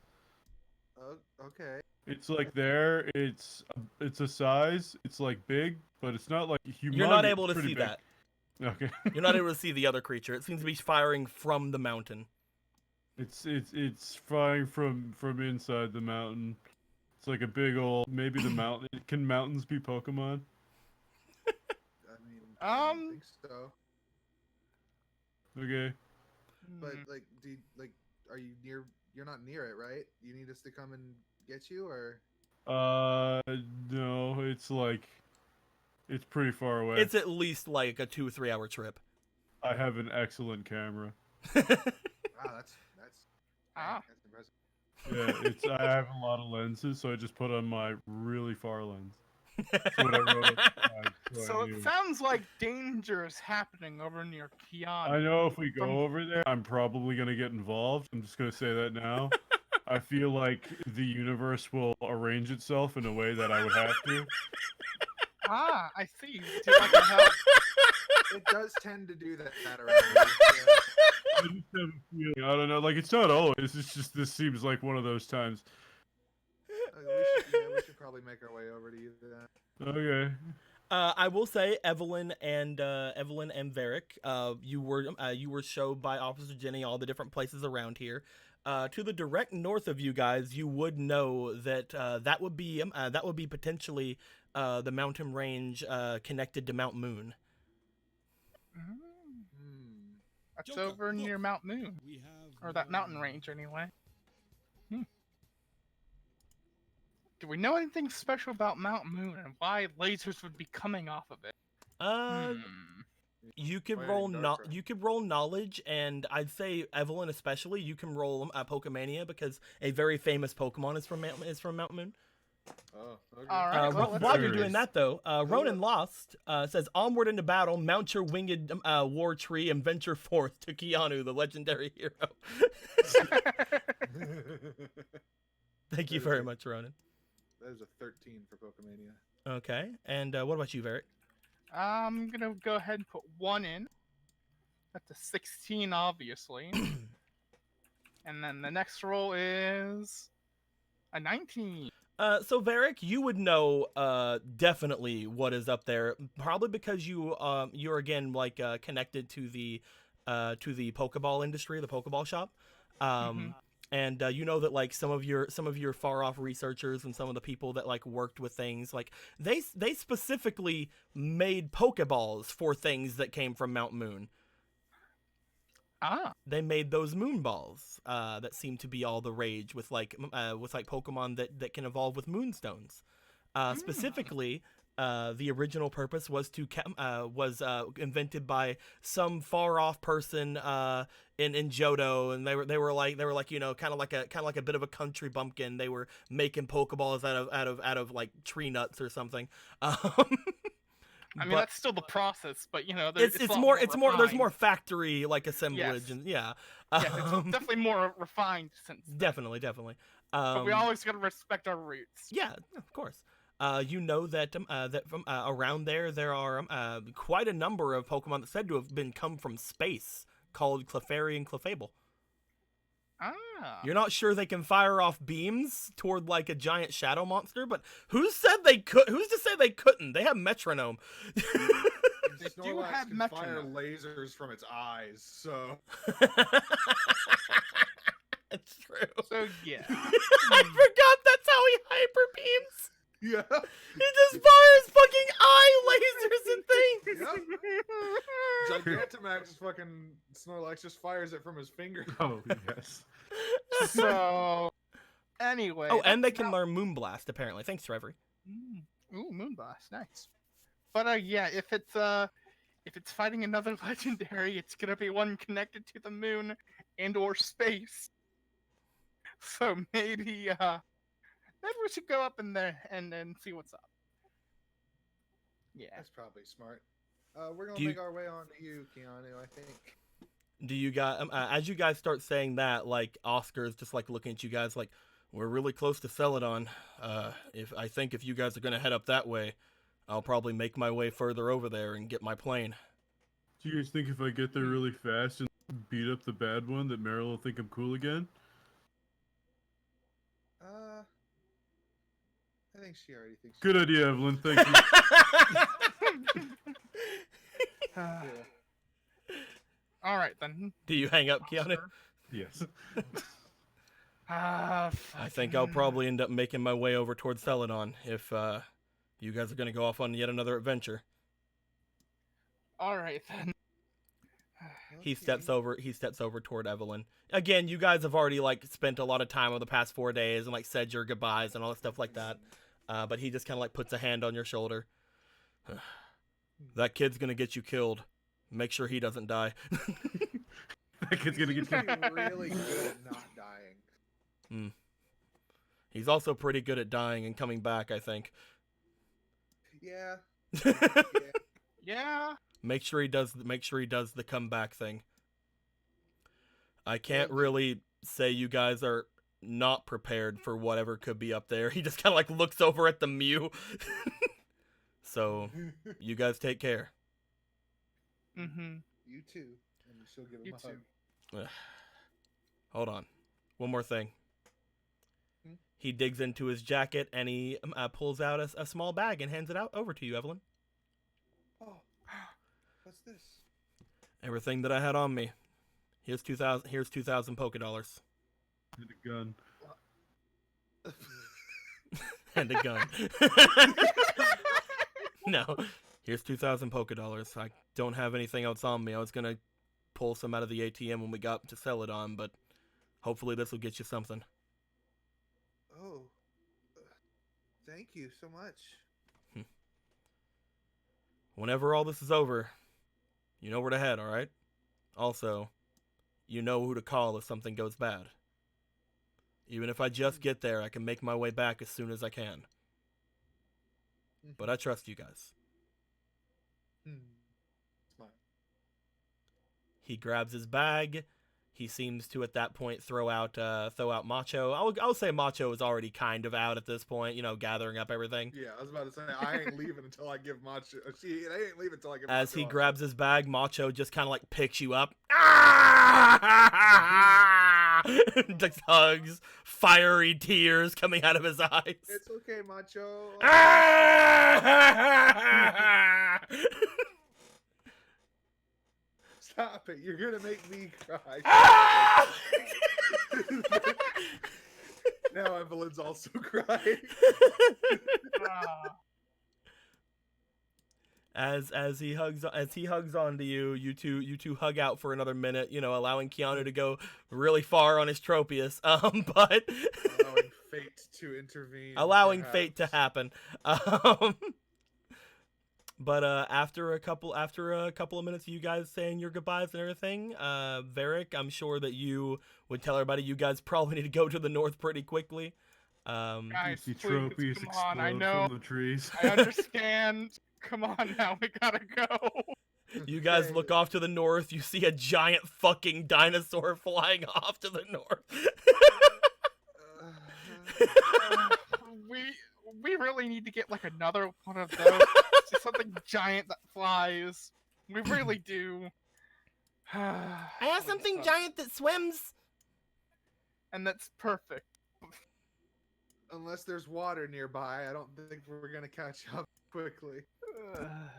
B: Oh, okay.
C: It's like there. It's a size. It's like big, but it's not like humongous.
A: You're not able to
C: pretty
A: see
C: big.
A: that.
C: Okay.
A: You're not able to see the other creature. It seems to be firing from the mountain.
C: It's flying from inside the mountain. It's like a big old. Maybe the mountain. Can mountains be Pokemon?
B: I mean, I don't think so.
C: Okay.
B: But like, are you near? You're not near it, right? You need us to come and get you, or?
C: No. It's like. It's pretty far away.
A: It's at least like a 2-3 hour trip.
C: I have an excellent camera.
B: Wow, that's
D: Ah.
B: that's impressive.
C: Yeah, it's. I have a lot of lenses, so I just put on my really far lens. That's what I wrote up.
D: So
C: I knew.
D: it sounds like danger is happening over near Keanu.
C: I know if we go
D: From-
C: over there, I'm probably gonna get involved. I'm just gonna say that now. I feel like the universe will arrange itself in a way that I would have to.
D: Ah, I see. Would you like to help?
B: It does tend to do that around here. Yeah.
C: I just have a feeling. I don't know. Like it's not always. It's just this seems like one of those times.
B: We should probably make our way over to you then.
C: Okay.
A: I will say Evelyn and Varick, you were showed by Officer Jenny all the different places around here. To the direct north of you guys, you would know that that would be potentially the mountain range connected to Mount Moon.
D: Mm,
G: Hmm.
D: That's
E: Joker,
D: over near
E: look.
D: Mount Moon,
E: We have
D: or that mountain
E: one.
D: range anyway. Do we know anything special about Mount Moon and why lasers would be coming off of it?
A: Uh, you could
G: Why
A: roll
G: ain't darker?
A: you could roll knowledge, and I'd say Evelyn especially. You can roll Pokemania because a very famous Pokemon is from Mount Moon.
G: Oh, okay.
D: All right. well, let's
A: While
D: do
A: you're
D: this.
A: doing that, though, Ronan Lost says, "Onward into battle, mount your winged war tree, and venture forth to Keanu, the legendary hero." Thank you
G: That is
A: very
G: a-
A: much, Ronan.
G: That is a 13 for Pokemania.
A: Okay, and what about you, Varick?
D: I'm gonna go ahead and put 1 in. That's a 16, obviously. And then the next roll is a 19.
A: So Varick, you would know definitely what is up there, probably because you're again like connected to the Pokeball industry, the Pokeball shop. And you know that like some of your far off researchers and some of the people that like worked with things like they specifically made Pokeballs for things that came from Mount Moon.
D: Ah.
A: They made those moon balls that seem to be all the rage with like Pokemon that can evolve with moonstones. Specifically, the original purpose was was invented by some far off person in Johto, and they were like you know kind of like a bit of a country bumpkin. They were making Pokeballs out of like tree nuts or something.
D: I mean,
A: But-
D: that's still the process, but you know,
A: it's
D: a lot
A: more there's
D: refined.
A: more factory like assemblage
D: Yes.
A: and yeah.
D: Yes, it's
A: Um,
D: definitely more refined since.
A: definitely.
D: But we always gotta respect our roots.
A: Yeah, of course. You know that that from around there are quite a number of Pokemon that said to have been come from space, called Clefairy and Clefable.
D: Ah.
A: You're not sure they can fire off beams toward like a giant shadow monster, but who said they could? Who's to say they couldn't? They have metronome.
D: They do
G: Snorlax
D: have
G: can fire
D: metronome.
G: lasers from its eyes, so
A: It's true.
D: So yeah.
A: I forgot that's how he hyper beams.
G: yeah.
A: He just fires fucking eye lasers and things.
G: Gigantamax is fucking Snorlax just fires it from his finger.
C: Oh yes.
D: So anyway.
A: Oh, and they
D: that's
A: can
D: about-
A: learn Moonblast apparently. Thanks, Reverie.
D: Ooh, Moonblast, nice. But yeah, if it's fighting another legendary, it's gonna be one connected to the moon and or space. So maybe we should go up in there and then see what's up. Yeah.
G: That's probably smart. We're gonna
A: Do you-
G: make our way on to you, Keanu, I think.
A: Do you guys, as you guys start saying that, like Oscar's just like looking at you guys like, we're really close to Celadon. If you guys are gonna head up that way, I'll probably make my way further over there and get my plane.
H: Do you guys think if I get there really fast and beat up the bad one, that Meryl will think I'm cool again?
G: I think she already thinks.
H: Good idea, Evelyn. Thank you.
D: All right then.
A: Do you hang up, Keanu?
D: Oscar.
C: Yes.
A: I think I'll probably end up making my way over towards Celadon if you guys are gonna go off on yet another adventure.
D: All right then.
A: He steps over toward Evelyn. Again, you guys have already like spent a lot of time over the past 4 days and like said your goodbyes and all that stuff like that. But he just kind of like puts a hand on your shoulder. That kid's gonna get you killed. Make sure he doesn't die.
C: That kid's gonna get
G: She's really good at not dying.
A: He's also pretty good at dying and coming back, I think.
G: Yeah.
D: Yeah.
A: Make sure he does the comeback thing. I can't really say you guys are not prepared for whatever could be up there. He just kind of like looks over at the Mew. So, you guys take care.
D: Mm-hmm.
G: You too. And she'll give him
D: You
G: a
D: too.
G: hug.
A: Hold on. One more thing.
G: Hmm?
A: He digs into his jacket and he pulls out a small bag and hands it out over to you, Evelyn.
B: What's this?
A: Everything that I had on me. Here's 2,000. Here's 2,000 polka dollars
H: And a gun.
A: and a gun. No, here's 2,000 polka dollars. I don't have anything else on me. I was gonna pull some out of the ATM when we got to Celadon, but hopefully this will get you something.
B: Oh, thank you so much.
A: Whenever all this is over, you know where to head, alright? Also, you know who to call if something goes bad. Even if I just get there, I can make my way back as soon as I can. But I trust you guys.
G: Smile.
A: He grabs his bag. He seems to, at that point, throw out Macho. I'll say Macho is already kind of out at this point, you know, gathering up everything.
G: Yeah, I was about to say I ain't leaving until I give Macho. I ain't leaving until I give.
A: As
G: Macho
A: he
G: off.
A: grabs his bag, Macho just kind of like picks you up. Just hugs, fiery tears coming out of his eyes.
G: It's okay, Macho. Stop it! You're gonna make me cry. Now Evelyn's also crying.
D: Ah.
A: As he hugs onto you, you two hug out for another minute, you know, allowing Keanu to go really far on his Tropius. But
G: Allowing fate to intervene.
A: allowing fate to
G: perhaps.
A: happen. But after a couple of minutes of you guys saying your goodbyes and everything, Varric, I'm sure that you would tell everybody you guys probably need to go to the north pretty quickly.
D: Guys,
H: You see
D: please,
H: Tropius
D: come on. I
H: explode
D: know.
H: from the trees.
D: I understand. Come on now, we gotta go.
A: You guys look off to the north. You see a giant fucking dinosaur flying off to the north.
D: We really need to get like another one of those. Just something giant that flies. We really do.
A: I have something giant that swims.
D: And that's perfect.
G: Unless there's water nearby, I don't think we're gonna catch up quickly.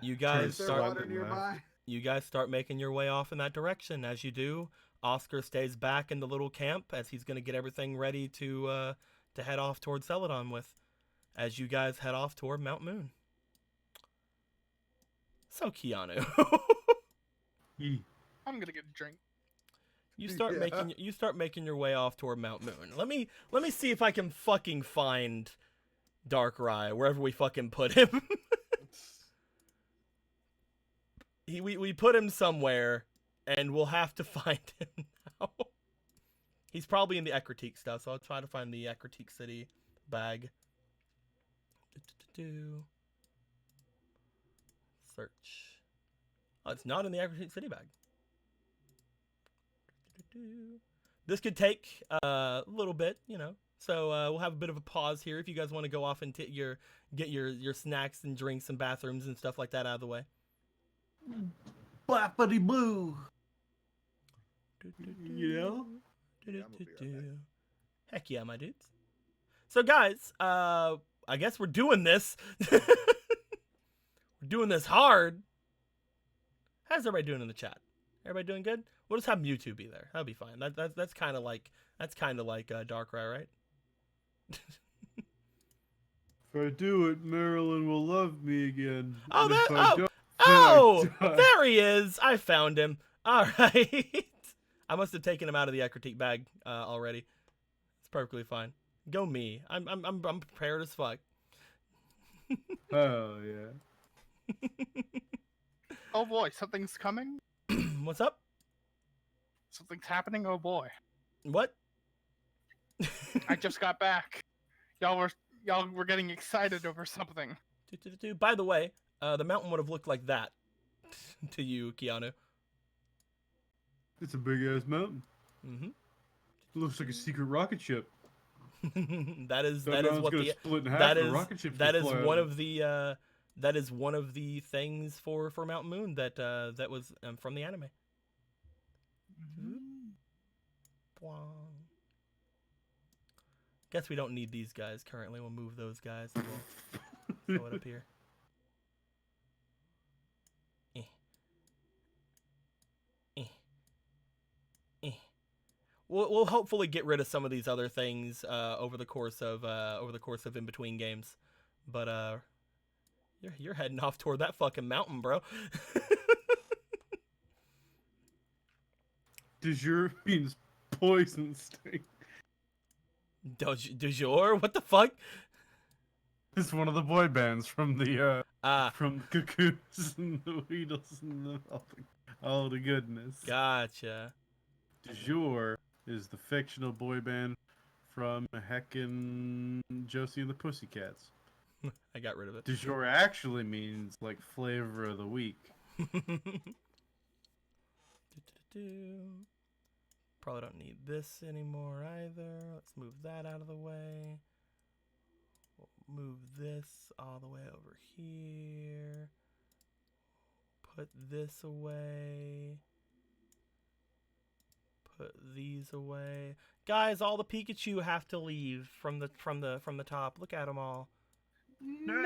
A: You
G: Is
A: guys
G: there
A: start.
G: water nearby?
A: You guys start making your way off in that direction. As you do, Oscar stays back in the little camp as he's gonna get everything ready to head off toward Celadon with. As you guys head off toward Mount Moon. So Keanu,
D: I'm gonna get a drink.
A: you start making your way off toward Mount Moon. Let me see if I can fucking find Darkrai wherever we fucking put him. We put him somewhere, and we'll have to find him now. He's probably in the Ecruteak stuff, so I'll try to find the Ecruteak City bag. Search. Oh, it's not in the Ecruteak City bag. This could take a little bit, you know. So we'll have a bit of a pause here if you guys want to go off and get your snacks and drinks and bathrooms and stuff like that out of the way.
C: Blappity blue.
H: You know?
G: Yeah, I'm gonna be right back.
A: Heck yeah, my dudes. So guys, I guess we're doing this. We're doing this hard. How's everybody doing in the chat? Everybody doing good? We'll just have Mewtwo be there. That'll be fine. That's kind of like Darkrai, right?
H: If I do it, Marilyn will love me again.
A: Oh,
H: And if
A: that-
H: I
A: oh,
H: don't,
A: Oh,
H: then I die.
A: there he is. I found him. All right. I must have taken him out of the Ecruteak bag already. It's perfectly fine. Go me. I'm prepared as fuck.
H: Oh yeah.
D: Oh boy, something's coming.
A: What's up?
D: Something's happening. Oh boy,
A: What?
D: I just got back. Y'all were getting excited over something.
A: By the way, the mountain would have looked like that to you, Keanu.
H: It's a big ass mountain.
A: Mm-hmm.
H: It looks like a secret rocket ship.
A: that is
H: That mountain's
A: what
H: gonna
A: the
H: split in half.
A: that
H: The
A: is
H: rocket ship's
A: that
H: gonna
A: is
H: fly
A: one
H: out.
A: of the that is one of the things for Mount Moon that was from the anime. Bwong. Guess we don't need these guys currently. We'll move those guys and we'll throw it up here. we'll hopefully get rid of some of these other things over the course of in between games. But you're heading off toward that fucking mountain, bro.
C: De jour means poison sting.
A: Du jour? What the fuck?
C: It's one of the boy bands from the
A: From
C: the Cuckoos and the Weedles and all the goodness.
A: Gotcha.
C: De jour is the fictional boy band from heckin' Josie and the Pussycats.
A: I got rid of it.
C: De jour actually means like flavor of the week.
A: Probably don't need this anymore either. Let's move that out of the way. We'll move this all the way over here. Put this away. Put these away. Guys, all the Pikachu have to leave from the top. Look at them all.
D: No.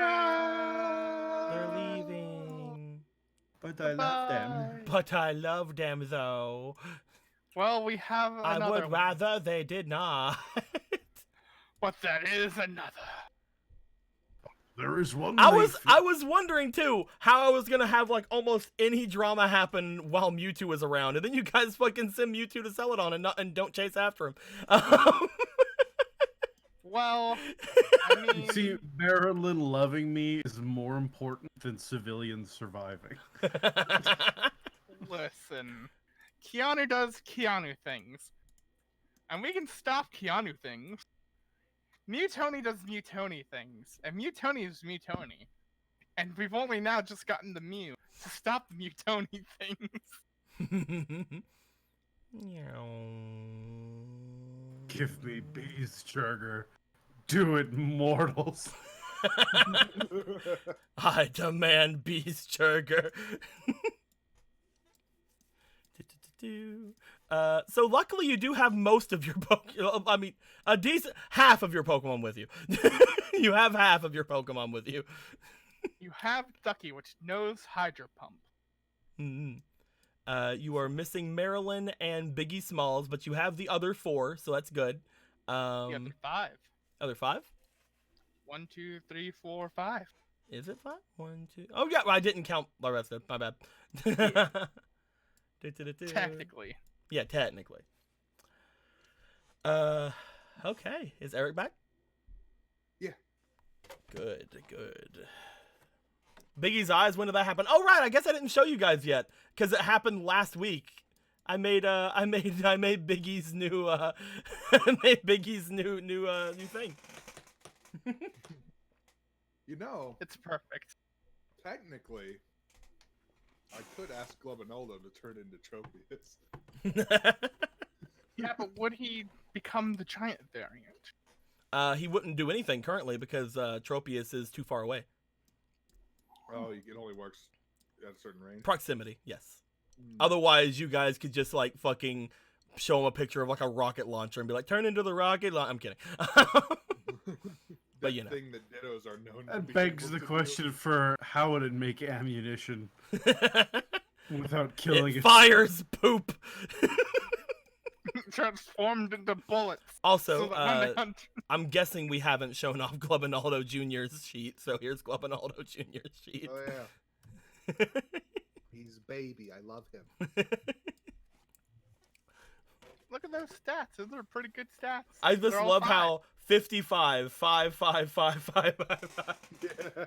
A: They're leaving.
C: But I love them.
A: But I love them though.
D: Well, we have
A: I
D: another
A: would
D: one,
A: rather they did not.
D: but that is another.
C: There is one.
A: I was wondering too how I was gonna have like almost any drama happen while Mewtwo is around, and then you guys fucking send Mewtwo to Celadon and don't chase after him.
D: Well, I mean,
C: See, Marilyn loving me is more important than civilians surviving.
D: listen, Keanu does Keanu things, and we can stop Keanu things. Mewtoni does Mewtoni things, and Mewtoni is Mewtoni. And we've only now just gotten the Mew to stop the Mewtoni things.
C: Give me bees, sugar. Do it, mortals.
A: I demand Beast Sugar. So luckily you do have most of your I mean, a decent half of your Pokemon with you. You have half of your Pokemon with you.
D: You have Ducky, which knows Hydro Pump.
A: You are missing Marilyn and Biggie Smalls, but you have the other 4, so that's good.
D: You have the 5.
A: Other 5?
D: 1, 2, 3, 4, 5.
A: Is it 5? 1, 2. Oh yeah, I didn't count the rest of it. My bad.
D: Technically.
A: Yeah, technically. Okay. Is Eric back?
G: Yeah.
A: Good. Biggie's eyes, when did that happen? Oh right, I guess I didn't show you guys yet cuz it happened last week. I made Biggie's new new thing.
G: You know,
D: It's perfect.
G: technically, I could ask Globinaldo to turn into Tropius.
D: Yeah, but would he become the giant variant?
A: He wouldn't do anything currently because Tropius is too far away.
G: Oh, it only works at a certain range.
A: Proximity, yes. Otherwise, you guys could just like fucking show him a picture of like a rocket launcher and be like, "Turn into the rocket." I'm kidding. But you know,
G: thing that Dittos are known. to
C: That
G: be
C: begs
G: able
C: the
G: to do.
C: question for how would it make ammunition without killing
A: it
C: it?
A: fires poop.
D: Transformed into bullets.
A: Also,
D: So that when they hunt...
A: I'm guessing we haven't shown off Globinaldo Jr.'s sheet, so here's Globinaldo Jr.'s sheet.
B: Oh yeah. He's baby. I love him.
D: Look at those stats. Those are pretty good stats.
A: I just
D: They're all
A: love
D: 5.
A: how 55, 5, 5, 5, 5, 5, 5.
G: Yeah.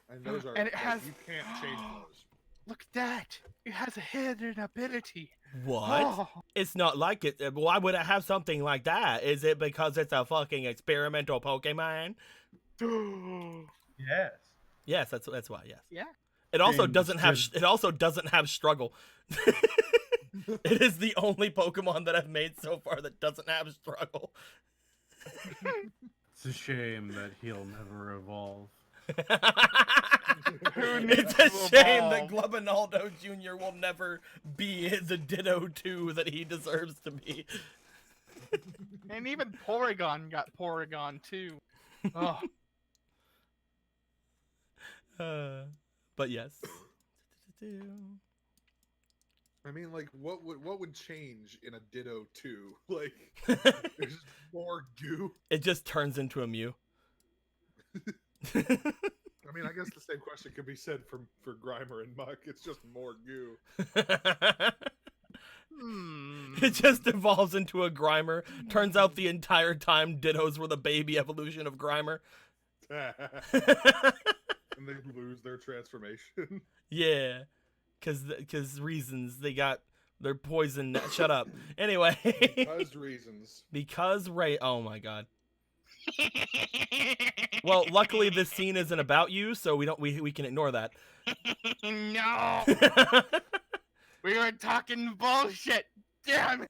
G: And those are.
D: And it
G: like,
D: has-
G: You can't change those.
D: Look at that. It has a hidden ability.
A: What?
D: Oh.
A: It's not like it. Why would I have something like that? Is it because it's a fucking experimental Pokemon?
C: Yes.
A: Yes, that's why. Yes.
D: Yeah.
A: It also
C: James
A: doesn't have.
C: just-
A: It also doesn't have struggle. It is the only Pokemon that I've made so far that doesn't have struggle.
C: It's a shame that he'll never evolve.
D: needs
A: It's a
D: to
A: shame that
D: evolve?
A: Globinaldo Jr. will never be the Ditto 2 that he deserves to be.
D: And even Porygon got Porygon too. Oh,
A: But yes.
G: I mean, like, what would change in a Ditto 2? Like, there's just more goo.
A: It just turns into a Mew.
G: I mean, I guess the same question could be said for Grimer and Muck. It's just more goo.
A: It just evolves into a Grimer. Turns out the entire time Dittos were the baby evolution of Grimer.
G: And they lose their transformation.
A: Yeah, cause reasons they got their poison. Shut up. Anyway,
G: Because reasons.
A: because Ray. Oh my god. Well, luckily this scene isn't about you, so we can ignore that.
D: No, we were talking bullshit. Damn it.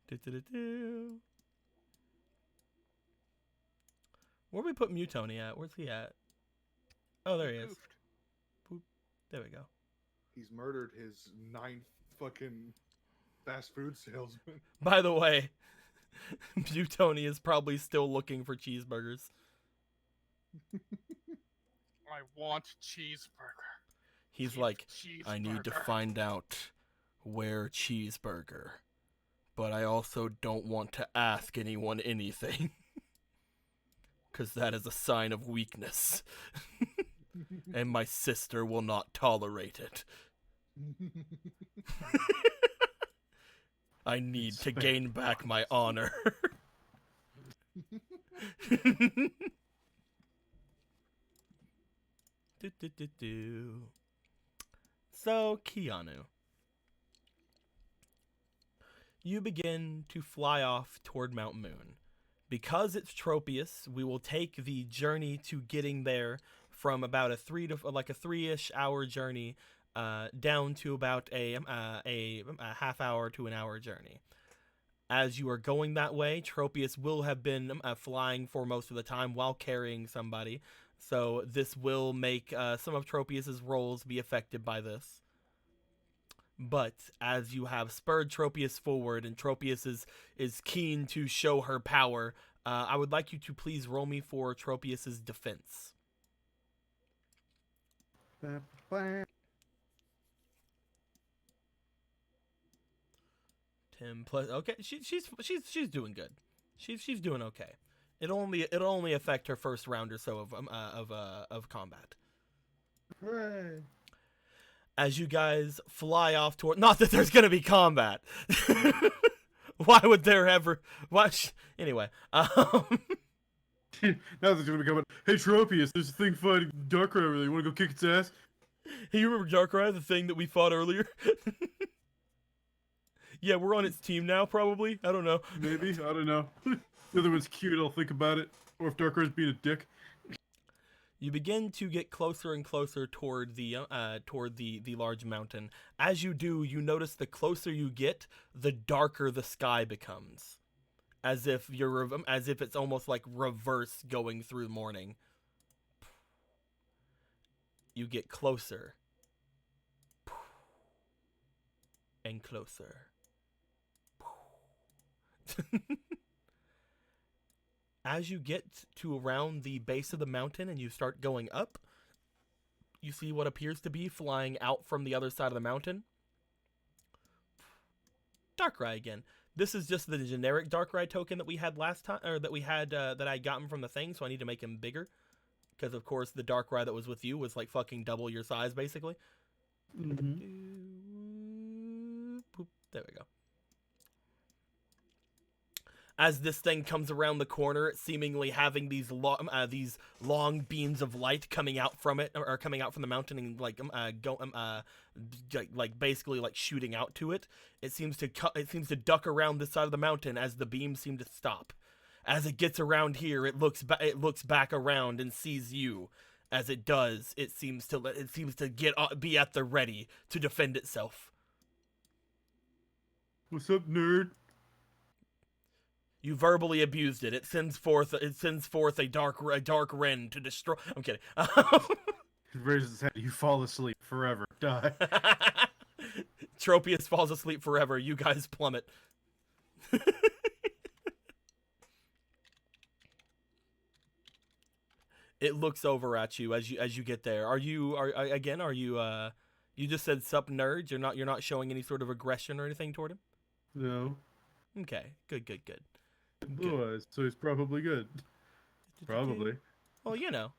A: Do-do-do-do. Where we put Mutoni at? Where's he at? Oh, there he is. Boop. There we go.
G: He's murdered his 9th fucking fast food salesman.
A: By the way, Mutoni is probably still looking for cheeseburgers.
D: I want cheeseburger.
A: He's like,
D: Cheeseburger.
A: I need to find out where cheeseburger, but I also don't want to ask anyone anything. Because that is a sign of weakness. And my sister will not tolerate it. I need to gain back my honor. Do. So, Keanu. You begin to fly off toward Mount Moon. Because it's Tropius, we will take the journey to getting there from about a 3-ish hour journey down to about a half hour to an hour journey. As you are going that way, Tropius will have been flying for most of the time while carrying somebody, so this will make some of Tropius's roles be affected by this. But as you have spurred Tropius forward and Tropius is keen to show her power, I would like you to please roll me for Tropius's defense. Tim plus okay, she's doing good. She's doing okay. It'll only affect her first round or so of combat.
B: Hooray.
A: As you guys fly off toward, not that there's gonna be combat. Why would there ever? Anyway,
C: Now there's gonna be coming. Hey Tropius, there's a thing fighting Darkrai over there. You wanna go kick its ass?
A: hey, you remember Darkrai, the thing that we fought earlier? Yeah, we're on its team now, probably. I don't know.
C: Maybe, I don't know. The other one's cute, I'll think about it. Or if Darkrai's being a dick.
A: You begin to get closer and closer toward the large mountain. As you do, you notice the closer you get, the darker the sky becomes, as if it's almost like reverse going through morning. You get closer and closer. As you get to around the base of the mountain and you start going up, you see what appears to be flying out from the other side of the mountain. Darkrai again. This is just the generic Darkrai token that we had last time, or that we had that I gotten from the thing, so I need to make him bigger. Because of course the Darkrai that was with you was like fucking double your size, basically.
C: Mm-hmm.
A: There we go. As this thing comes around the corner, it's seemingly having these long beams of light coming out from it, or coming out from the mountain, and like basically like shooting out to it. It seems to duck around this side of the mountain as the beams seem to stop. As it gets around here, it looks back around and sees you. As it does, it seems to be at the ready to defend itself.
C: What's up, nerd?
A: You verbally abused it. It sends forth a dark wren to destroy. I'm kidding.
C: He raises his head. You fall asleep forever. Die.
A: Tropius falls asleep forever. You guys plummet. It looks over at you as you get there. Are you You just said sup nerds. You're not showing any sort of aggression or anything toward him.
H: No.
A: Okay, good.
H: Blue eyes, so he's probably good. Probably.
A: Well, you know,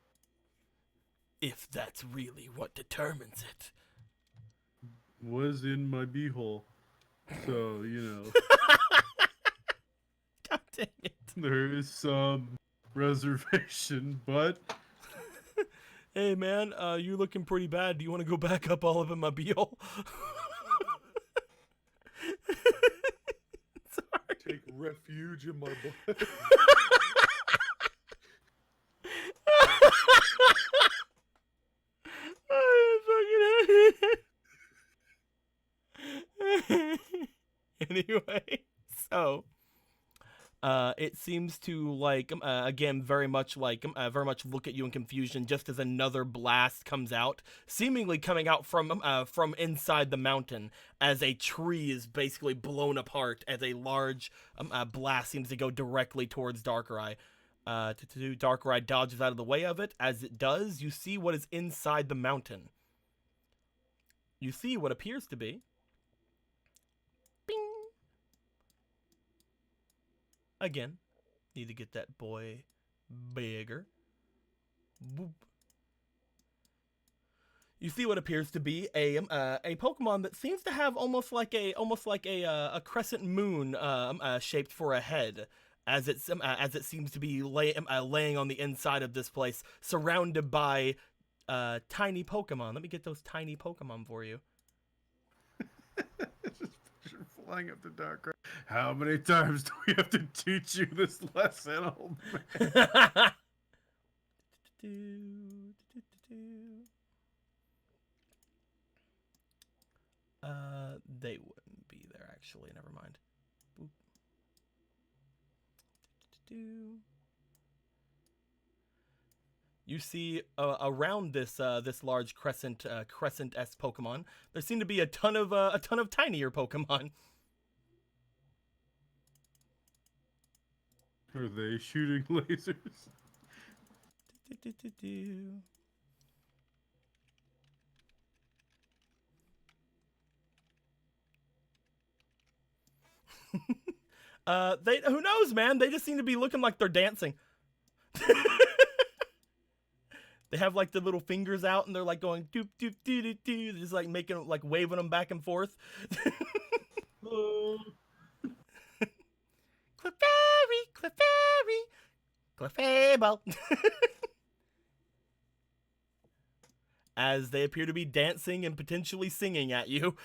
A: if that's really what determines it.
H: Was in my beehole. So, you know,
A: God dang it.
H: there is some reservation, but
A: Hey man, you looking pretty bad. Do you want to go back up all of in my beehole? Sorry.
G: Take refuge in my blood.
A: Anyway, so it seems to like again very much look at you in confusion just as another blast comes out, seemingly coming out from inside the mountain as a tree is basically blown apart as a large blast seems to go directly towards Darkrai. Darkrai dodges out of the way of it. As it does, you see what is inside the mountain. You see what appears to be again, need to get that boy bigger. Boop. You see what appears to be a Pokemon that seems to have almost like a crescent moon shaped for a head, as it seems to be laying on the inside of this place, surrounded by tiny Pokemon. Let me get those tiny Pokemon for you.
H: just picture flying up the Darkrai. How many times do we have to teach you this lesson, old man?
A: They wouldn't be there actually. Never mind. Boop. You see around this large crescent-esque Pokemon, there seem to be a ton of tinier Pokemon.
H: Are they shooting lasers?
A: Who knows, man? They just seem to be looking like they're dancing. They have like the little fingers out and they're like going doop doop doo doo doo, just like making like waving them back and forth. Clefairy, as they appear to be dancing and potentially singing at you.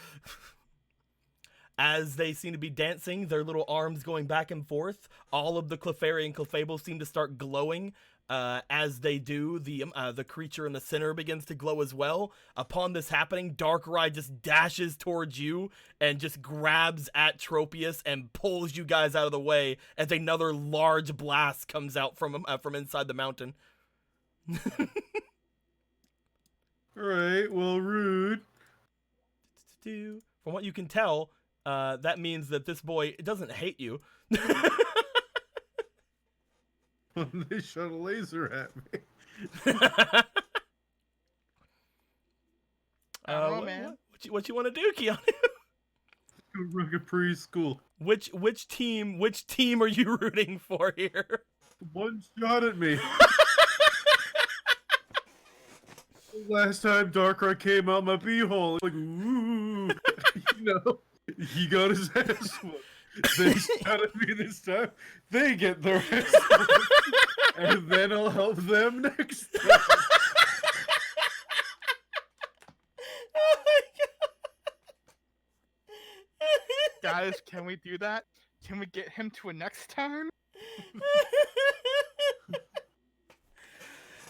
A: As they seem to be dancing, their little arms going back and forth, all of the Clefairy and Clefable seem to start glowing. As they do, the creature in the center begins to glow as well. Upon this happening, Darkrai just dashes towards you and just grabs at Tropius and pulls you guys out of the way as another large blast comes out from inside the mountain.
H: Alright, well, rude.
A: From what you can tell, that means that this boy doesn't hate you.
H: They shot a laser at me.
D: I don't know, man.
A: What you want to do, Keanu?
H: Go run a preschool.
A: Which team are you rooting for here?
H: One shot at me. Last time Darkrai came out my beehole, like, ooh, you know, he got his ass whooped. They shot at me this time. They get their ass whooped. And then I'll help them next time.
A: Oh my god.
D: Guys, can we do that? Can we get him to a next time?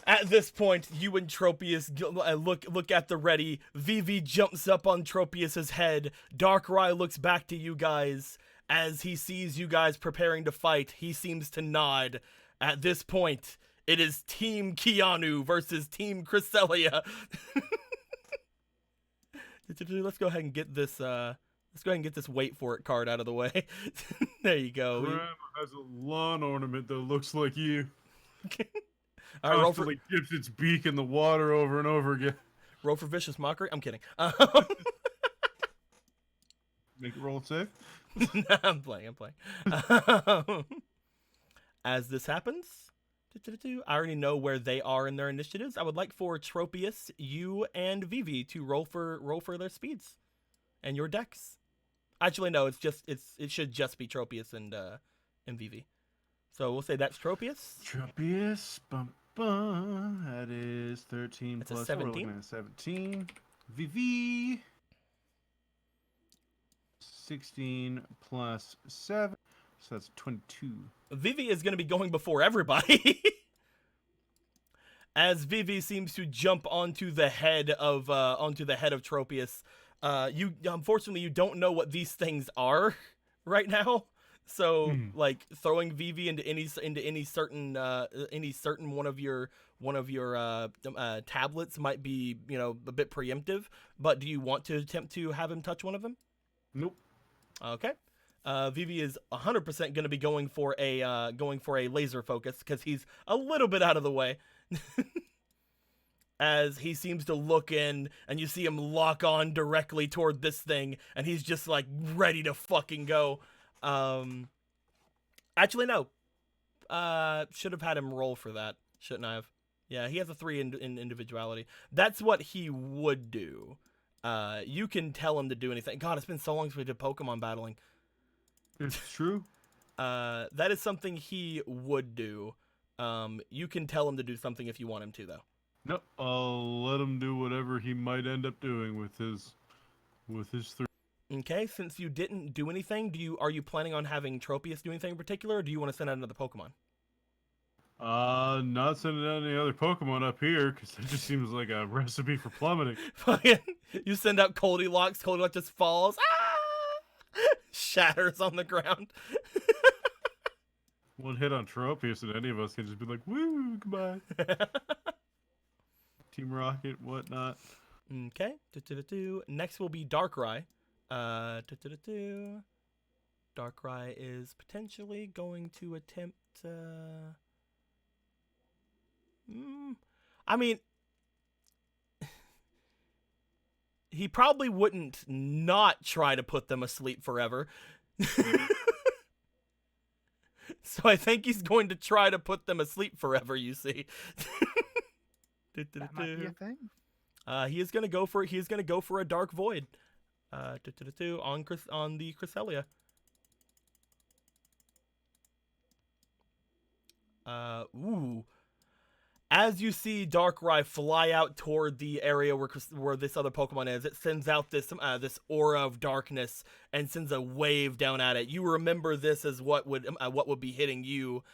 A: At this point, you and Tropius look at the ready. Vivi jumps up on Tropius's head. Darkrai looks back to you guys. As he sees you guys preparing to fight, he seems to nod. At this point, it is Team Keanu versus Team Cresselia. Let's go ahead and get this. Let's go ahead and get this wait for it card out of the way. There you go.
H: Grandma has a lawn ornament that looks like you.
A: All right,
H: Constantly dips its beak in the water over and over again.
A: Roll for vicious mockery. I'm kidding.
C: Make it roll safe.
A: I'm playing. As this happens, I already know where they are in their initiatives. I would like for Tropius, you, and Vivi to roll for their speeds and your decks. Actually, no. It should just be Tropius and Vivi. So we'll say that's Tropius.
C: Tropius, bum bum. That is 13
A: That's a
C: plus. We're
A: 17.
C: looking at 17. Vivi. 16 plus 7. So that's 22.
A: Vivi is going to be going before everybody. As Vivi seems to jump onto the head of Tropius. You unfortunately you don't know what these things are right now. So like throwing Vivi into any certain one of your tablets might be, you know, a bit preemptive. But do you want to attempt to have him touch one of them?
C: Nope.
A: Okay. Vivi is 100% going to be going for a laser focus because he's a little bit out of the way. As he seems to look in, and you see him lock on directly toward this thing, and he's just like ready to fucking go. Actually, no. Should have had him roll for that, shouldn't I have? Yeah, he has a 3 in individuality. That's what he would do. You can tell him to do anything. God, it's been so long since we did Pokemon battling.
C: It's true.
A: That is something he would do. You can tell him to do something if you want him to, though.
C: Nope. I'll let him do whatever he might end up doing with his 3.
A: Okay, since you didn't do anything, are you planning on having Tropius do anything in particular, or do you want to send out another Pokemon?
C: Not sending out any other Pokemon up here, because that just seems like a recipe for plummeting.
A: You send out Goldilocks just falls. Ah! Shatters on the ground.
C: One hit on Tropius and any of us can just be like, woo, goodbye. Team Rocket, whatnot.
A: Okay. Next will be Darkrai. Darkrai is potentially going to attempt... I mean... He probably wouldn't not try to put them asleep forever. So I think he's going to try to put them asleep forever, you see.
D: That might be a thing.
A: He is gonna go for a Dark Void. On the Cresselia. Ooh. As you see Darkrai fly out toward the area where this other Pokemon is, it sends out this aura of darkness and sends a wave down at it. You remember this as what would be hitting you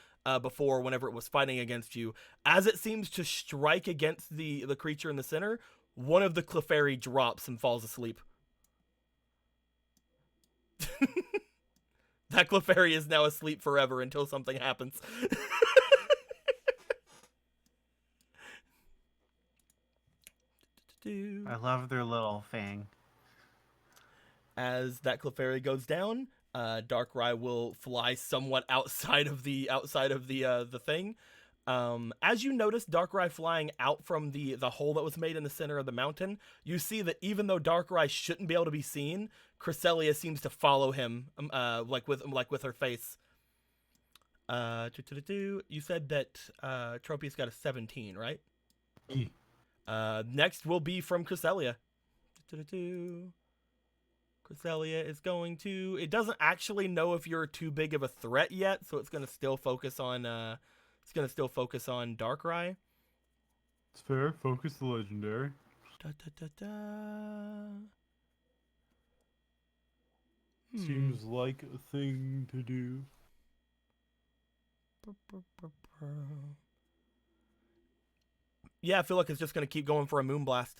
A: before, whenever it was fighting against you. As it seems to strike against the creature in the center, one of the Clefairy drops and falls asleep. That Clefairy is now asleep forever until something happens.
I: I love their little thing.
A: As that Clefairy goes down, Darkrai will fly somewhat outside of the thing. As you notice Darkrai flying out from the hole that was made in the center of the mountain, you see that even though Darkrai shouldn't be able to be seen, Cresselia seems to follow him, like with her face. You said that Tropius got a 17, right? Next will be from Cresselia. Cresselia is going to... It doesn't actually know if you're too big of a threat yet, so it's going to still focus on... Darkrai.
C: It's fair. Focus the legendary. Seems like a thing to do.
A: Yeah, I feel like it's just going to keep going for a Moonblast.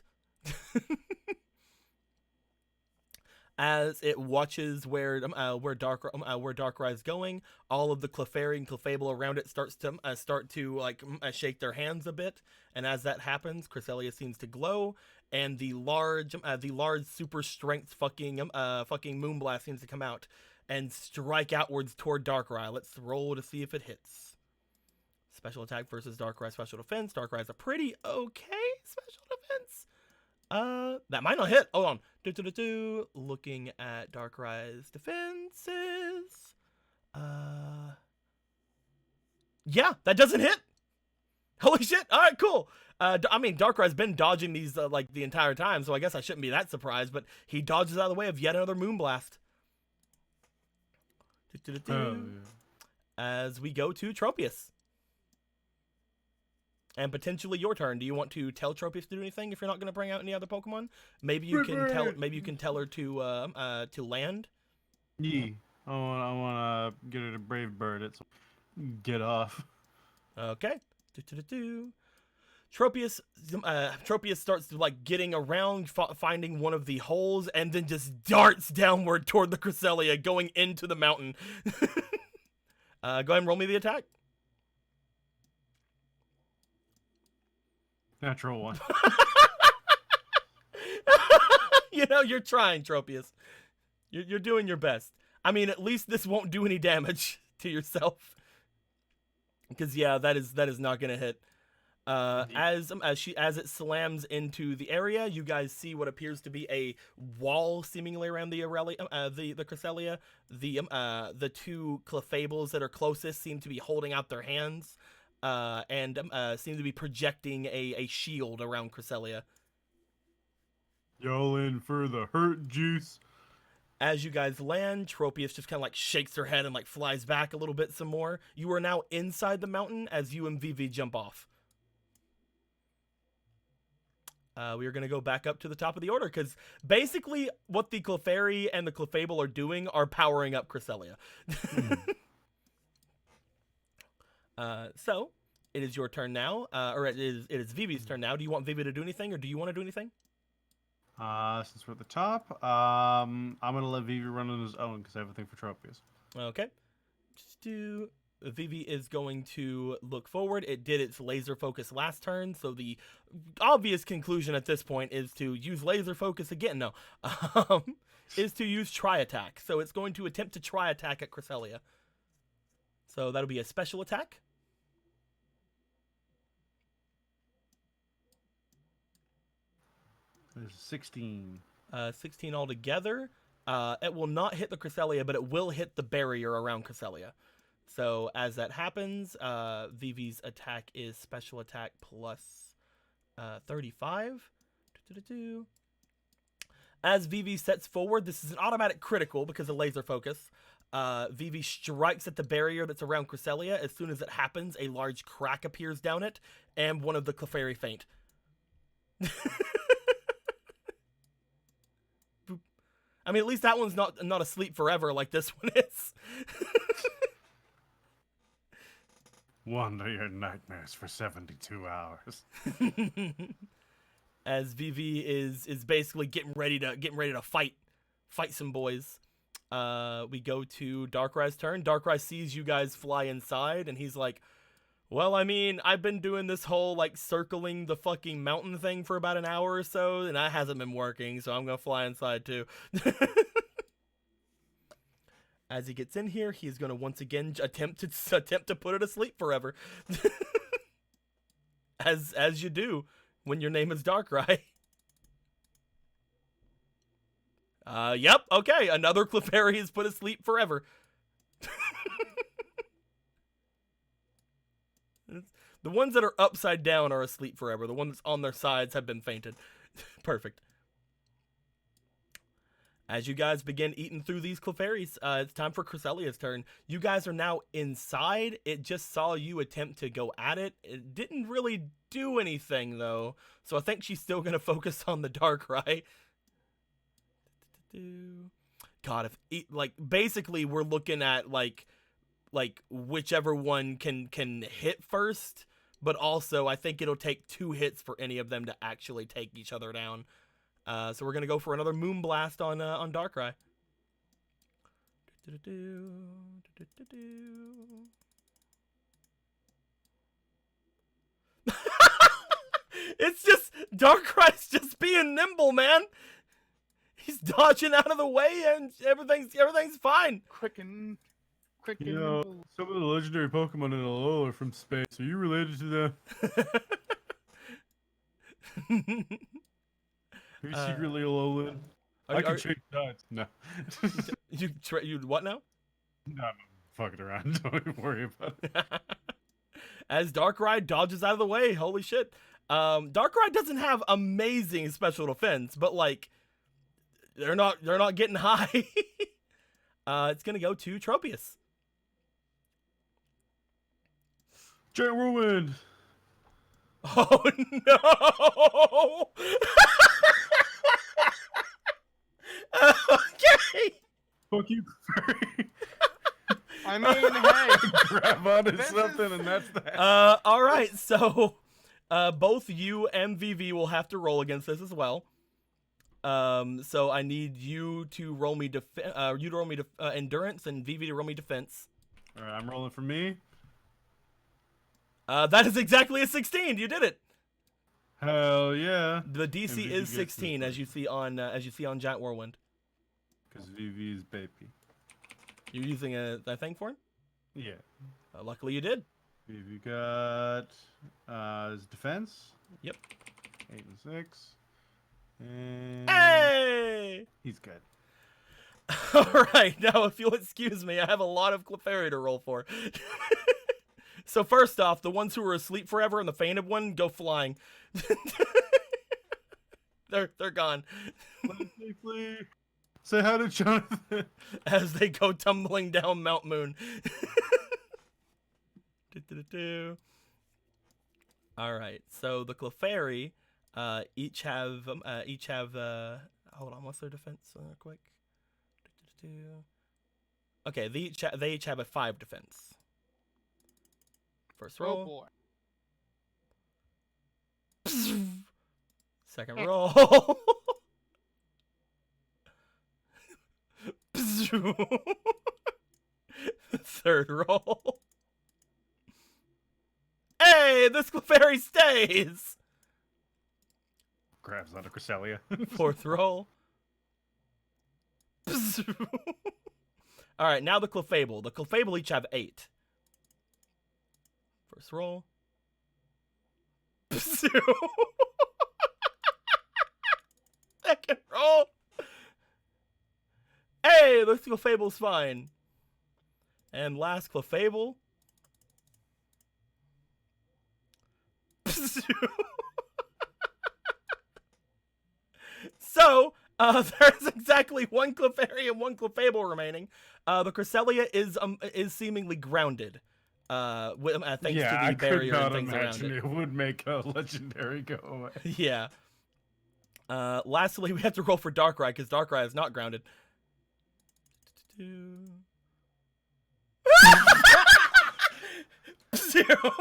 A: As it watches where Darkrai is going, all of the Clefairy and Clefable around it start to shake their hands a bit, and as that happens, Cresselia seems to glow, and the large super strength fucking Moonblast seems to come out and strike outwards toward Darkrai. Let's roll to see if it hits. Special attack versus Darkrai special defense. Darkrai is a pretty okay special defense. That might not hit. Hold on. Looking at Darkrai's defenses. Yeah, that doesn't hit. Holy shit. All right, cool. I mean, Darkrai's been dodging these like the entire time, so I guess I shouldn't be that surprised, but he dodges out of the way of yet another Moonblast.
C: Oh, yeah.
A: As we go to Tropius. And potentially your turn. Do you want to tell Tropius to do anything if you're not going to bring out any other Pokemon? Maybe you can tell. Maybe you can tell her to land.
C: Yeah. I want to get her to Brave Bird. It's get off.
A: Okay. Tropius starts like getting around, finding one of the holes, and then just darts downward toward the Cresselia, going into the mountain. Go ahead and roll me the attack.
C: Natural one.
A: You know, you're trying, Tropius. You're doing your best. I mean, at least this won't do any damage to yourself. Because yeah, that is not gonna hit. As it slams into the area, you guys see what appears to be a wall seemingly around the Cresselia. The two Clefables that are closest seem to be holding out their hands, and seem to be projecting a shield around Cresselia.
C: Y'all in for the hurt juice?
A: As you guys land, Tropius just kind of like shakes her head and like flies back a little bit some more. You are now inside the mountain as you and Vivi jump off. We are going to go back up to the top of the order because basically what the Clefairy and the Clefable are doing are powering up Cresselia. So it is your turn now, or it is Vivi's turn now. Do you want Vivi to do anything, or do you want to do anything?
C: Since we're at the top, I'm gonna let Vivi run on his own because I have a thing for Tropius.
A: Okay. Vivi is going to look forward. It did its laser focus last turn, so the obvious conclusion at this point is to use laser focus again. No, is to use Tri Attack. So it's going to attempt to Tri Attack at Cresselia. So that'll be a special attack.
C: There's 16.
A: 16 altogether. It will not hit the Cresselia, but it will hit the barrier around Cresselia. So as that happens, Vivi's attack is special attack plus 35. As Vivi sets forward, this is an automatic critical because of laser focus. Vivi strikes at the barrier that's around Cresselia. As soon as it happens, a large crack appears down it, and one of the Clefairy faint. I mean, at least that one's not asleep forever like this one is.
C: Wander your nightmares for 72 hours.
A: As Vivi is basically getting ready to fight some boys. We go to Darkrai's turn. Darkrai sees you guys fly inside, and he's like, well, I mean, I've been doing this whole, like, circling the fucking mountain thing for about an hour or so, and that hasn't been working, so I'm gonna fly inside, too. As he gets in here, he's gonna once again attempt to put it to sleep forever. As you do when your name is Darkrai. Yep, okay, another Clefairy is put asleep forever. The ones that are upside down are asleep forever. The ones on their sides have been fainted. Perfect. As you guys begin eating through these Clefairies, it's time for Cresselia's turn. You guys are now inside. It just saw you attempt to go at it. It didn't really do anything, though. So I think she's still going to focus on the Darkrai. God, basically we're looking at, like whichever one can hit first. But also, I think it'll take 2 hits for any of them to actually take each other down. So we're going to go for another Moonblast on Darkrai. It's just, Darkrai's just being nimble, man. He's dodging out of the way and everything's fine.
D: Quick.
C: You know, some of the legendary Pokemon in Alola are from space. Are you related to them? Are you
A: Uh,
C: secretly Alolan? I can change sides. No.
A: you what now?
C: No, I'm fucking around. Don't even worry about it.
A: As Darkrai dodges out of the way, holy shit. Darkrai doesn't have amazing special defense, but like they're not getting high. It's gonna go to Tropius.
C: Giant Whirlwind.
A: Oh no! Okay.
C: Fuck you, fairy.
D: I mean, hey,
C: Grab onto
D: This
C: something,
D: is-
C: and that's that.
A: All right. So, both you and VV will have to roll against this as well. So I need you to roll me endurance, and VV to roll me defense.
C: All right, I'm rolling for me.
A: That is exactly a 16. You did it.
C: Hell yeah.
A: The DC
C: VV
A: is
C: gets
A: 16,
C: this
A: as you see on Giant Whirlwind.
C: Because VV is baby.
A: You're using a thing for him.
C: Yeah.
A: Luckily, you did.
C: VV got his defense.
A: Yep.
C: 8 and 6. And
A: Hey!
C: he's good.
A: All right, now if you'll excuse me, I have a lot of Clefairy to roll for. So first off, the ones who are asleep forever and the fainted one go flying. They're gone
C: Safely. Say hi to Jonathan.
A: as they go tumbling down Mount Moon. All right, so the Clefairy each have hold on, what's their defense real quick? Okay, they each have a 5 defense. First
D: oh
A: roll.
D: boy.
A: Second roll. Third roll. Hey, this Clefairy stays.
C: Grabs onto Cresselia.
A: Fourth roll. All right, now the Clefable. The Clefable each have 8. First roll. Second roll. Hey, this Clefable's fine. And last Clefable. So, there's exactly one Clefairy and one Clefable remaining. The Cresselia is seemingly grounded. Thanks
C: yeah,
A: to
C: I
A: the barrier
C: could not
A: and things around
C: imagine
A: it.
C: it would make a legendary go away.
A: Yeah. Lastly, we have to roll for Darkrai because Darkrai is not grounded. Zero.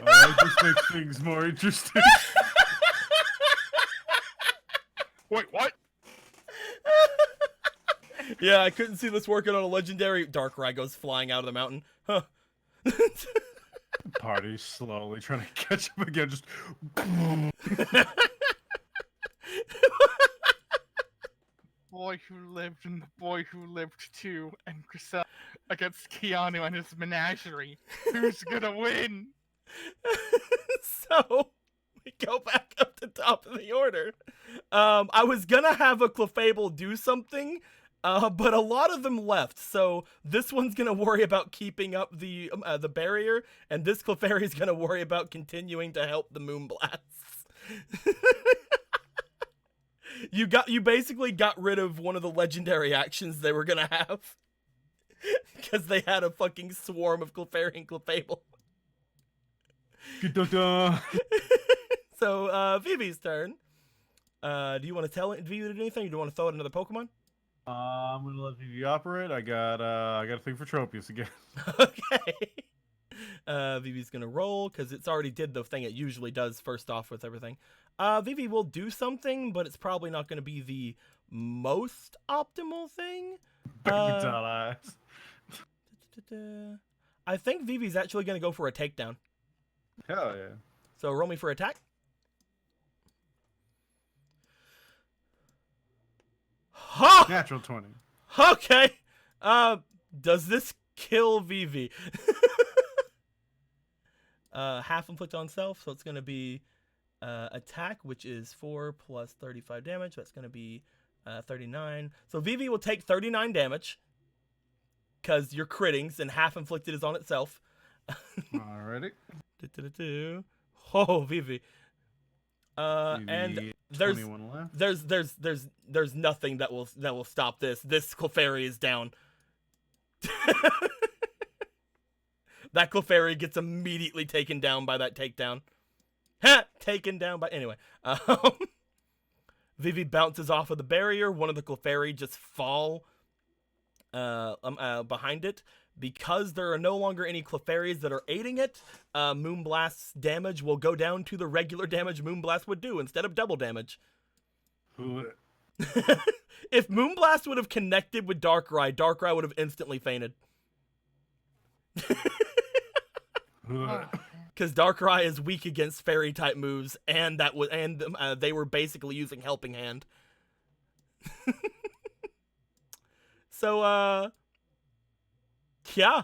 C: This makes things more interesting.
D: Wait, what?
A: Yeah, I couldn't see this working on a legendary. Darkrai goes flying out of the mountain. Huh.
C: Party slowly trying to catch him again. Just
D: Boy who lived and the boy who lived too, and Cresselia against Keanu and his menagerie. Who's gonna win?
A: So we go back up to top of the order. I was gonna have a Clefable do something, but a lot of them left. So this one's gonna worry about keeping up the barrier, and this Clefairy is gonna worry about continuing to help the Moonblasts. You basically got rid of one of the legendary actions they were gonna have because they had a fucking swarm of Clefairy and Clefable. So, Vivi's turn. Do you want to tell Vivi to do anything? Or do you want to throw out another Pokemon?
C: I'm gonna let Vivi operate. I got a thing for Tropius again.
A: Okay. Vivi's gonna roll because it's already did the thing it usually does first off with everything. Vivi will do something, but it's probably not gonna be the most optimal thing.
C: Doll eyes.
A: I think Vivi's actually gonna go for a takedown.
C: Hell yeah.
A: So roll me for attack. Ha!
C: Natural 20.
A: Okay. Does this kill Vivi? Half inflict on self, so it's gonna be attack, which is 4 plus 35 damage. That's going to be 39. So Vivi will take 39 damage because you're crittings and half inflicted is on itself.
C: Alrighty.
A: Oh, Vivi. And
C: Maybe
A: there's
C: 21 left.
A: there's nothing that will stop this. This Clefairy is down. That Clefairy gets immediately taken down by that takedown. Ha! Taken down by... Anyway. Vivi bounces off of the barrier. One of the Clefairy just fall behind it. Because there are no longer any Clefairies that are aiding it, Moonblast's damage will go down to the regular damage Moonblast would do instead of double damage. If Moonblast would have connected with Darkrai, Darkrai would have instantly fainted. Because Darkrai is weak against fairy type moves, and they were basically using Helping Hand. So yeah,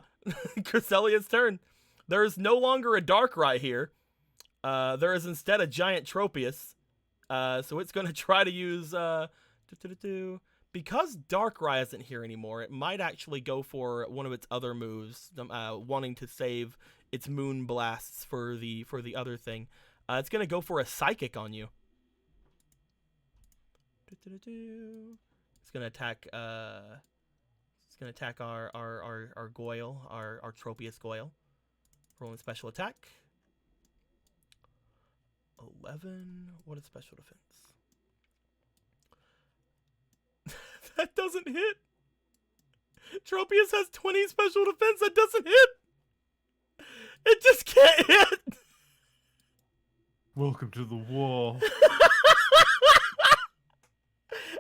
A: Cresselia's turn. There is no longer a Darkrai here. There is instead a giant Tropius. So it's going to try to use because Darkrai isn't here anymore. It might actually go for one of its other moves, wanting to save its Moon Blasts for the other thing. It's going to go for a Psychic on you. It's going to attack. It's going to attack our Goyle, our Tropius Goyle. Rolling special attack. 11. What is special defense? That doesn't hit. Tropius has 20 special defense. That doesn't hit. It just can't hit.
C: Welcome to the wall.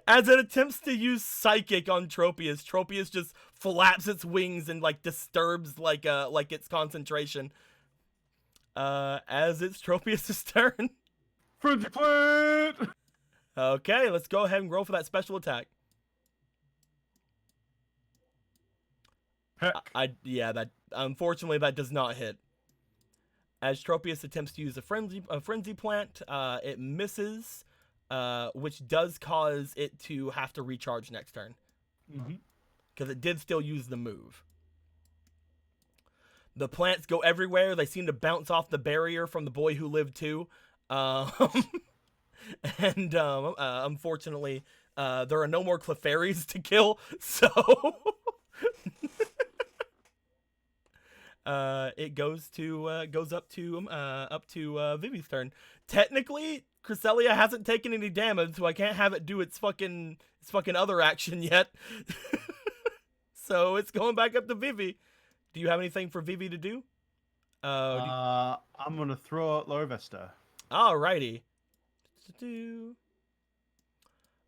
A: As it attempts to use Psychic on Tropius, Tropius just flaps its wings and like disturbs like its concentration. As it's Tropius' turn.
C: Frenzy Plant!
A: Okay, let's go ahead and roll for that special attack.
C: Heck.
A: That unfortunately that does not hit. As Tropius attempts to use a frenzy plant, it misses, which does cause it to have to recharge next turn. Because it did still use the move. The plants go everywhere. They seem to bounce off the barrier from the boy who lived too. Unfortunately, there are no more Clefairies to kill, so it goes up to Vivi's turn. Technically, Cresselia hasn't taken any damage, so I can't have it do its fucking other action yet. So it's going back up to Vivi. Do you have anything for Vivi to do?
C: I'm gonna throw out Larvesta.
A: Alrighty.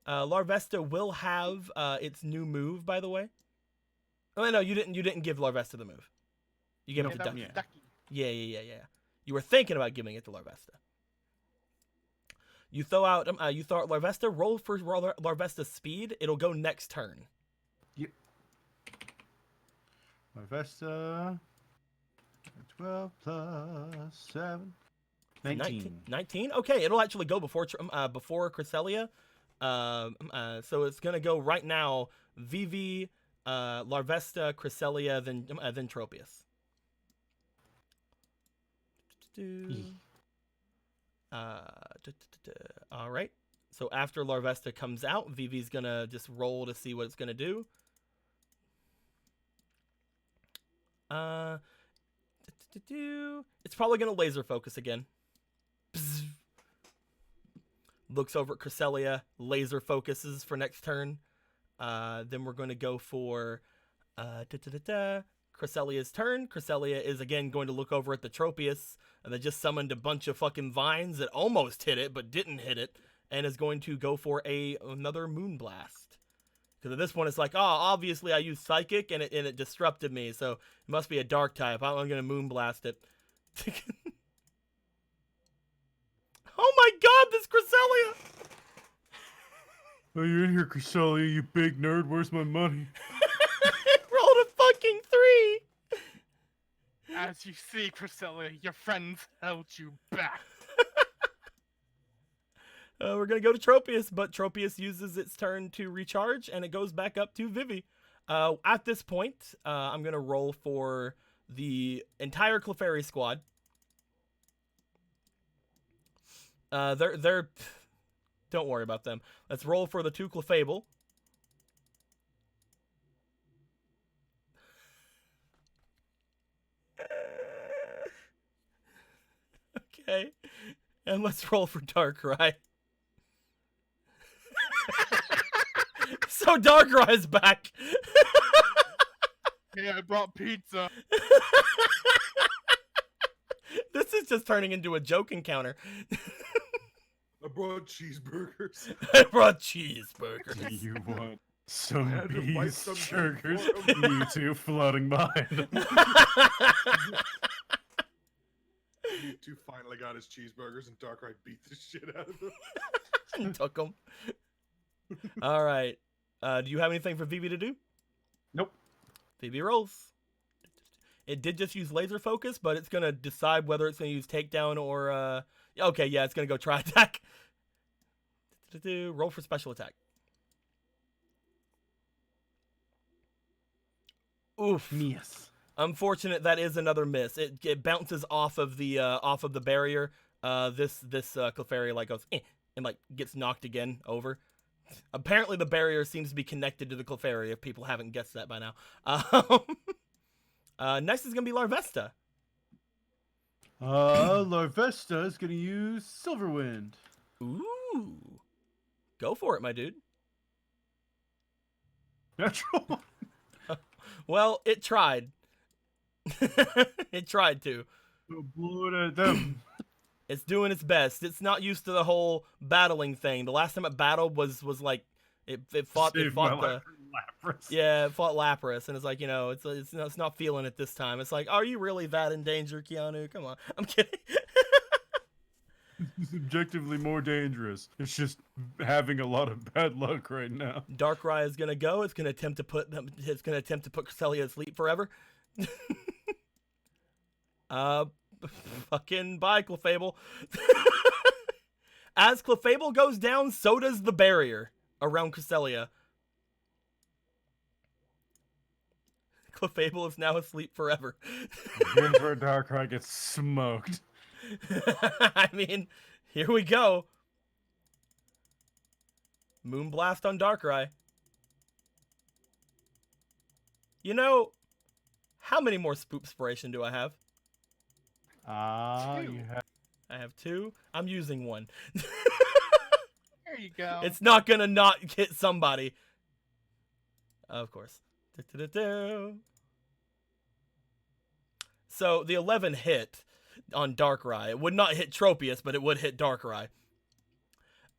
A: Larvesta will have its new move, by the way. Oh no, you didn't give Larvesta the move. You gave it to Ducky. Yeah. You were thinking about giving it to Larvesta. You throw out Larvesta. Roll for Larvesta's speed. It'll go next turn.
C: Yep. Larvesta. 12 plus 7. 19.
A: 19? Okay, it'll actually go before Cresselia. So it's gonna go right now. Vivi, Larvesta, Cresselia, then Tropius. All right. So after Larvesta comes out, Vivi's gonna just roll to see what it's gonna do. It's probably gonna laser focus again. Bzz. Looks over at Cresselia, laser focuses for next turn. Then we're going to go for Cresselia's turn. Cresselia is again going to look over at the Tropius. They just summoned a bunch of fucking vines that almost hit it, but didn't hit it, and is going to go for another Moonblast. Because at this point, it's like, oh, obviously I used Psychic, and it disrupted me, so it must be a Dark type. I'm going to Moonblast it. Oh my god, this Cresselia!
C: Oh, you're in here, Cresselia, you big nerd. Where's my money?
A: It rolled a fucking 3!
D: As you see, Cresselia, your friends held you back.
A: We're gonna go to Tropius, but Tropius uses its turn to recharge, and it goes back up to Vivi. At this point, I'm gonna roll for the entire Clefairy squad. They're don't worry about them. Let's roll for the 2 Clefable. Okay. And let's roll for Darkrai. So Darkrai's back.
D: Yeah, I brought pizza.
A: This is just turning into a joke encounter.
G: I brought cheeseburgers.
A: I brought
C: Do
A: cheeseburgers.
C: you want some
G: had to wipe
C: bees,
G: some
C: sugar's,
G: for 'em.
C: you two floating behind them?
G: You two finally got his cheeseburgers, and Darkrai beat the shit out of them.
A: Took them. All right. Do you have anything for Vivi to do?
C: Nope.
A: Vivi rolls. It did just use laser focus, but it's gonna decide whether it's gonna use takedown or okay, yeah, it's gonna go try attack. Roll for special attack. Oof.
C: Yes.
A: Unfortunate, that is another miss. It bounces off of the barrier. This Clefairy like goes and like gets knocked again over. Apparently the barrier seems to be connected to the Clefairy, if people haven't guessed that by now. Next is gonna be Larvesta.
C: Larvesta is gonna use Silverwind.
A: Ooh. Go for it, my dude.
C: Natural.
A: Well, it tried. It tried to.
C: Blow it at them.
A: It's doing its best. It's not used to the whole battling thing. The last time it battled was like it fought
C: Saved my
A: the
C: life from Lapras.
A: yeah, it fought Lapras, and it's like, you know, it's not feeling it this time. It's like, are you really that in danger, Keanu? Come on, I'm kidding.
C: It's objectively more dangerous. It's just having a lot of bad luck right now.
A: Darkrai is gonna go. It's gonna attempt to put Cresselia to sleep forever. Fucking bye, Clefable. As Clefable goes down, so does the barrier around Cresselia. Clefable is now asleep forever.
C: Here's where Darkrai gets smoked.
A: I mean, here we go. Moonblast on Darkrai. You know, how many more Spoopspiration do I have?
C: You have
A: I have 2. I'm using 1.
D: There you go.
A: It's not gonna not hit somebody. Of course. Du-du-du-du. So the 11 hit on Darkrai. It would not hit Tropius, but it would hit Darkrai.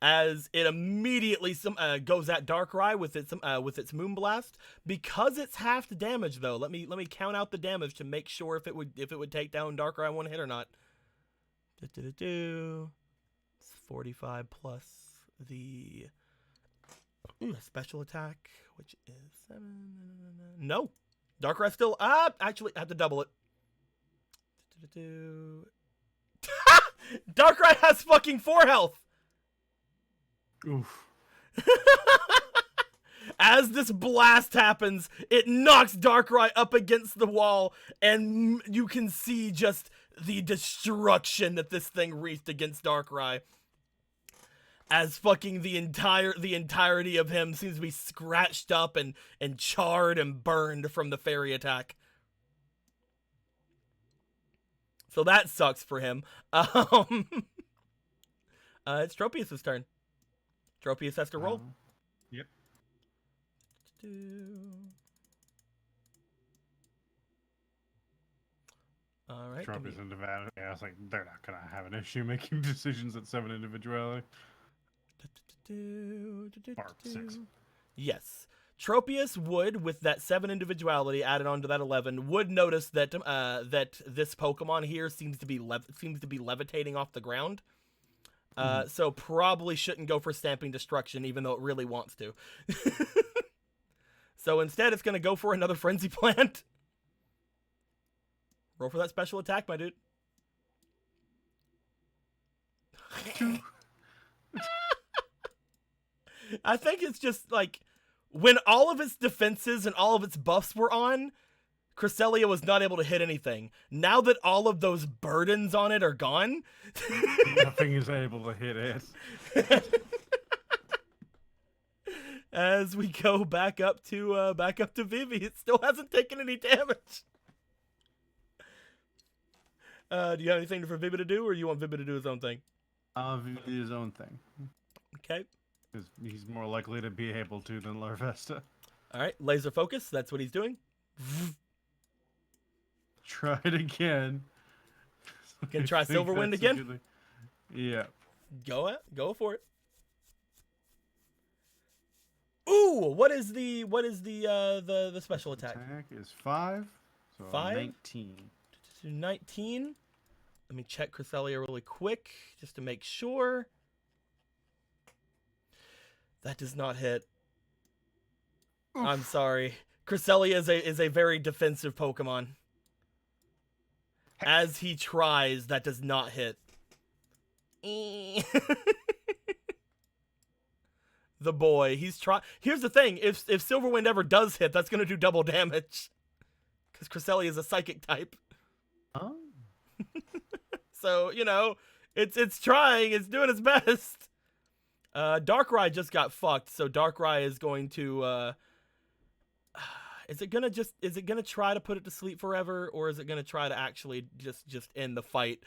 A: As it immediately goes at Darkrai with its Moonblast. Because it's half the damage, though. Let me count out the damage to make sure if it would take down Darkrai in one hit or not. Du-du-du-du. It's 45 plus the special attack, which is 7. No, Darkrai still. Actually, I have to double it. Du-du-du-du. Darkrai has fucking 4 health.
C: oof.
A: As this blast happens, it knocks Darkrai up against the wall, and you can see just the destruction that this thing wreaked against Darkrai. As fucking the entirety of him seems to be scratched up and charred and burned from the fairy attack. So that sucks for him. It's Tropius' turn. Tropius has to roll.
C: Yep.
A: All right.
C: Trump is in Nevada. Yeah, I was like, they're not gonna have an issue making decisions at 7 individuality. Or 6.
A: Yes. Tropius would, with that 7 individuality added onto that 11, would notice that that this Pokemon here seems to be levitating off the ground. So probably shouldn't go for Stamping Destruction, even though it really wants to. So instead, it's gonna go for another Frenzy Plant. Roll for that special attack, my dude. I think it's just like when all of its defenses and all of its buffs were on, Cresselia was not able to hit anything. Now that all of those burdens on it are gone,
C: Nothing is able to hit it.
A: as we go back up to Vivi, it still hasn't taken any damage. Do you have anything for Vivi to do, or you want Vivi to do his own thing?
C: He did his own thing.
A: Okay.
C: Because he's more likely to be able to than Larvesta.
A: All right. Laser focus. That's what he's doing.
C: Try it again.
A: Can try
C: I think
A: Silverwind
C: that's a
A: again?
C: good- Yeah.
A: Go for it. Ooh, what is the special attack?
C: Attack is 5. So
A: 5?
C: 19.
A: 19. Let me check Cresselia really quick just to make sure. That does not hit.
D: Oof.
A: I'm sorry. Cresselia is a very defensive Pokemon. As he tries, that does not hit. The boy, he's trying. Here's the thing: if Silverwind ever does hit, that's gonna do double damage. Because Cresselia is a psychic type.
C: Oh.
A: So, you know, it's trying, it's doing its best. Darkrai just got fucked, so Darkrai is going to is it gonna try to put it to sleep forever, or is it gonna try to actually just end the fight?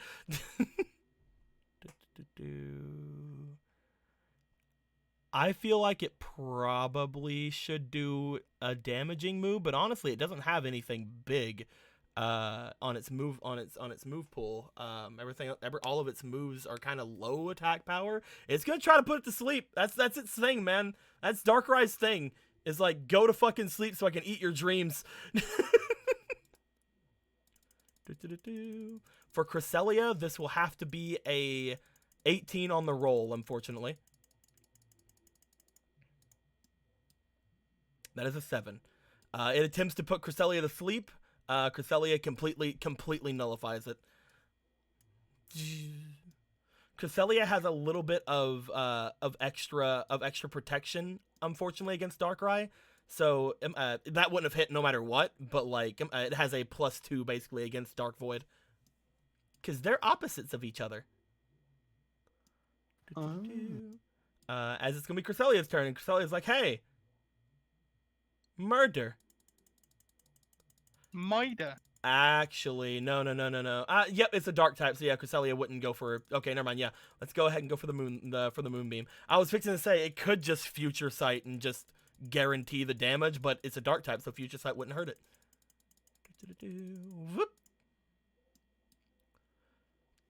A: I feel like it probably should do a damaging move, but honestly, it doesn't have anything big on its move pool. All of its moves are kind of low attack power. It's gonna try to put it to sleep. That's its thing, man. That's Darkrai's thing. Is like, go to fucking sleep so I can eat your dreams. For Cresselia, this will have to be a 18 on the roll, unfortunately. That is a 7. It attempts to put Cresselia to sleep. Cresselia completely nullifies it. Cresselia has a little bit of extra protection, unfortunately, against Darkrai. So that wouldn't have hit no matter what. But like, it has a +2 basically against Dark Void, because they're opposites of each other. As it's gonna be Cresselia's turn, and Cresselia's like, "Hey, murder."
D: Mida.
A: Actually, no. Yep, it's a dark type, so yeah, Cresselia wouldn't go for. Okay, never mind. Yeah, let's go ahead and go for the moonbeam. I was fixing to say it could just future sight and just guarantee the damage, but it's a dark type, so future sight wouldn't hurt it. Whoop.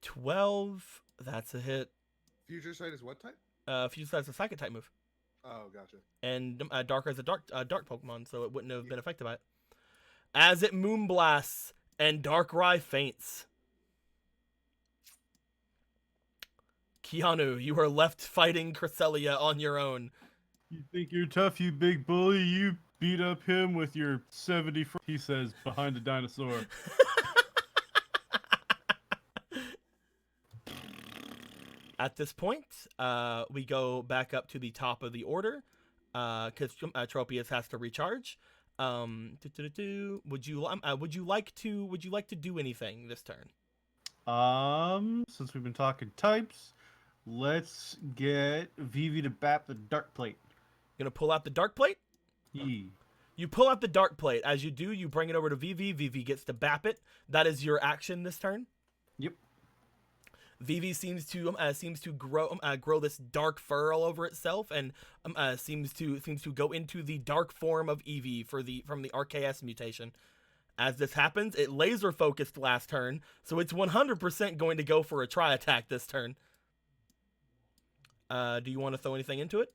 A: 12. That's a hit.
G: Future Sight is what type?
A: Future sight's a psychic type move,
G: Oh, gotcha.
A: and Darker is a dark Pokemon, so it wouldn't have been affected by it. As it moonblasts and Darkrai faints. Keanu, you are left fighting Cresselia on your own.
C: You think you're tough, you big bully? You beat up him with your 70, he says, behind a dinosaur.
A: At this point, we go back up to the top of the order, because Tropius has to recharge. Would you like to do anything this turn?
C: Since we've been talking types, let's get Vivi to bat the Dark Plate.
A: Gonna pull out the Dark Plate?
C: Yee.
A: You pull out the Dark Plate. As you do, you bring it over to Vivi. Vivi gets to bap it. That is your action this turn.
C: Yep.
A: Vivi seems to grow this dark fur all over itself, and seems to go into the dark form of Eevee from the RKS mutation. As this happens, it laser focused last turn, so it's 100% going to go for a tri attack this turn. Do you want to throw anything into it?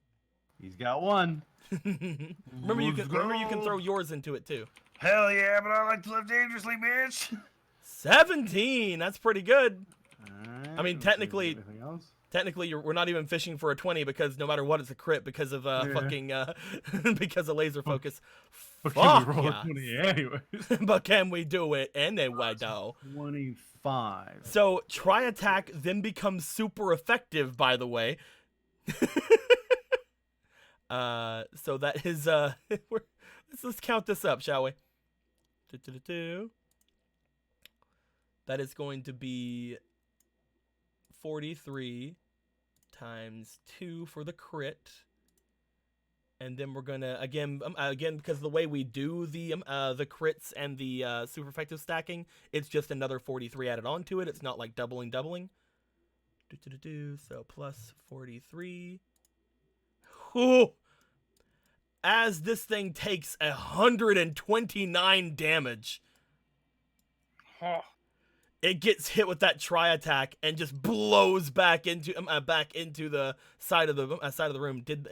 C: He's got one.
A: remember you can throw yours into it too.
C: Hell yeah, but I like to live dangerously, bitch.
A: 17. That's pretty good.
C: Alright,
A: I mean,
C: let's see if
A: technically-
C: there's anything else.
A: Technically, we're not even fishing for a 20 because no matter what, it's a crit because of because of laser focus.
C: But
A: Fuck
C: can we roll
A: yeah.
C: a 20 anyways?
A: But can we do it anyway, though?
C: 25.
A: So try attack then becomes super effective. By the way, So that is let's count this up, shall we? That is going to be 43 times 2 for the crit. And then we're gonna again because the way we do the crits and the super effective stacking, it's just another 43 added onto it. It's not like doubling. So plus 43. Whew. As this thing takes 129 damage, it gets hit with that tri attack and just blows back into the side of the room. Did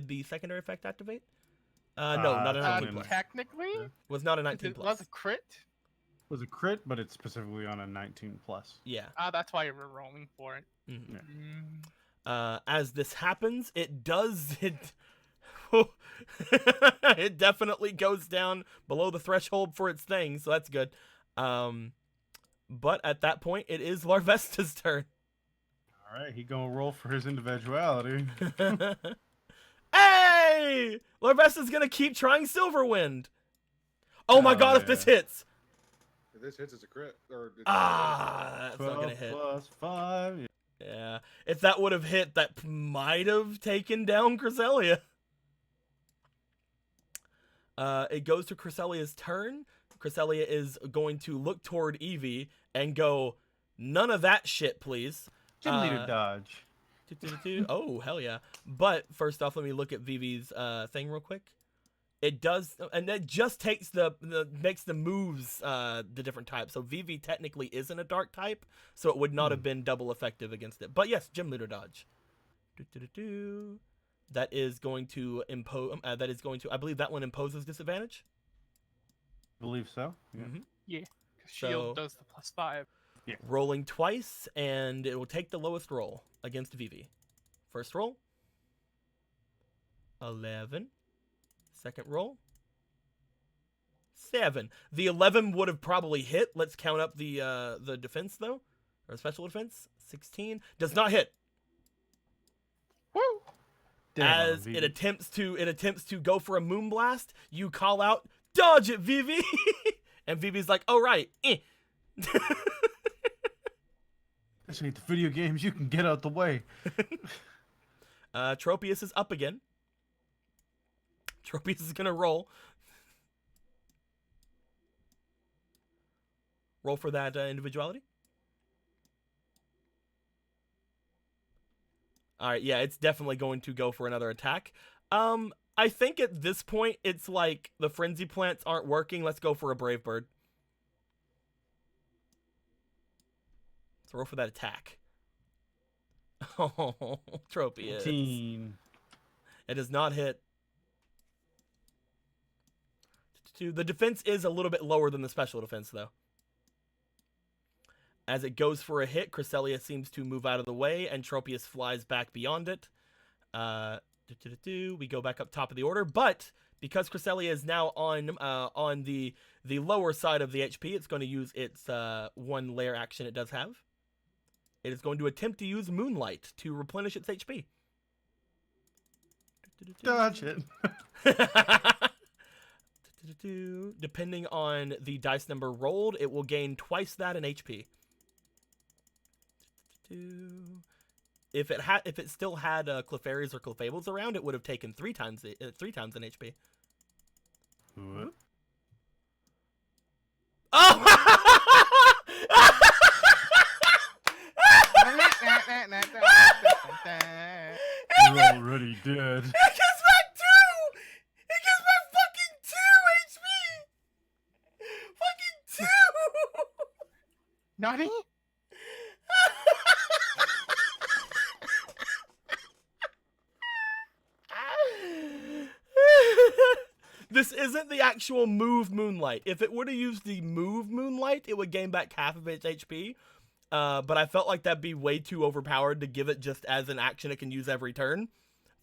A: the secondary effect activate? No, not a 19 plus.
D: Technically,
A: Was not a 19
D: it
A: plus.
D: was a crit.
C: It was a crit, but it's specifically on a 19 plus.
A: Yeah.
D: That's why you were rolling for it.
A: Mhm.
C: Yeah.
A: As this happens, it definitely goes down below the threshold for its thing, so that's good. But at that point, it is Larvesta's turn.
C: All right, he gonna roll for his individuality.
A: Hey! Larvesta's gonna keep trying Silverwind. Oh my god, if this
C: yeah.
A: hits!
G: If this hits, it's a crit. Or it's
A: That's not
C: 12
A: gonna hit.
C: plus 5.
A: Yeah. If that would have hit, that might have taken down Cresselia. It goes to Cresselia's turn. Cresselia is going to look toward Eevee and go, none of that shit, please.
C: Gym leader dodge.
A: Oh, hell yeah. But first off, let me look at Vivi's thing real quick. It does, and that just takes makes the moves the different types. So Vivi technically isn't a dark type, so it would not have been double effective against it. But yes, gym leader dodge. That is going to impose. I believe that one imposes disadvantage.
C: Believe so. Yeah.
A: Mm-hmm.
D: Yeah, 'cause shield
A: So-
D: does the +5.
A: Rolling twice, and it will take the lowest roll against Vivi. First roll, 11. Second roll, 7. The 11 would have probably hit. Let's count up the defense though, or special defense. 16 does not hit.
D: Woo!
C: Damn,
A: As
C: Vivi.
A: it attempts to go for a moonblast, you call out, "Dodge it, Vivi!" And Vivi's like, "Oh right."
C: This ain't the video games. You can get out the way.
A: Tropius is up again. Tropius is gonna roll. Roll for that individuality. All right, yeah, it's definitely going to go for another attack. I think at this point it's like the frenzy plants aren't working. Let's go for a brave bird. So roll for that attack. Oh, Tropius.
C: 18.
A: It does not hit. The defense is a little bit lower than the special defense, though. As it goes for a hit, Cresselia seems to move out of the way, and Tropius flies back beyond it. We go back up top of the order, but because Cresselia is now on the lower side of the HP, it's going to use its one layer action it does have. It is going to attempt to use Moonlight to replenish its HP.
C: Dodge it.
A: Depending on the dice number rolled, it will gain twice that in HP. If it still had Clefairies or Clefables around, it would have taken 3 times in HP.
C: What?
A: Oh!
C: You're already dead.
A: It gives back 2! It gives back fucking 2 HP! Fucking 2!
D: Nani?
A: This isn't the actual move Moonlight. If it would have used the move Moonlight, it would gain back half of its HP. But I felt like that'd be way too overpowered to give it just as an action it can use every turn.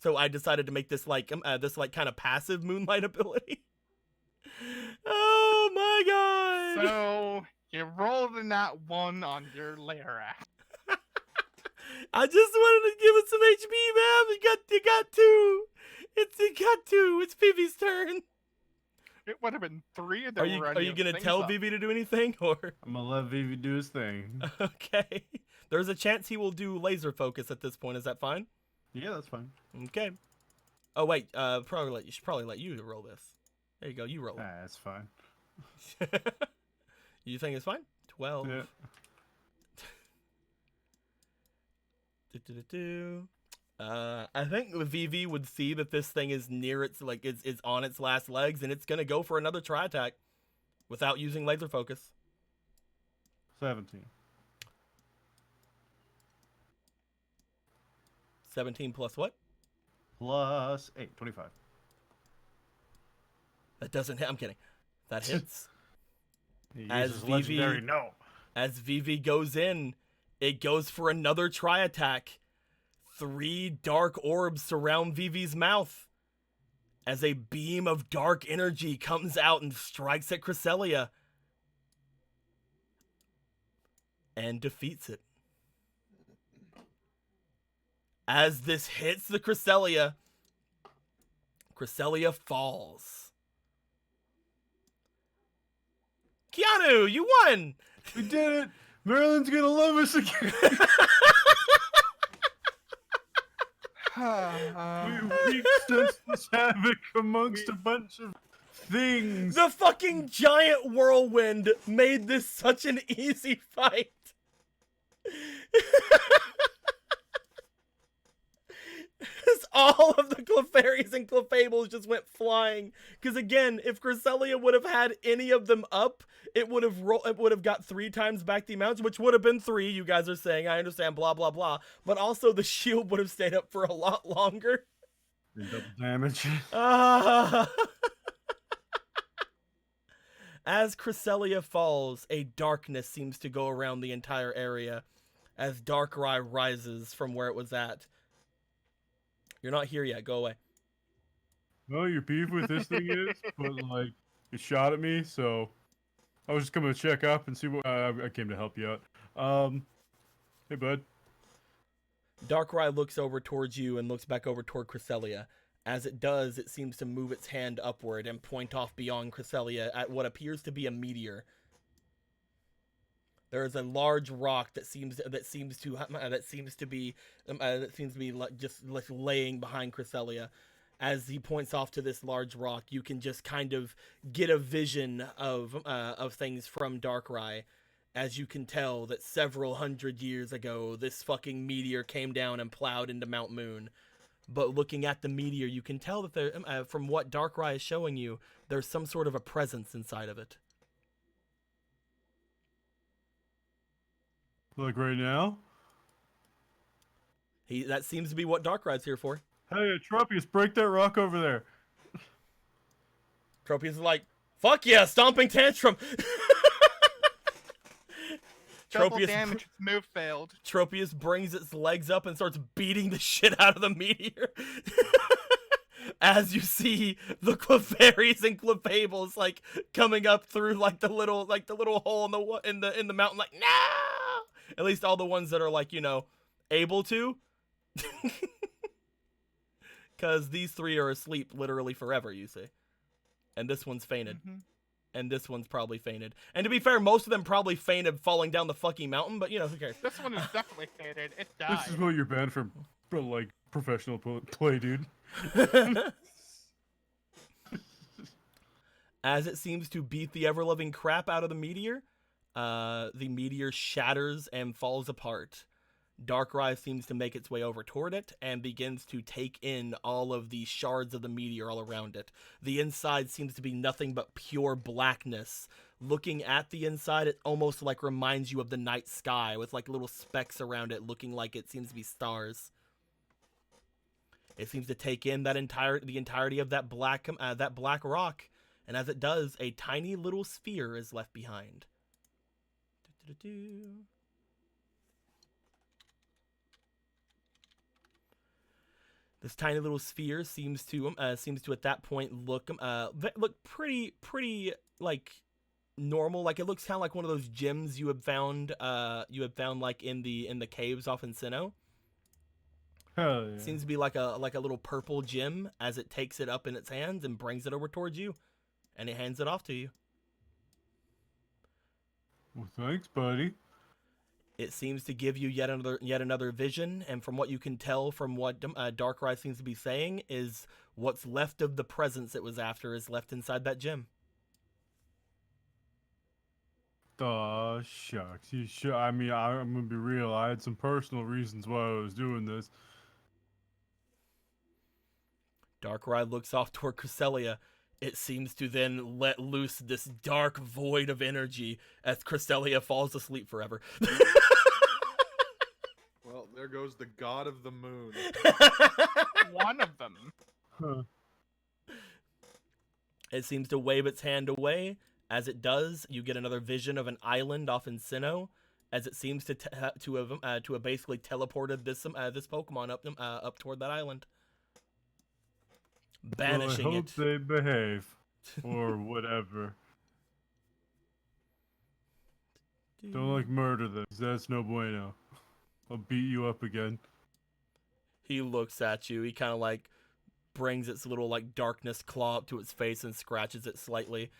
A: So I decided to make this like kind of passive Moonlight ability. Oh my god!
D: So you rolled a nat 1 on your layer act.
A: I just wanted to give it some HP, man. You got 2. It got 2. It's Vivi's turn.
D: It would have been 3 of
A: Are
D: them.
A: you gonna tell Vivi to do anything or?
C: I'm gonna let Vivi do his thing.
A: Okay. There's a chance he will do laser focus at this point. Is that fine?
C: Yeah, that's fine.
A: Okay. Oh wait, you should probably let you roll this. There you go. You roll.
C: Ah, that's fine.
A: You think it's fine? 12.
C: Yeah.
A: I think Vivi would see that this thing is near its is on its last legs, and it's gonna go for another try attack without using laser focus.
C: 17.
A: 17 plus what?
C: Plus 8, 25.
A: That doesn't hit. I'm kidding. That hits.
C: He
A: As
C: uses legendary
A: Vivi-
C: no.
A: As Vivi goes in, it goes for another try attack. 3 dark orbs surround Vivi's mouth as a beam of dark energy comes out and strikes at Cresselia and defeats it. As this hits the Cresselia falls. Keanu, you won!
C: We did it! Marilyn's gonna love us again! We senseless havoc amongst a bunch of things.
A: The fucking giant whirlwind made this such an easy fight. All of the Clefairies and Clefables just went flying. Because again, if Cresselia would have had any of them up, it would have got 3 times back the amounts, which would have been 3. You guys are saying, I understand, blah blah blah. But also the shield would have stayed up for a lot longer.
C: And double damage.
A: As Cresselia falls, a darkness seems to go around the entire area as Darkrai rises from where it was at. You're not here yet. Go away.
C: No, your beef with this thing is, but like, it shot at me, so I was just coming to check up and see what. I came to help you out. Hey, bud.
A: Darkrai looks over towards you and looks back over toward Cresselia. As it does, it seems to move its hand upward and point off beyond Cresselia at what appears to be a meteor. There is a large rock that seems to be just like laying behind Cresselia. As he points off to this large rock, you can just kind of get a vision of things from Darkrai. As you can tell that several hundred years ago, this fucking meteor came down and plowed into Mount Moon. But looking at the meteor, you can tell that there, from what Darkrai is showing you, there's some sort of a presence inside of it.
C: Like right now?
A: That seems to be what Darkrai's here for.
C: Hey, Tropius, break that rock over there.
A: Tropius is like, fuck yeah, stomping tantrum.
D: Double damage, its move failed.
A: Tropius brings its legs up and starts beating the shit out of the meteor. As you see the Clefairies and Clefables like coming up through like the little hole in the mountain, like no. At least all the ones that are like, you know, able to. Because these 3 are asleep literally forever, you see. And this one's fainted.
D: Mm-hmm.
A: And this one's probably fainted. And to be fair, most of them probably fainted falling down the fucking mountain, but you know, who cares?
D: This one is definitely fainted. It died.
C: This is what you're banned from, like, professional play, dude.
A: As it seems to beat the ever-loving crap out of the meteor shatters and falls apart. Darkrai seems to make its way over toward it and begins to take in all of the shards of the meteor all around it. The inside seems to be nothing but pure blackness. Looking at the inside, it almost like reminds you of the night sky with like little specks around it looking like it seems to be stars. It seems to take in the entirety of that black rock, and as it does, a tiny little sphere is left behind. This tiny little sphere seems to at that point look pretty like normal. Like it looks kind of like one of those gems you had found like in the caves off in Sinnoh.
H: Hell yeah.
A: Seems to be like a little purple gem as it takes it up in its hands and brings it over towards you, and it hands it off to you.
H: Well, thanks, buddy.
A: It seems to give you yet another vision, and from what you can tell from what Darkrai seems to be saying is what's left of the presence it was after is left inside that gem.
H: Aw, shucks. You should. I mean, I'm gonna be real. I had some personal reasons why I was doing this.
A: Darkrai looks off toward Cresselia. It seems to then let loose this dark void of energy as Cresselia falls asleep forever.
G: Well, there goes the god of the moon.
D: One of them.
H: Huh.
A: It seems to wave its hand away. As it does, you get another vision of an island off in Sinnoh, as it seems to have basically teleported this Pokemon up toward that island, banishing
H: well, I hope
A: it.
H: they behave, or whatever. Don't like murder them. That's no bueno. I'll beat you up again.
A: He looks at you. He kind of like brings its little like darkness claw up to its face and scratches it slightly.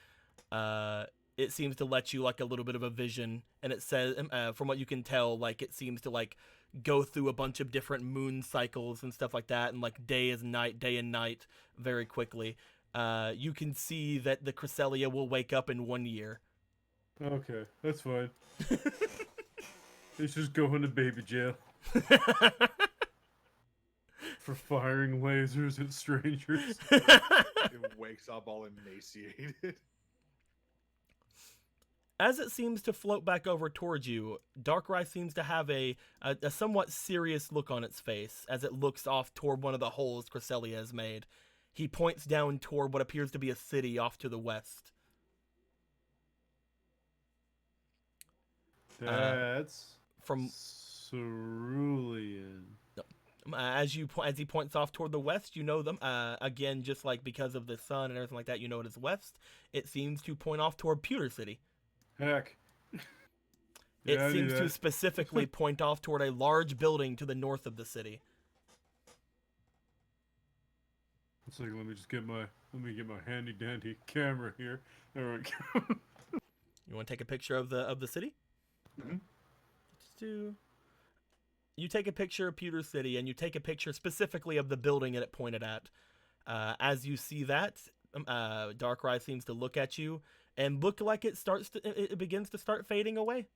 A: It seems to let you like a little bit of a vision, and it says, from what you can tell, like it seems to like go through a bunch of different moon cycles and stuff like that, and like day and night, very quickly. You can see that the Cresselia will wake up in 1 year.
H: Okay, that's fine. Let's just go into baby jail for firing lasers at strangers.
G: It wakes up all emaciated.
A: As it seems to float back over towards you, Darkrai seems to have a somewhat serious look on its face as it looks off toward one of the holes Cresselia has made. He points down toward what appears to be a city off to the west.
H: That's
A: From
H: Cerulean.
A: as he points off toward the west, you know them again, just like because of the sun and everything like that, you know it is west. It seems to point off toward Pewter City.
H: Heck.
A: It
H: Yeah, I knew
A: seems to
H: that.
A: specifically point off toward a large building to the north of the city.
H: It's like, let me get my handy dandy camera here. There we go.
A: You want to take a picture of the city?
H: Mhm.
A: Just do. You take a picture of Pewter City, and you take a picture specifically of the building that it pointed at. As you see that, Darkrai seems to look at you and look like it begins to start fading away.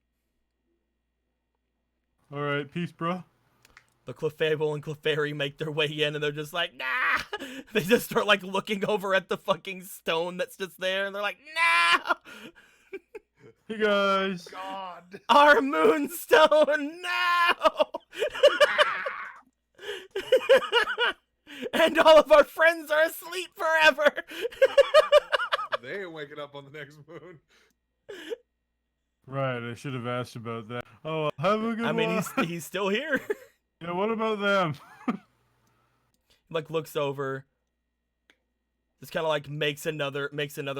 H: All right, peace, bro.
A: The Clefable and Clefairy make their way in, and they're just like, nah! They just start, like, looking over at the fucking stone that's just there, and they're like, no!
H: Hey, guys.
G: God.
A: Our moonstone, no! And all of our friends are asleep forever!
G: They ain't waking up on the next moon.
H: Right, I should have asked about that. Oh, have a good
A: I mean,
H: one.
A: he's still here.
H: Yeah, what about them?
A: Like, looks over. Just kind of, like, makes another,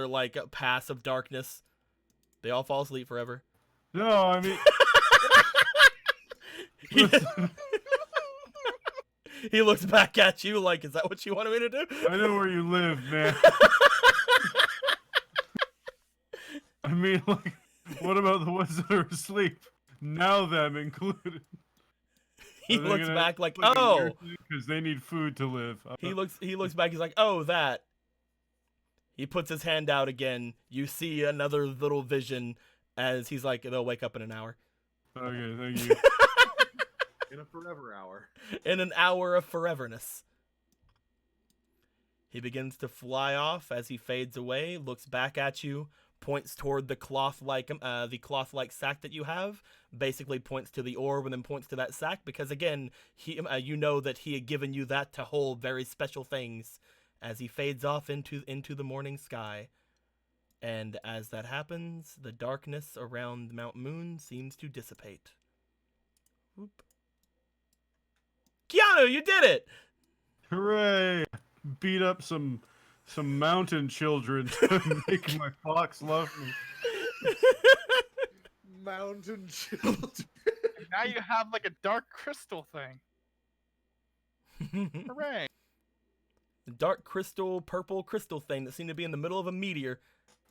A: like, pass of darkness. They all fall asleep forever.
H: No, I mean,
A: He looks back at you like, is that what you wanted me to do?
H: I know where you live, man. I mean, like, what about the ones that are asleep? Now them included.
A: He looks back like, oh.
H: Because they need food to live.
A: He looks back, he's like, oh, that. He puts his hand out again. You see another little vision as he's like, they'll wake up in an hour.
H: Okay, thank you.
G: In a forever hour.
A: In an hour of foreverness. He begins to fly off as he fades away, looks back at you, points toward the cloth-like sack that you have, basically points to the orb and then points to that sack because again, you know that he had given you that to hold very special things as he fades off into the morning sky. And as that happens, the darkness around Mount Moon seems to dissipate. Whoop. Keanu, you did it!
H: Hooray! Beat up some mountain children to make my fox love me.
G: Mountain children.
D: Now you have like a dark crystal thing. Hooray!
A: The dark crystal, purple crystal thing that seemed to be in the middle of a meteor.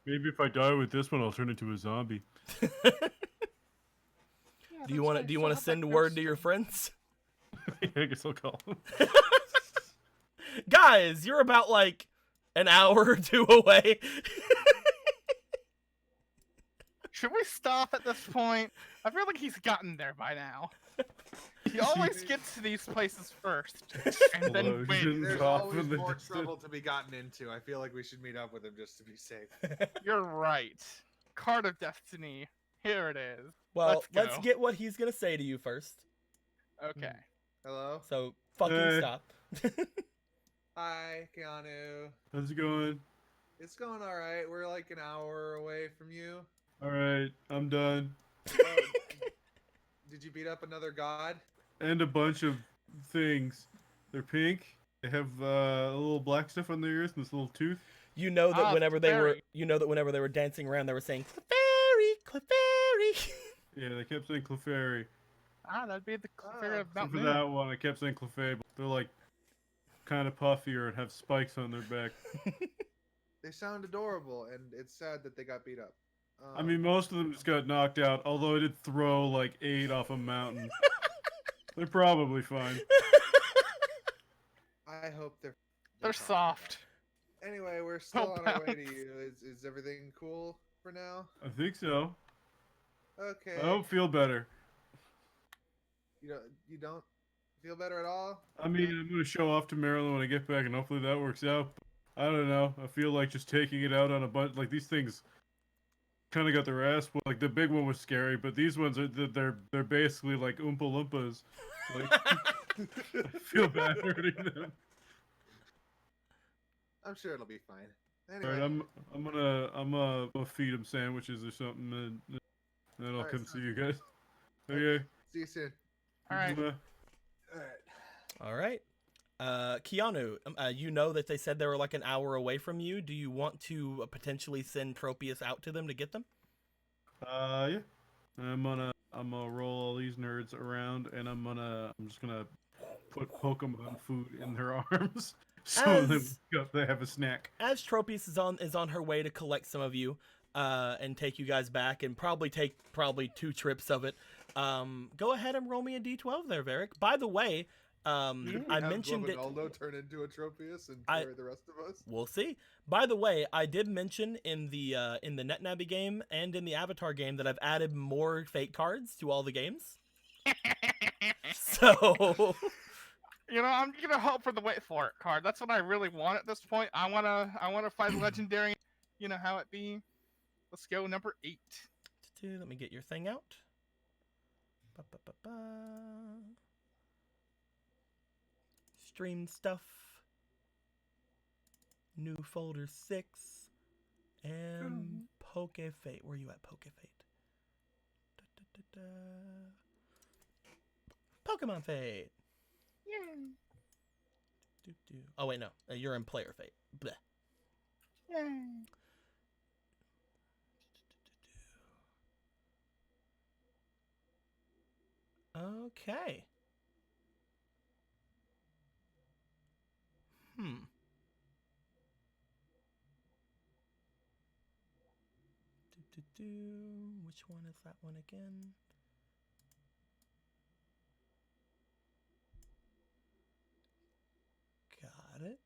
H: Maybe if I die with this one, I'll turn into a zombie.
D: Yeah,
A: Do you
D: that's
A: want
D: right,
A: to? Do you
D: still
A: want to
D: have that
A: send word
D: ghost
A: to your
D: thing.
A: friends?
H: I guess I'll call him.
A: Guys, you're about like an hour or two away.
D: Should we stop at this point? I feel like he's gotten there by now. He always gets to these places first, and then wins.
H: Explosion.
G: There's
H: Off
G: always
H: in the
G: more
H: distance.
G: trouble to be gotten into. I feel like we should meet up with him just to be safe.
D: You're right. Card of Destiny. Here it is.
A: Well,
D: Let's
A: let's
D: go.
A: get what he's gonna say to you first.
D: Okay.
G: Hello?
A: So fucking
H: Hey.
A: stop.
G: Hi, Keanu.
H: How's it going?
G: It's going alright. We're like an hour away from you.
H: All right, I'm done.
G: Oh, did you beat up another god?
H: And a bunch of things. They're pink. They have a little black stuff on their ears and this little tooth.
A: You know that
D: Ah,
A: whenever they were,
D: Clefairy.
A: you know that whenever they were dancing around, they were saying Clefairy, Clefairy.
H: Yeah, they kept saying Clefairy.
D: Ah, that'd be the
G: Ah,
D: figure of
H: Except
D: Mount
H: for
D: Moon.
H: that one, I kept saying Clefairy. But they're like kind of puffier and have spikes on their back.
G: They sound adorable, and it's sad that they got beat up.
H: I mean, most of them just got knocked out, although I did throw like 8 off a mountain. They're probably fine.
G: I hope
D: They're
G: fine.
D: soft.
G: Anyway, we're still
D: Oh,
G: on our way to
D: bounce.
G: you. Is everything cool for now?
H: I think so.
G: Okay.
H: I don't feel better.
G: You don't feel better at all?
H: I mean, I'm gonna show off to Maryland when I get back, and hopefully that works out. I don't know. I feel like just taking it out on a bunch like these things. Kind of got their ass. Like the big one was scary, but these ones are they're basically like Oompa Loompas. Like, I feel bad hurting them.
G: I'm sure it'll be fine.
H: All
G: Anyway,
H: right, I'm gonna feed them sandwiches or something, and then I'll
G: Alright,
H: come
G: sounds
H: see you guys. Okay.
G: see you soon.
D: All right.
H: Bye.
G: All right.
A: All right. Keanu, you know that they said they were like an hour away from you. Do you want to potentially send Tropius out to them to get them?
H: Yeah. I'm gonna roll all these nerds around, and I'm just gonna put Pokemon food in their arms, so they have a snack.
A: As Tropius is on her way to collect some of you, and take you guys back, and probably take 2 trips of it. Go ahead and roll me a d12 there, Varric. By the way, I mentioned it.
G: Aldo turn into a Tropius and
A: I-
G: carry the rest of us.
A: We'll see. By the way, I did mention in the NetNavi game and in the Avatar game that I've added more fate cards to all the games. So
D: You know, I'm gonna hope for the wait for it card. That's what I really want at this point. I wanna fight legendary. You know how it be. Let's go number 8.
A: let me get your thing out. Ba-ba-ba-ba. Stream stuff. New folder 6. And Poke Fate. Where are you at, Poke Fate? Pokemon Fate.
D: Yay!
A: Doo-doo. Oh wait, no. You're in Player Fate. Bleh.
D: Yay!
A: Okay. Which one is that one again? Got it.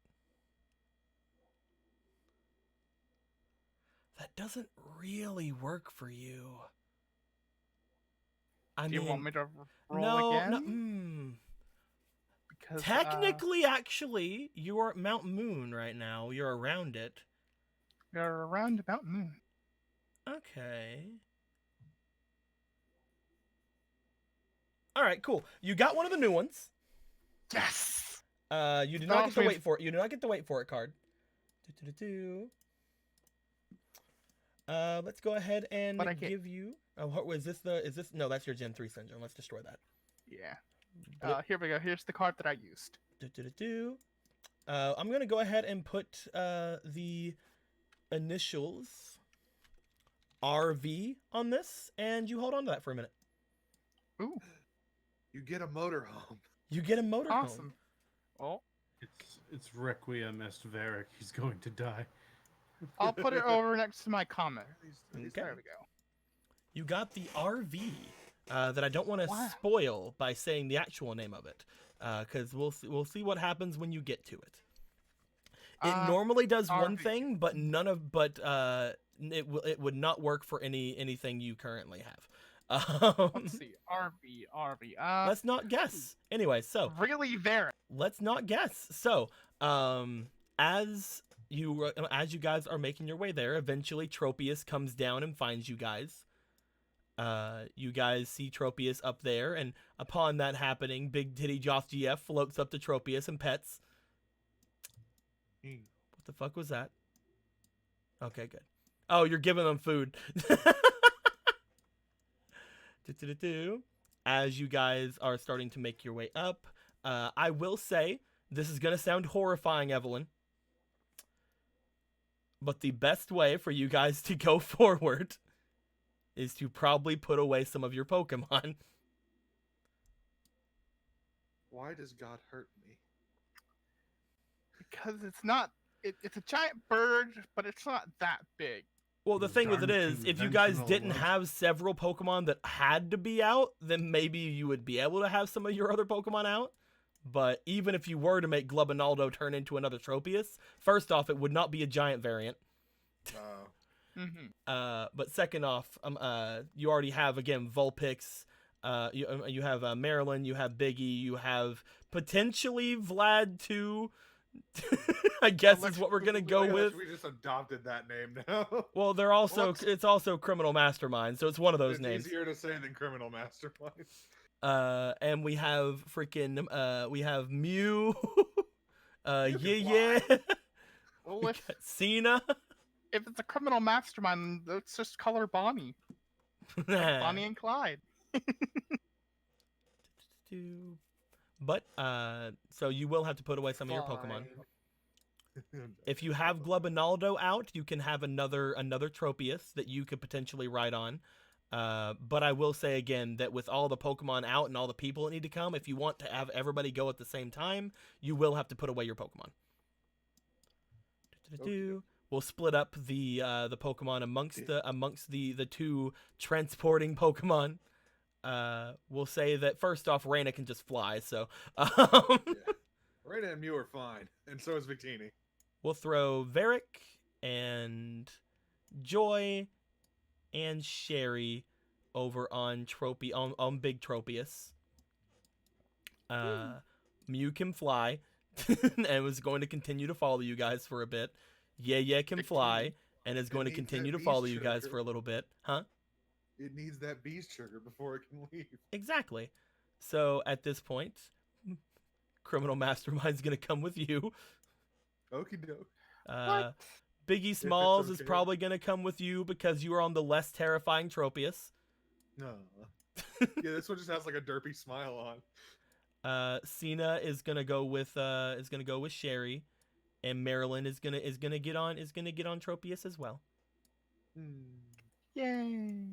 A: That doesn't really work for you. I
D: Do you
A: mean,
D: want me to roll
A: no,
D: again?
A: no.
D: Because
A: Technically, actually, you are at Mount Moon right now. You're around it.
D: you're around Mount Moon.
A: Okay. All right, cool. You got one of the new ones.
D: Yes.
A: You do
D: That
A: not get to
D: means-
A: wait for it. You do not get to wait for it card. Do-do-do-do. Let's go ahead and
D: But I get-
A: give you. Oh, is this? No, that's your Gen 3 syndrome. Let's destroy that.
D: Yeah. Here we go. Here's the card that I used.
A: Do-do-do-do. I'm gonna go ahead and put the initials RV on this, and you hold on to that for a minute.
D: Ooh,
G: You get a motorhome.
A: You get a motorhome.
D: awesome. Oh,
H: It's Requiem Est Varric. He's going to die.
D: I'll put it over next to my comment.
A: Okay.
D: There we go.
A: You got the RV that I don't want to
D: Wow.
A: spoil by saying the actual name of it, because we'll see what happens when you get to it. It normally does one
D: RV.
A: thing, but it would not work for anything you currently have.
D: Let's see. RV.
A: Let's not guess. Anyway, so
D: Really there.
A: let's not guess. So, as you guys are making your way there, eventually Tropius comes down and finds you guys. You guys see Tropius up there, and upon that happening, Big Titty Joth GF floats up to Tropius and pets. What the fuck was that? Okay, good. Oh, you're giving them food. As you guys are starting to make your way up, I will say, this is going to sound horrifying, Evelyn. But the best way for you guys to go forward is to probably put away some of your Pokemon.
G: Why does God hurt me?
D: Because it's not. It's a giant bird, but it's not that big.
A: Well, the thing with it
H: Darn
A: is, if you guys
H: conventional
A: didn't
H: ones.
A: have several Pokemon that had to be out, then maybe you would be able to have some of your other Pokemon out. But even if you were to make Glubinaldo turn into another Tropius, first off, it would not be a giant variant. But second off, you already have, again, Vulpix, you have Marilyn, you have Biggie, you have potentially Vlad too. I guess is what we're gonna go with.
G: We just adopted that name now.
A: Well, they're also
G: Whoops.
A: it's also Criminal Mastermind, so it's one of those
G: It's
A: names.
G: easier to say than Criminal Mastermind.
A: And we have freaking we have Mew,
G: You can
A: yeah,
D: Well, if
A: Cena.
D: if it's a criminal mastermind, let's just call her Bonnie. Bonnie and Clyde.
A: But so you will have to put away some of your Pokemon. If you have Glubinaldo out, you can have another Tropius that you could potentially ride on. But I will say again that with all the Pokemon out and all the people that need to come, if you want to have everybody go at the same time, you will have to put away your Pokemon.
G: Okay.
A: We'll split up the Pokemon amongst the two transporting Pokemon. We'll say that first off, Reina can just fly, so
G: Raina and Mew are fine, and so is Victini.
A: we'll throw Varric and Joy and Sherry over on on Big Tropius. Mew can fly and was going to continue to follow you guys for a bit. Yeah can fly and is going to
G: needs
A: continue
G: that
A: to follow
G: beast
A: you guys
G: sugar.
A: for a little bit. Huh?
G: It needs that beast sugar before it can leave.
A: Exactly. So at this point, Criminal Mastermind's going to come with you.
G: Okie doke.
A: Biggie Smalls is
G: okay.
A: probably going to come with you because you are on the less terrifying Tropius.
G: No. Yeah, this one just has like a derpy smile on.
A: Cena is gonna go with Sherry, and Marilyn is gonna get on Tropius as well.
D: Yay.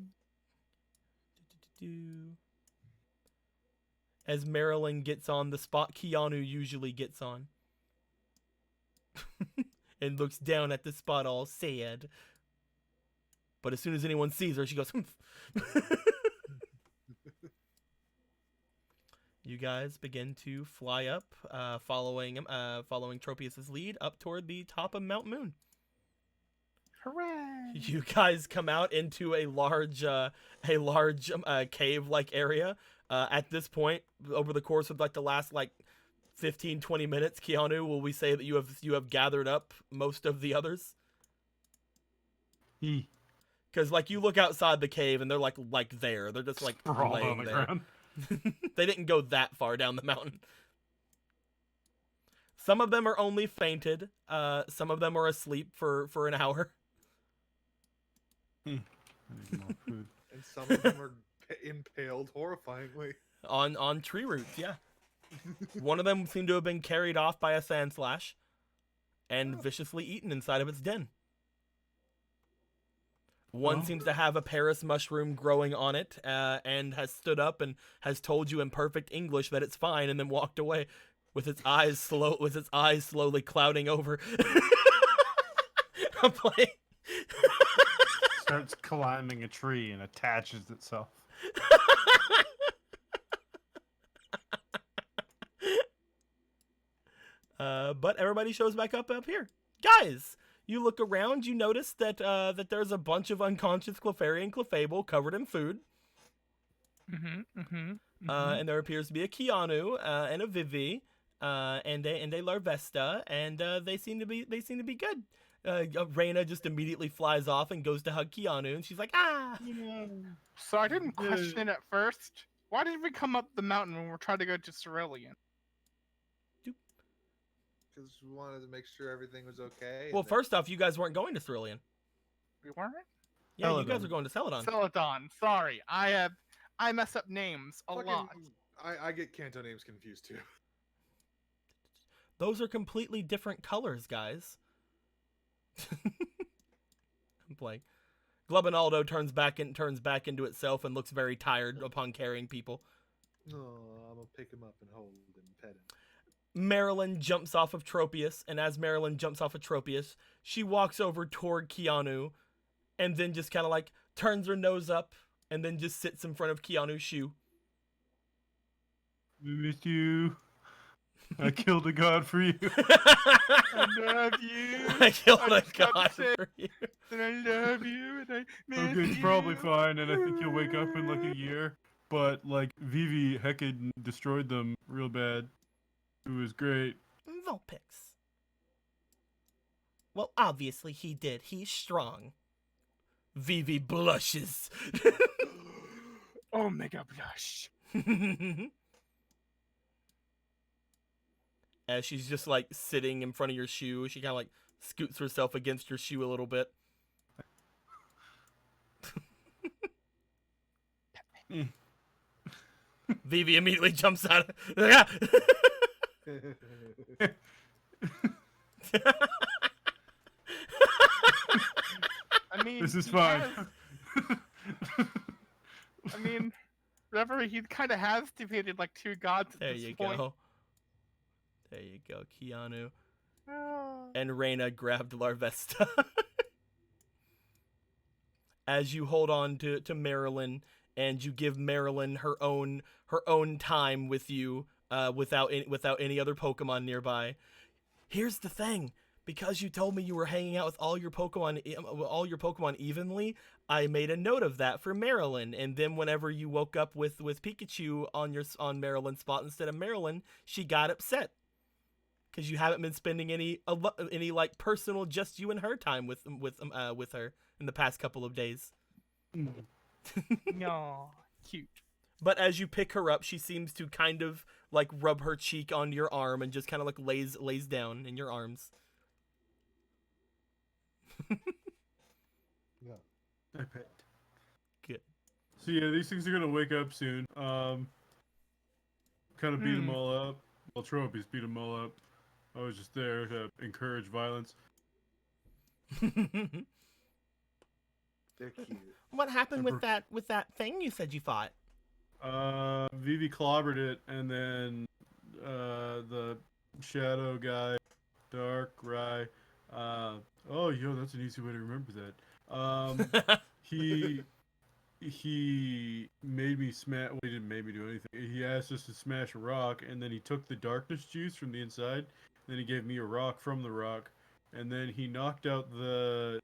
A: As Marilyn gets on the spot Keanu usually gets on, and looks down at the spot all sad. But as soon as anyone sees her, she goes. You guys begin to fly up, following Tropius's lead up toward the top of Mount Moon.
D: Hooray.
A: You guys come out into a large cave-like area. At this point, over the course of like the last 15-20 minutes, Keanu, will we say that you have gathered up most of the others? Because you look outside the cave and they're like there, they're just
H: Sprawled
A: laying
H: on the
A: there.
H: ground.
A: They didn't go that far down the mountain. Some of them are only fainted. Some of them are asleep for an hour.
H: I need more food.
G: And some of them are impaled horrifyingly.
A: On tree roots, yeah. One of them seemed to have been carried off by a Sandslash and viciously eaten inside of its den. One seems to have a Paris mushroom growing on it, and has stood up and has told you in perfect English that it's fine and then walked away. with its eyes slowly clouding over. I'm playing.
C: Starts climbing a tree and attaches itself.
A: But everybody shows back up here. Guys, you look around, you notice that that there's a bunch of unconscious Clefairy and Clefable covered in food. And there appears to be a Keanu and a Vivi and a Larvesta, and they seem to be good. Reyna just immediately flies off and goes to hug Keanu, and she's like, ah!
D: So I didn't question it at first. Why did we come up the mountain when we're trying to go to Cerulean?
G: Because we wanted to make sure everything was okay.
A: Well, first off, you guys weren't going to Cerulean.
D: We weren't?
A: Yeah, you
C: Celadon.
A: guys are going to Celadon.
D: Celadon. Sorry, I mess up names a lot.
G: I get Kanto names confused too.
A: Those are completely different colors, guys. I'm playing. Glubinaldo turns back into itself and looks very tired upon carrying people.
G: No, I'm gonna pick him up and hold him and pet him.
A: Marilyn jumps off of Tropius, and as Marilyn jumps off of Tropius, she walks over toward Keanu, and then just kind of like turns her nose up, and then just sits in front of Keanu's shoe.
C: We missed you. I killed a god for you.
D: I love you.
A: I killed a
D: just got to
A: god
D: say
A: for you.
D: that I love you and I miss
C: Okay, it's
D: you.
C: probably fine, and I think you'll wake up in like a year. But like Vivi heckin' destroyed them real bad. It was great.
A: Vulpix. Well, obviously he did. He's strong. Vivi blushes.
D: Omega blush.
A: As she's just like sitting in front of your shoe, she kind of like scoots herself against your shoe a little bit. Vivi immediately jumps out.
D: I mean,
C: This is
D: he
C: fine.
D: has- I mean, remember he kind of has defeated like two gods at
A: There
D: this
A: you
D: point.
A: go. There you go, Keanu.
D: Ah.
A: And Reyna grabbed Larvesta. As you hold on to Marilyn, and you give Marilyn her own time with you, without any other Pokemon nearby. Here's the thing: because you told me you were hanging out with all your Pokemon evenly, I made a note of that for Marilyn. And then whenever you woke up with Pikachu on Marilyn's spot instead of Marilyn, she got upset. Because you haven't been spending any like personal just you and her time with her in the past couple of days.
D: No, cute.
A: But as you pick her up, she seems to kind of like rub her cheek on your arm and just kind of like lays down in your arms.
B: Yeah.
C: I picked.
A: Good.
C: So yeah, these things are gonna wake up soon. Kind of beat them all up. Well, Tropius beat them all up. I was just there to encourage violence.
B: They're cute.
A: What happened with that thing you said you fought?
C: Vivi clobbered it, and then the shadow guy, Darkrai. That's an easy way to remember that. He made me smash. Well, he didn't make me do anything. He asked us to smash a rock, and then he took the darkness juice from the inside. Then he gave me a rock from the rock, and then he knocked out the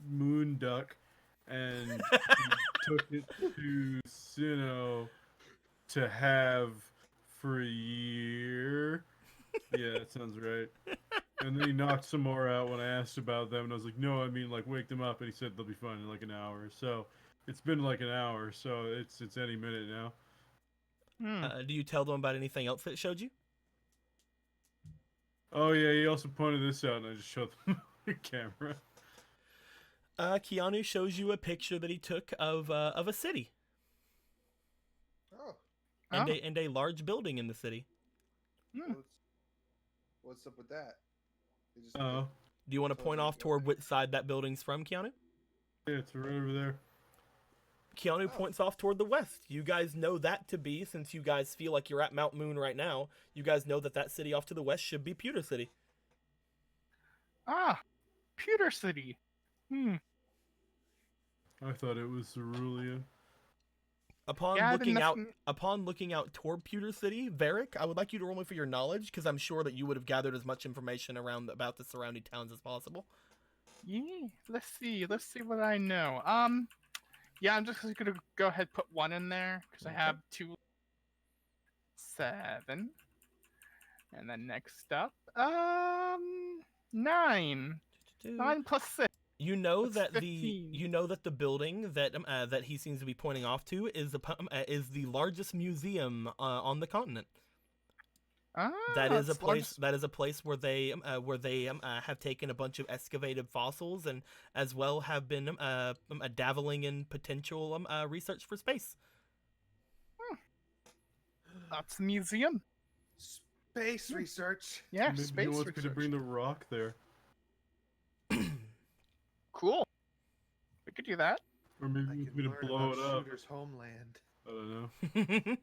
C: moon duck, and he took it to Sinnoh to have for a year. Yeah, that sounds right. And then he knocked some more out when I asked about them, and I was like, no, I mean, like, wake them up. And he said they'll be fine in like an hour. So it's been like an hour, so it's any minute now.
A: Do you tell them about anything else that it showed you?
C: Oh yeah, he also pointed this out, and I just showed them the camera.
A: Keanu shows you a picture that he took of a city
B: Oh,
A: and a large building in the city.
B: what's up with that? They just
C: Oh,
A: Do you want to point off toward which side that building's from, Keanu?
C: yeah, it's right over there.
A: Keanu points off toward the west. You guys know that to be, since you guys feel like you're at Mount Moon right now, you guys know that that city off to the west should be Pewter City.
D: Ah, Pewter City.
H: I thought it was Cerulean.
A: Upon
D: Yeah, I've been
A: looking out toward Pewter City, Varric, I would like you to roll me for your knowledge, because I'm sure that you would have gathered as much information about the surrounding towns as possible.
D: Yeah, let's see what I know. Yeah, I'm just gonna go ahead and put 1 in there because I have 2. 7, and then next up, 9. 9 plus 6.
A: You know
D: That's
A: that
D: 15.
A: the building that that he seems to be pointing off to is the largest museum on the continent.
D: Ah,
A: That is a
D: it's
A: place.
D: large-
A: That is a place where they have taken a bunch of excavated fossils and as well have been dabbling in potential research for space.
D: That's the museum.
B: Space research.
D: Yeah,
H: Maybe
D: space
H: he wants me
D: research.
H: to bring the rock there.
D: Cool. We could do that.
H: Or maybe
B: I
H: he
B: can
H: wants me to
B: learn
H: blow it
B: about
H: up.
B: Shooter's homeland.
H: I don't know.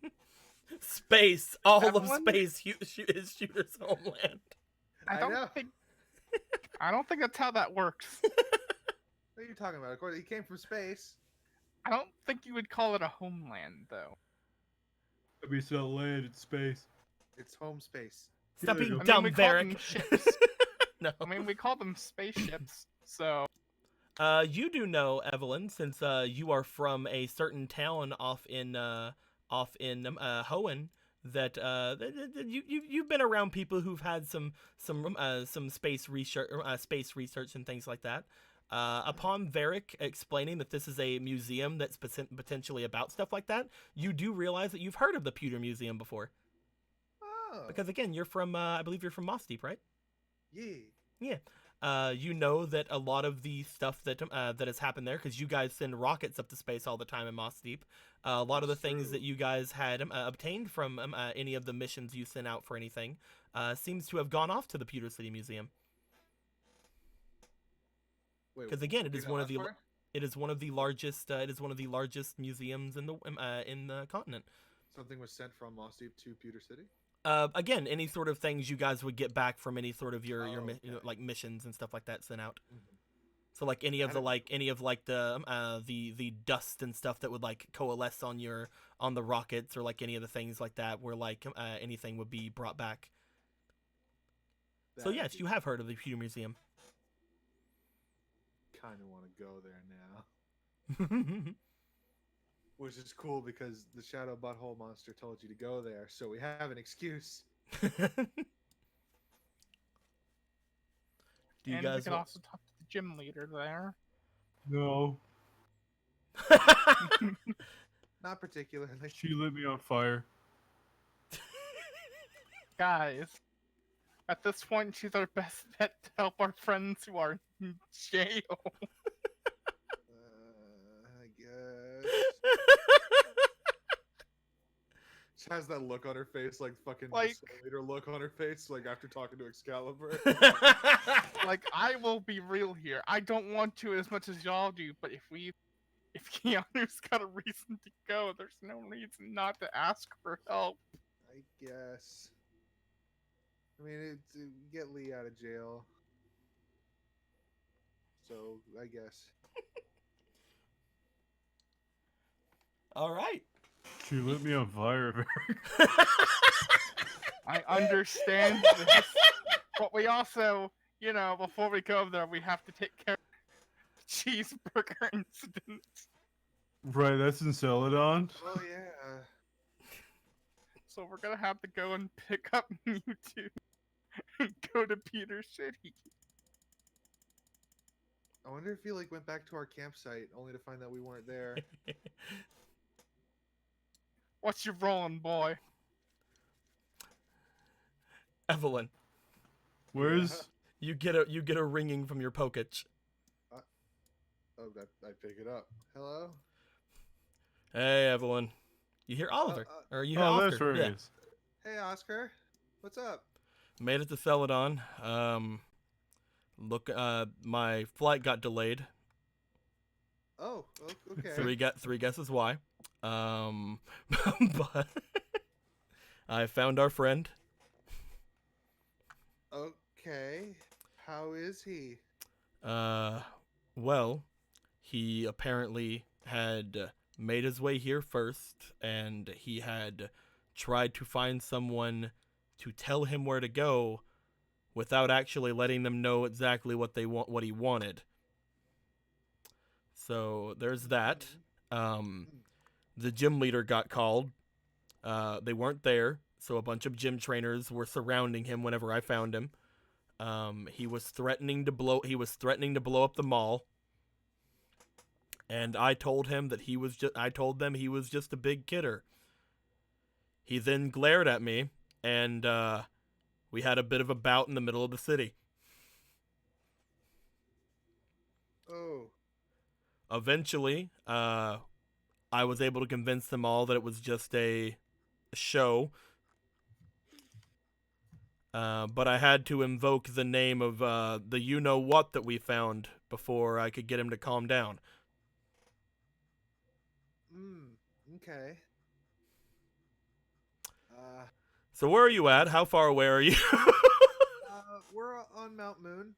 A: Space, all of
D: Evelyn?
A: space is Shooter's homeland.
D: I
B: I
D: don't
B: know.
D: think. I don't think that's how that works.
B: What are you talking about? Of course, he came from space.
D: I don't think you would call it a homeland, though.
H: I mean, it's not land, it's space.
B: It's home space.
A: Stop
H: There you
A: being
H: go.
A: dumb,
D: we call them
A: Varric.
D: ships.
A: No.
D: I mean, we call them spaceships, so.
A: You do know, Evelyn, since you are from a certain town off in Hoenn, that you've been around people who've had some space research and things like that. Upon Varric explaining that this is a museum that's potentially about stuff like that, you do realize that you've heard of the Pewter Museum before.
B: Oh.
A: Because again, you're from I believe you're from Moss Deep, right?
B: Yeah.
A: You know that a lot of the stuff that that has happened there, because you guys send rockets up to space all the time in Moss Deep. A lot of the
B: That's
A: things
B: true.
A: that you guys had obtained from any of the missions you sent out for anything seems to have gone off to the Pewter City Museum.
G: Wait,
A: Because again,
G: what do you know that's for?
A: it is one of the largest museums in the continent.
G: Something was sent from Moss Deep to Pewter City.
A: Again, any sort of things you guys would get back from any sort of your
G: Oh,
A: you know,
G: okay.
A: like missions and stuff like that sent out.
G: Mhm.
A: So like any of
B: I
A: the
B: don't-
A: the dust and stuff that would like coalesce on the rockets, or like any of the things like that where like anything would be brought back. So
G: That-
A: yes, you have heard of the Pewter Museum.
G: Kind of want to go there now. Which is cool because the Shadow Butthole Monster told you to go there, so we have an excuse.
A: Do you
D: And we
A: guys
D: can
A: wa-
D: also talk to the gym leader there.
H: No.
B: Not particularly.
H: She lit me on fire.
D: Guys, at this point, she's our best bet to help our friends who are in jail.
B: I guess.
G: She has that look on her face, like fucking
D: Like-
G: later look on her face, like after talking to Excalibur.
D: Like, I will be real here. I don't want to as much as y'all do, but if Keanu's got a reason to go, there's no reason not to ask for help.
B: I guess. I mean, get Lee out of jail. So, I guess.
A: All right.
H: She lit me on fire.
D: I understand this, but we also, before we go there, we have to take care of the cheeseburger incident.
H: Right, that's in Celadon.
B: Oh, yeah.
D: So we're gonna have to go and pick up Mewtwo and go to Pewter City.
B: I wonder if he went back to our campsite only to find that we weren't there.
D: What's your rolling, boy?
A: Evelyn,
H: Where's
A: you get a ringing from your Poketch.
G: Oh, that I pick it up.
B: Hello?
A: Hey, Evelyn. You hear Oliver, or you hear
H: Oh,
A: Oscar?
H: that's where
A: yeah.
H: it is.
B: Hey, Oscar. What's up?
A: Made it to Celadon. My flight got delayed.
B: Oh, okay.
A: Three guesses why. But I found our friend.
B: Okay. How is he?
A: Well, he apparently had made his way here first, and he had tried to find someone to tell him where to go without actually letting them know exactly what he wanted. So there's that. The gym leader got called. They weren't there, so a bunch of gym trainers were surrounding him whenever I found him. He was threatening to blow up the mall. And I told them he was just a big kidder. He then glared at me, and we had a bit of a bout in the middle of the city.
B: Oh.
A: Eventually, I was able to convince them all that it was just a show. But I had to invoke the name of the you-know-what that we found before I could get him to calm down.
B: Okay.
A: So where are you at? How far away are you?
B: We're on Mount Moon.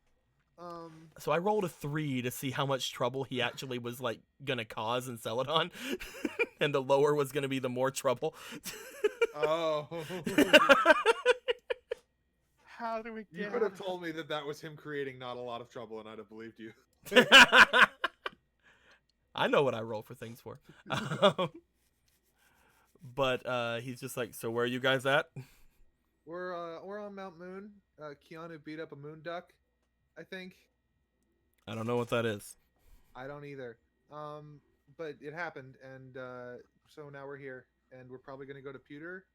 A: So I rolled a 3 to see how much trouble he actually was like gonna cause in Celadon, and the lower was gonna be the more trouble.
G: Oh.
D: How do we
G: You
D: get?
G: could have told me that was him creating not a lot of trouble, and I'd have believed you.
A: I know what I roll for things for. But he's just like, so where are you guys at?
B: We're on Mount Moon. Keanu beat up a moon duck, I think.
A: I don't know what that is.
B: I don't either. But it happened, and so now we're here, and we're probably gonna go to Pewter.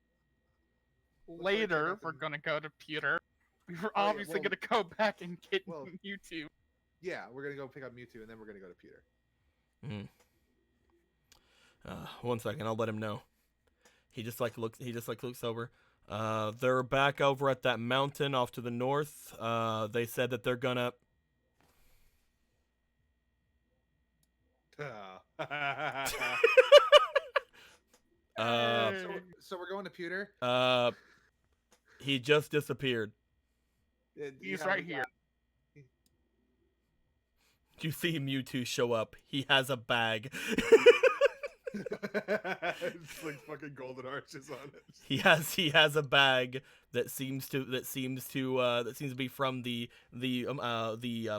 D: Later, we're gonna go to Pewter. We were
B: Oh, yeah,
D: obviously
B: well-
D: gonna go back and get
B: well-
D: Mewtwo.
B: Yeah, we're gonna go pick up Mewtwo, and then we're gonna go to Pewter.
A: One second, I'll let him know. He just looks over. They're back over at that mountain off to the north. They said that they're gonna.
B: So we're going to Pewter.
A: He just disappeared.
D: He's right here.
A: You see Mewtwo show up. He has a bag.
G: It's like fucking golden arches on it.
A: He has a bag that seems to be from the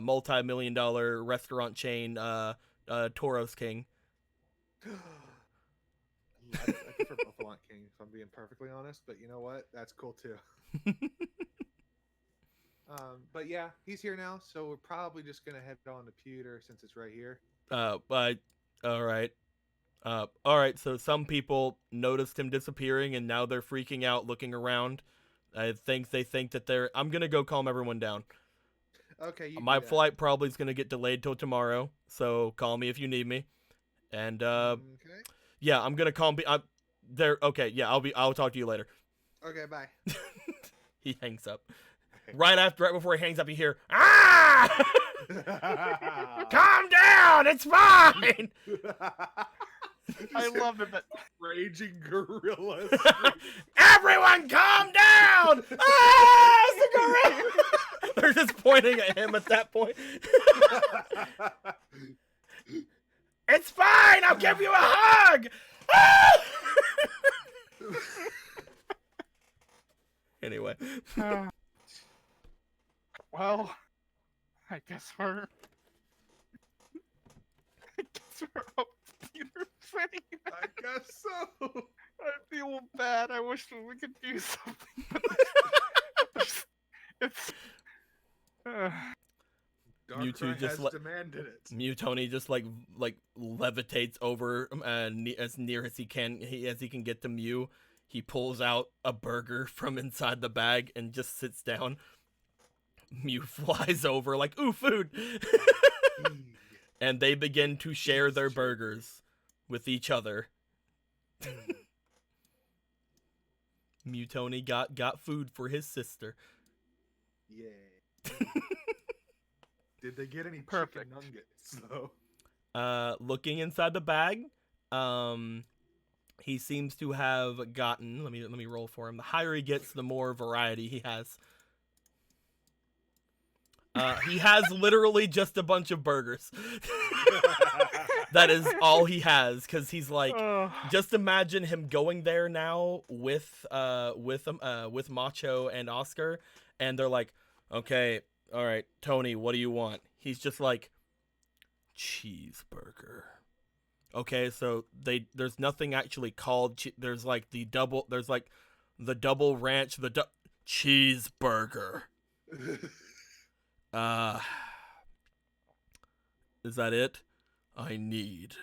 A: multi-million-dollar restaurant chain Toros King.
B: I prefer Buffalo King, if I'm being perfectly honest. But you know what? That's cool too. But yeah, he's here now, so we're probably just gonna head on to Pewter since it's right here.
A: But all right. All right, so some people noticed him disappearing, and now they're freaking out, looking around. They think that they're. I'm gonna go calm everyone down.
B: Okay. You
A: My
B: do that.
A: flight probably is gonna get delayed till tomorrow, so call me if you need me. And
B: Okay.
A: yeah, I'm gonna calm. There. Okay, yeah, I'll talk to you later.
B: Okay. Bye.
A: He hangs up. Right before he hangs up, you hear, "Ah! Calm down. It's fine."
D: I love it. That
G: Raging gorilla.
A: Everyone calm down! Ah, it's a gorilla! They're just pointing at him at that point. It's fine! I'll give you a hug! Ah! Anyway.
D: well, I guess we're up to Pewter City.
G: I guess so.
D: I feel bad. I wish we could do something. But it's.
A: Mewtwo
G: Darkrai
A: just
G: has demanded it.
A: Mewtwo just like levitates over as near as he can get to Mew. He pulls out a burger from inside the bag and just sits down. Mew flies over like, ooh, food. And they begin to share their burgers with each other. Mewtwo got food for his sister.
G: Yeah. Did they get any
D: Perfect.
G: chicken nuggets though?
A: Looking inside the bag, he seems to have gotten. Let me roll for him. The higher he gets, the more variety he has. He has literally just a bunch of burgers. That is all he has, because he's like, just imagine him going there now with Macho and Oscar, and they're like, okay, all right, Tony, what do you want? He's just like, cheeseburger. Okay, so there's nothing actually called. There's like the double ranch, cheeseburger. Is that it? I need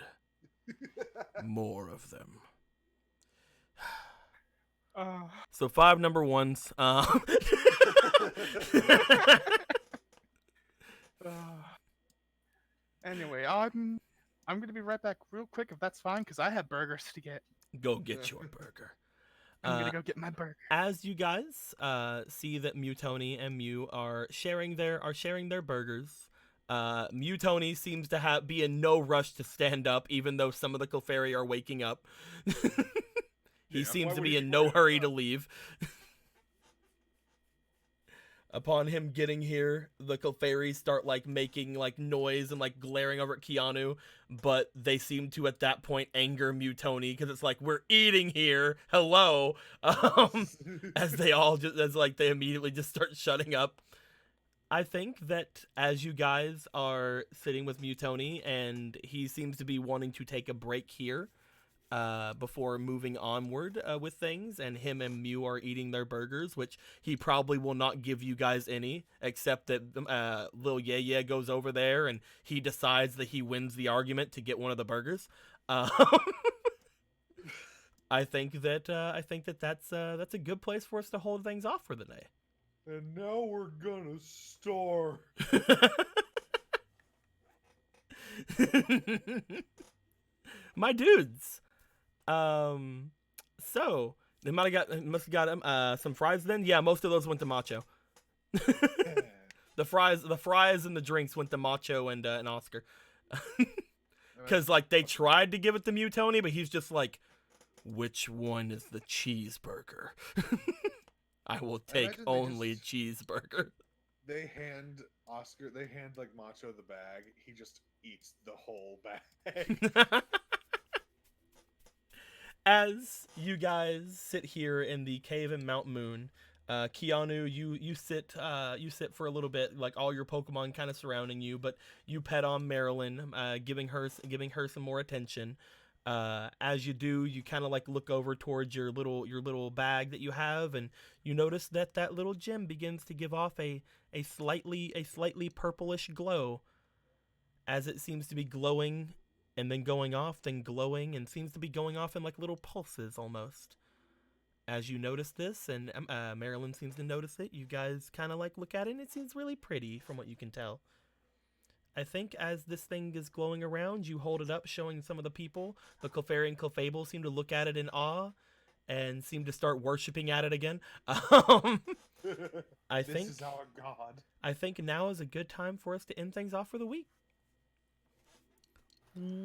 A: more of them. So 5 number ones.
D: Anyway, I'm gonna be right back real quick if that's fine, because I have burgers to get.
A: Go get your burger.
D: I'm gonna go get my burger.
A: As you guys see that Mutoni and Mew are sharing their burgers, Mutoni seems to be in no rush to stand up, even though some of the Clefairy are waking up. He seems to be in no hurry to leave. Upon him getting here, the Clefairy start like making like noise and like glaring over at Keanu, but they seem to at that point anger Mutoni, because it's like, we're eating here, hello, as they immediately just start shutting up. I think that as you guys are sitting with Mutoni and he seems to be wanting to take a break here, before moving onward with things, and him and Mew are eating their burgers, which he probably will not give you guys any, except that Lil Yeah goes over there and he decides that he wins the argument to get one of the burgers. I think that that's a good place for us to hold things off for the day.
G: And now we're gonna start.
A: My dudes. So they must have got some fries then. Yeah, most of those went to Macho. The fries and the drinks went to Macho and Oscar. Because like they tried to give it to Mutoni, but he's just like, which one is the cheeseburger? I will take only cheeseburger.
G: They hand like Macho the bag. He just eats the whole bag.
A: As you guys sit here in the cave in Mount Moon, Keanu, you sit for a little bit, like all your Pokemon kind of surrounding you, but you pet on Marilyn, giving her some more attention. As you do, you kind of like look over towards your little bag that you have, and you notice that little gem begins to give off a slightly purplish glow, as it seems to be glowing and then going off, then glowing, and seems to be going off in like little pulses almost. As you notice this, and Marilyn seems to notice it, you guys kind of like look at it, and it seems really pretty from what you can tell. I think as this thing is glowing around, you hold it up, showing some of the people. The Clefairy and Clefable seem to look at it in awe, and seem to start worshiping at it again. I think
G: This is our god.
A: I think now is a good time for us to end things off for the week.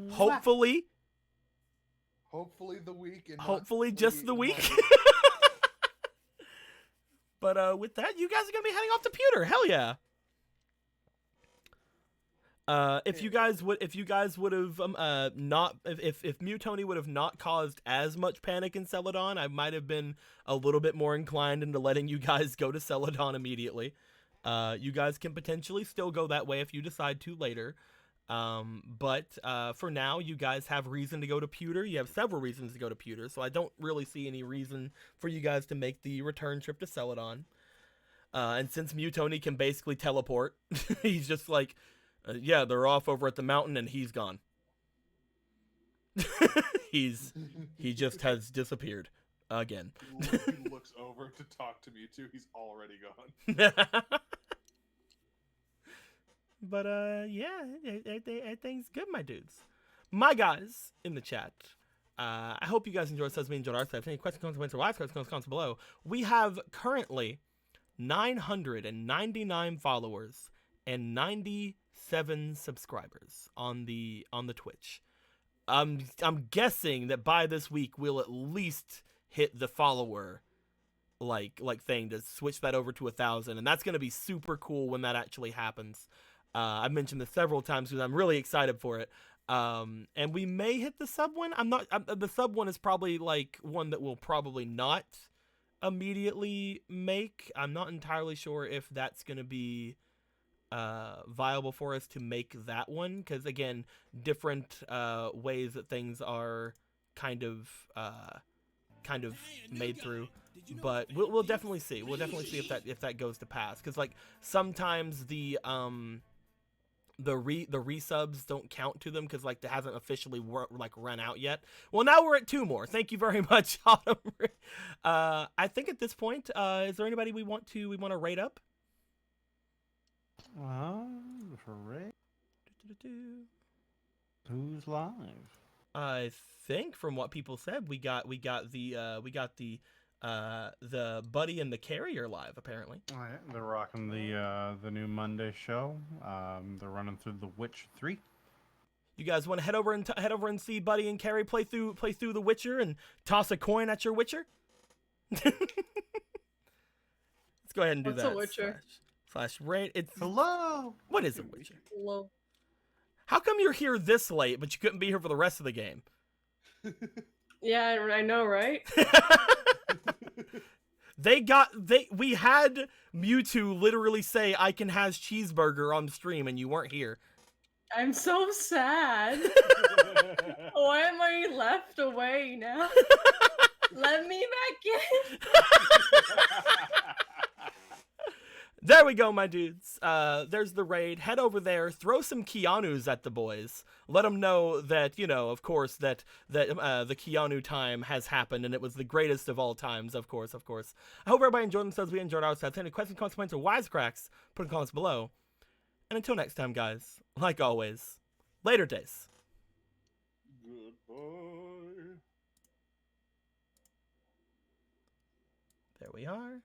A: Hopefully
G: the week. And
A: Hopefully just the week. But with that, you guys are gonna be heading off to Pewter. Hell yeah. If you guys would have if Mutoni would have not caused as much panic in Celadon, I might have been a little bit more inclined into letting you guys go to Celadon immediately. You guys can potentially still go that way if you decide to later. But for now, you guys have reason to go to Pewter. You have several reasons to go to Pewter, so I don't really see any reason for you guys to make the return trip to Celadon. And since Mutoni can basically teleport, he's just like, yeah, they're off over at the mountain, and he's gone. He just has disappeared again.
G: He looks over to talk to Mewtwo. He's already gone.
A: But yeah, everything's good, my dudes. My guys in the chat, I hope you guys enjoyed. Says we enjoyed our stuff. Any questions, comments, or live comments below. We have currently 999 followers and 96 7 subscribers on the Twitch. I'm guessing that by this week we'll at least hit the follower like thing to switch that over to 1,000, and that's gonna be super cool when that actually happens. I've mentioned this several times because I'm really excited for it. And we may hit the sub one. The sub one is probably like one that we'll probably not immediately make. I'm not entirely sure if that's gonna be viable for us to make that one, because again, different ways that things are kind of made through. But we'll definitely see. We'll definitely see if that goes to pass, because like sometimes the resubs don't count to them because like they haven't officially run out yet. Well, now we're at 2 more. Thank you very much, Autumn. I think at this point, is there anybody we want to rate up?
C: For Ray? Who's live?
A: I think from what people said, we got the Buddy and the Carrier live apparently.
C: All right, they're rocking the new Monday show. They're running through The Witch 3.
A: You guys want to head over and see Buddy and Carrie play through The Witcher and toss a coin at your Witcher? Let's go ahead and do
J: What's
A: that.
J: a Witcher?
A: Slash rate. It's
I: Hello.
A: What is a Witcher?
J: Hello.
A: How come you're here this late, but you couldn't be here for the rest of the game?
J: Yeah, I know, right?
A: We had Mewtwo literally say, "I can has cheeseburger" on the stream, and you weren't here.
J: I'm so sad. Why am I left away now? Let me back in.
A: There we go, my dudes. There's the raid. Head over there. Throw some Keanus at the boys. Let them know that, of course, that the Keanu time has happened, and it was the greatest of all times, of course. I hope everybody enjoyed themselves. We enjoyed ourselves. Any questions, comments, or wisecracks, put in the comments below. And until next time, guys, like always, later days.
G: Goodbye.
A: There we are.